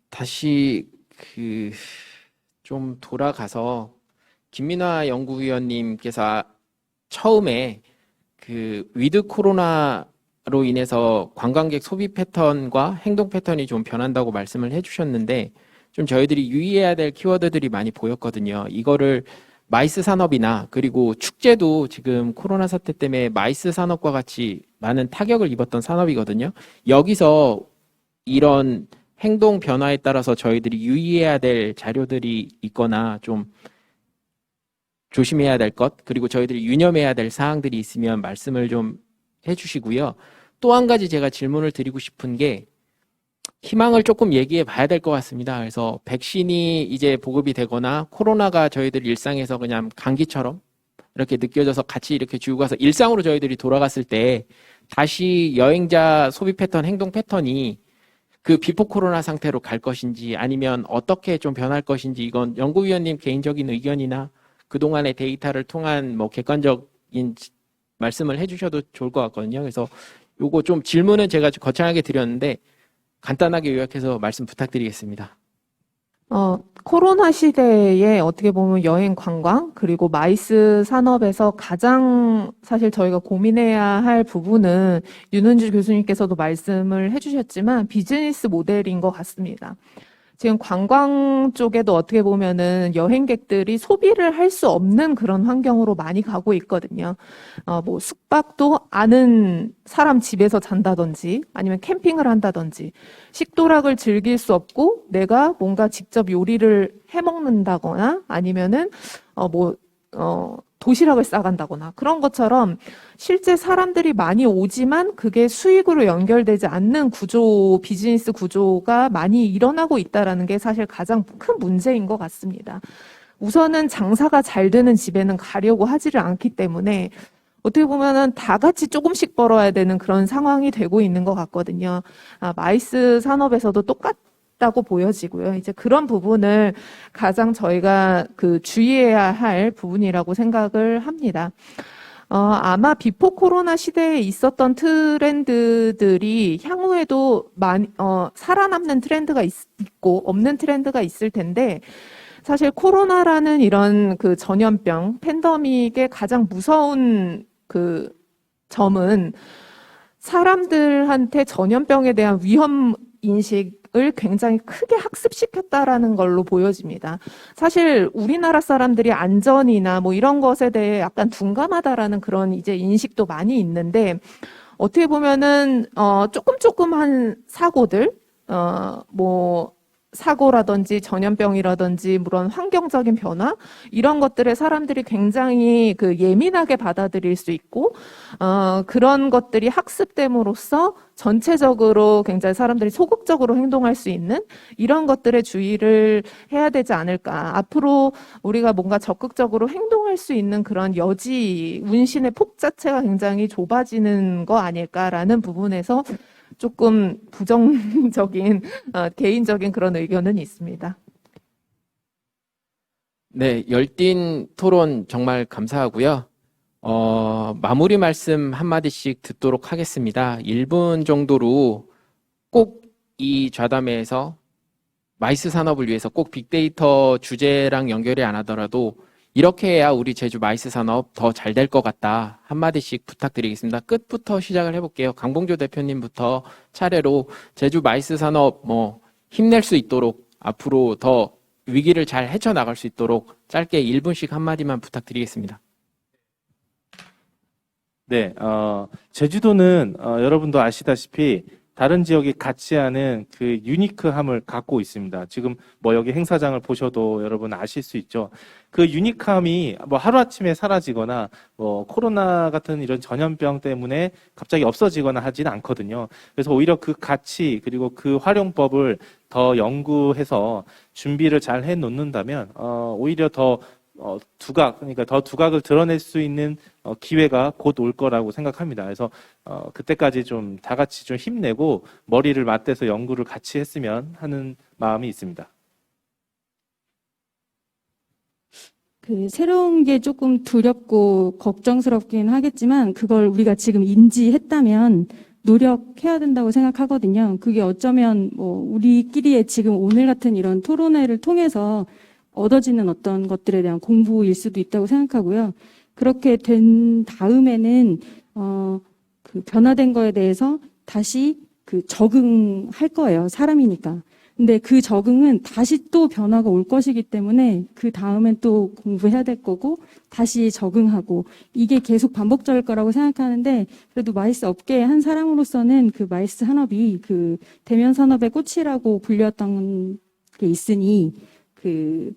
다시 좀 돌아가서 김민화 연구위원님께서 처음에 위드 코로나로 인해서 관광객 소비 패턴과 행동 패턴이 좀 변한다고 말씀을 해주셨는데 좀 저희들이 유의해야 될 키워드들이 많이 보였거든요. 이거를 마이스 산업이나 그리고 축제도 지금 코로나 사태 때문에 마이스 산업과 같이 많은 타격을 입었던 산업이거든요. 여기서 이런 행동 변화에 따라서 저희들이 유의해야 될 자료들이 있거나 좀 조심해야 될 것, 그리고 저희들이 유념해야 될 사항들이 있으면 말씀을 좀 해주시고요. 또 한 가지 제가 질문을 드리고 싶은 게 희망을 조금 얘기해 봐야 될 것 같습니다. 그래서 백신이 이제 보급이 되거나 코로나가 저희들 일상에서 그냥 감기처럼 이렇게 느껴져서 같이 이렇게 지우고 가서 일상으로 저희들이 돌아갔을 때 다시 여행자 소비 패턴, 행동 패턴이 그 비포 코로나 상태로 갈 것인지 아니면 어떻게 좀 변할 것인지 이건 연구위원님 개인적인 의견이나 그동안의 데이터를 통한 뭐 객관적인 말씀을 해주셔도 좋을 것 같거든요. 그래서 요거 좀 질문은 제가 거창하게 드렸는데 간단하게 요약해서 말씀 부탁드리겠습니다. 코로나 시대에 어떻게 보면 여행 관광 그리고 마이스 산업에서 가장 사실 저희가 고민해야 할 부분은 윤은주 교수님께서도 말씀을 해주셨지만 비즈니스 모델인 것 같습니다. 지금 관광 쪽에도 어떻게 보면은 여행객들이 소비를 할 수 없는 그런 환경으로 많이 가고 있거든요. 뭐 숙박도 아는 사람 집에서 잔다든지 아니면 캠핑을 한다든지 식도락을 즐길 수 없고 내가 뭔가 직접 요리를 해 먹는다거나 아니면은 도시락을 싸간다거나 그런 것처럼 실제 사람들이 많이 오지만 그게 수익으로 연결되지 않는 비즈니스 구조가 많이 일어나고 있다는 게 사실 가장 큰 문제인 것 같습니다. 우선은 장사가 잘 되는 집에는 가려고 하지를 않기 때문에 어떻게 보면은 다 같이 조금씩 벌어야 되는 그런 상황이 되고 있는 것 같거든요. 마이스 산업에서도 똑같다고 보여지고요. 이제 그런 부분을 가장 저희가 주의해야 할 부분이라고 생각을 합니다. 아마 비포 코로나 시대에 있었던 트렌드들이 향후에도 많이, 살아남는 트렌드가 있고 없는 트렌드가 있을 텐데 사실 코로나라는 이런 전염병, 팬데믹의 가장 무서운 점은 사람들한테 전염병에 대한 위험 인식을 굉장히 크게 학습시켰다라는 걸로 보여집니다. 사실 우리나라 사람들이 안전이나 뭐 이런 것에 대해 약간 둔감하다라는 그런 이제 인식도 많이 있는데, 어떻게 보면은 조금한 사고들, 뭐 사고라든지 전염병이라든지 물론 환경적인 변화 이런 것들에 사람들이 굉장히 그 예민하게 받아들일 수 있고, 그런 것들이 학습됨으로써 전체적으로 굉장히 사람들이 소극적으로 행동할 수 있는 이런 것들에 주의를 해야 되지 않을까. 앞으로 우리가 뭔가 적극적으로 행동할 수 있는 그런 여지, 운신의 폭 자체가 굉장히 좁아지는 거 아닐까라는 부분에서 조금 부정적인 개인적인 그런 의견은 있습니다. 네, 열띤 토론 정말 감사하고요. 마무리 말씀 한마디씩 듣도록 하겠습니다. 1분 정도로 꼭 이 좌담회에서 마이스 산업을 위해서 꼭 빅데이터 주제랑 연결이 안 하더라도 이렇게 해야 우리 제주 마이스 산업 더 잘 될 것 같다. 한마디씩 부탁드리겠습니다. 끝부터 시작을 해볼게요. 강봉조 대표님부터 차례로 제주 마이스 산업 힘낼 수 있도록 앞으로 더 위기를 잘 헤쳐나갈 수 있도록 짧게 1분씩 한마디만 부탁드리겠습니다. 네, 제주도는 여러분도 아시다시피 다른 지역이 갖지 않은 그 유니크함을 갖고 있습니다. 지금 뭐 여기 행사장을 보셔도 여러분 아실 수 있죠. 그 유니크함이 뭐 하루아침에 사라지거나 뭐 코로나 같은 이런 전염병 때문에 갑자기 없어지거나 하지는 않거든요. 그래서 오히려 그 가치 그리고 그 활용법을 더 연구해서 준비를 잘 해놓는다면 오히려 더 그러니까 더 두각을 드러낼 수 있는 기회가 곧 올 거라고 생각합니다. 그래서 그때까지 좀 다 같이 좀 힘내고 머리를 맞대서 연구를 같이 했으면 하는 마음이 있습니다. 그 새로운 게 조금 두렵고 걱정스럽긴 하겠지만 그걸 우리가 지금 인지했다면 노력해야 된다고 생각하거든요. 그게 어쩌면 뭐 우리끼리의 지금 오늘 같은 이런 토론회를 통해서 얻어지는 어떤 것들에 대한 공부일 수도 있다고 생각하고요. 그렇게 된 다음에는 그 변화된 거에 대해서 다시 그 적응할 거예요. 사람이니까. 근데 그 적응은 다시 또 변화가 올 것이기 때문에 그 다음엔 또 공부해야 될 거고 다시 적응하고 이게 계속 반복적일 거라고 생각하는데, 그래도 마이스 업계의 한 사람으로서는 그 마이스 산업이 그 대면 산업의 꽃이라고 불렸던 게 있으니 그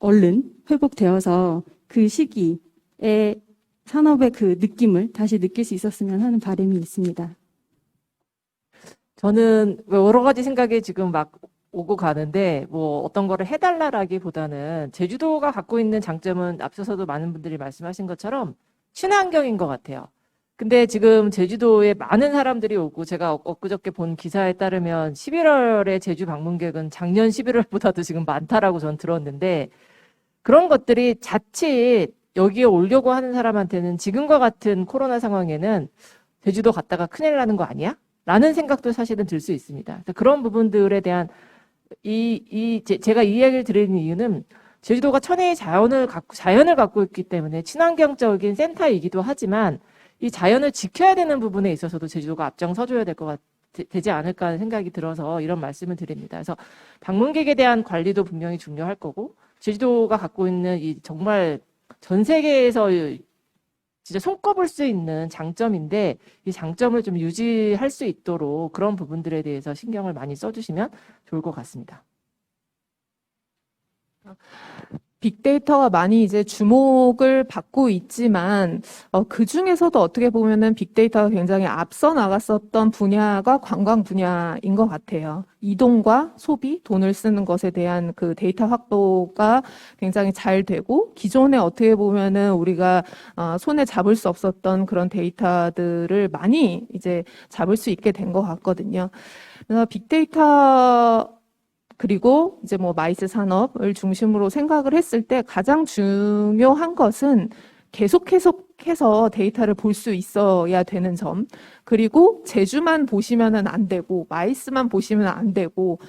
얼른 회복되어서 그 시기에 산업의 그 느낌을 다시 느낄 수 있었으면 하는 바람이 있습니다. 저는 여러 가지 생각이 지금 막 오고 가는데, 뭐 어떤 거를 해달라라기보다는 제주도가 갖고 있는 장점은 앞서서도 많은 분들이 말씀하신 것처럼 친환경인 것 같아요. 근데 지금 제주도에 많은 사람들이 오고, 제가 엊그저께 본 기사에 따르면 11월에 제주 방문객은 작년 11월보다도 지금 많다라고 전 들었는데, 그런 것들이 자칫 여기에 오려고 하는 사람한테는 지금과 같은 코로나 상황에는 제주도 갔다가 큰일 나는 거 아니야? 라는 생각도 사실은 들 수 있습니다. 그런 부분들에 대한 제가 이 이야기를 드리는 이유는 제주도가 천혜의 자연을 갖고 있기 때문에 친환경적인 센터이기도 하지만 이 자연을 지켜야 되는 부분에 있어서도 제주도가 앞장서줘야 되지 않을까 하는 생각이 들어서 이런 말씀을 드립니다. 그래서 방문객에 대한 관리도 분명히 중요할 거고, 제주도가 갖고 있는 이 정말 전 세계에서 진짜 손꼽을 수 있는 장점인데, 이 장점을 좀 유지할 수 있도록 그런 부분들에 대해서 신경을 많이 써주시면 좋을 것 같습니다. 빅데이터가 많이 이제 주목을 받고 있지만 그 중에서도 어떻게 보면은 빅데이터가 굉장히 앞서 나갔었던 분야가 관광 분야인 것 같아요. 이동과 소비, 돈을 쓰는 것에 대한 그 데이터 확보가 굉장히 잘 되고, 기존에 어떻게 보면은 우리가 손에 잡을 수 없었던 그런 데이터들을 많이 이제 잡을 수 있게 된 것 같거든요. 그래서 빅데이터 그리고 이제 뭐 마이스 산업을 중심으로 생각을 했을 때 가장 중요한 것은 계속해서 데이터를 볼 수 있어야 되는 점, 그리고 제주만 보시면은 안 되고 마이스만 보시면 안 되고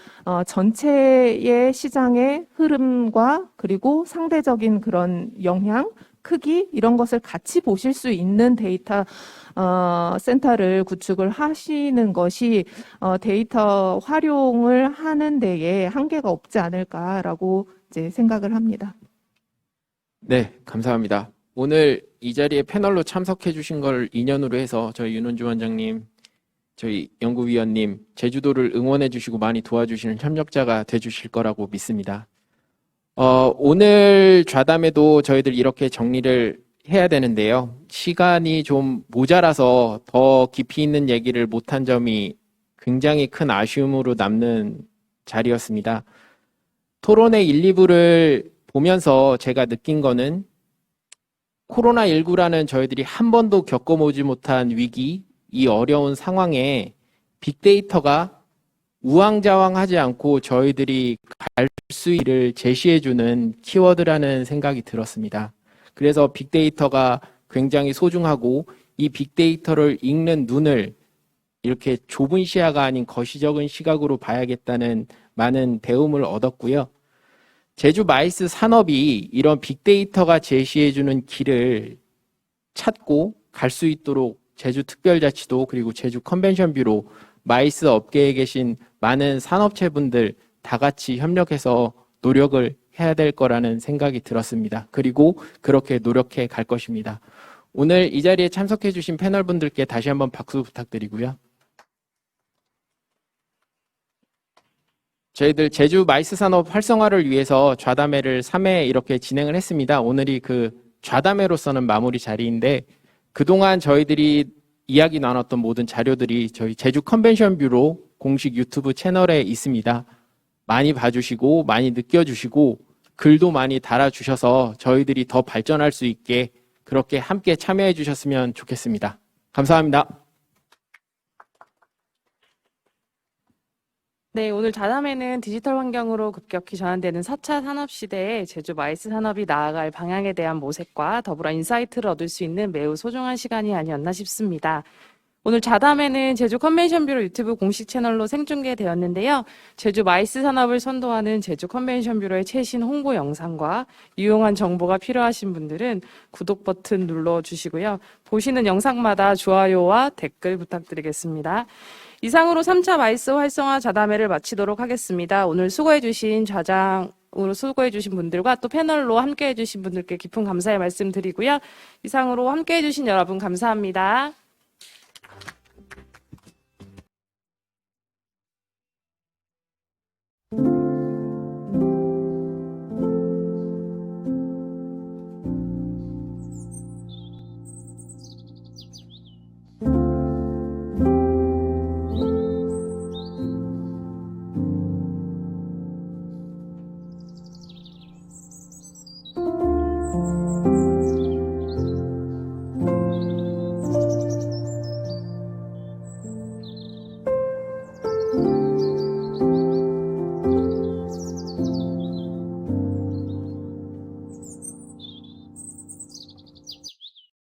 전체의 시장의 흐름과 그리고 상대적인 그런 영향, 크기 이런 것을 같이 보실 수 있는 데이터 센터를 구축을 하시는 것이 데이터 활용을 하는 데에 한계가 없지 않을까라고 이제 생각을 합니다. 네, 감사합니다. 오늘 이 자리에 패널로 참석해 주신 걸 인연으로 해서 저희 윤원주 원장님, 저희 연구위원님, 제주도를 응원해 주시고 많이 도와주시는 협력자가 돼 주실 거라고 믿습니다. 오늘 좌담에도 저희들 이렇게 정리를 해야 되는데요. 시간이 좀 모자라서 더 깊이 있는 얘기를 못한 점이 굉장히 큰 아쉬움으로 남는 자리였습니다. 토론회 1, 2부를 보면서 제가 느낀 거는 코로나19라는 저희들이 한 번도 겪어보지 못한 위기, 이 어려운 상황에 빅데이터가 우왕좌왕하지 않고 저희들이 갈 수 있를 제시해주는 키워드라는 생각이 들었습니다. 그래서 빅데이터가 굉장히 소중하고 이 빅데이터를 읽는 눈을 이렇게 좁은 시야가 아닌 거시적인 시각으로 봐야겠다는 많은 배움을 얻었고요. 제주 마이스 산업이 이런 빅데이터가 제시해주는 길을 찾고 갈 수 있도록 제주특별자치도 그리고 제주 컨벤션뷰로 마이스 업계에 계신 많은 산업체분들 다 같이 협력해서 노력을 해야 될 거라는 생각이 들었습니다. 그리고 그렇게 노력해 갈 것입니다. 오늘 이 자리에 참석해 주신 패널분들께 다시 한번 박수 부탁드리고요. 저희들 제주 마이스 산업 활성화를 위해서 좌담회를 3회 이렇게 진행을 했습니다. 오늘이 그 좌담회로서는 마무리 자리인데 그동안 저희들이 이야기 나눴던 모든 자료들이 저희 제주 컨벤션 뷰로 공식 유튜브 채널에 있습니다. 많이 봐주시고 많이 느껴주시고 글도 많이 달아주셔서 저희들이 더 발전할 수 있게 그렇게 함께 참여해 주셨으면 좋겠습니다. 감사합니다. 네, 오늘 좌담회는 디지털 환경으로 급격히 전환되는 4차 산업시대에 제주 마이스 산업이 나아갈 방향에 대한 모색과 더불어 인사이트를 얻을 수 있는 매우 소중한 시간이 아니었나 싶습니다. 오늘 좌담회는 제주 컨벤션뷰로 유튜브 공식 채널로 생중계되었는데요. 제주 마이스 산업을 선도하는 제주 컨벤션뷰로의 최신 홍보 영상과 유용한 정보가 필요하신 분들은 구독 버튼 눌러주시고요. 보시는 영상마다 좋아요와 댓글 부탁드리겠습니다. 이상으로 3차 마이스 활성화 좌담회를 마치도록 하겠습니다. 오늘 수고해주신 좌장으로 수고해주신 분들과 또 패널로 함께해주신 분들께 깊은 감사의 말씀 드리고요. 이상으로 함께해주신 여러분 감사합니다.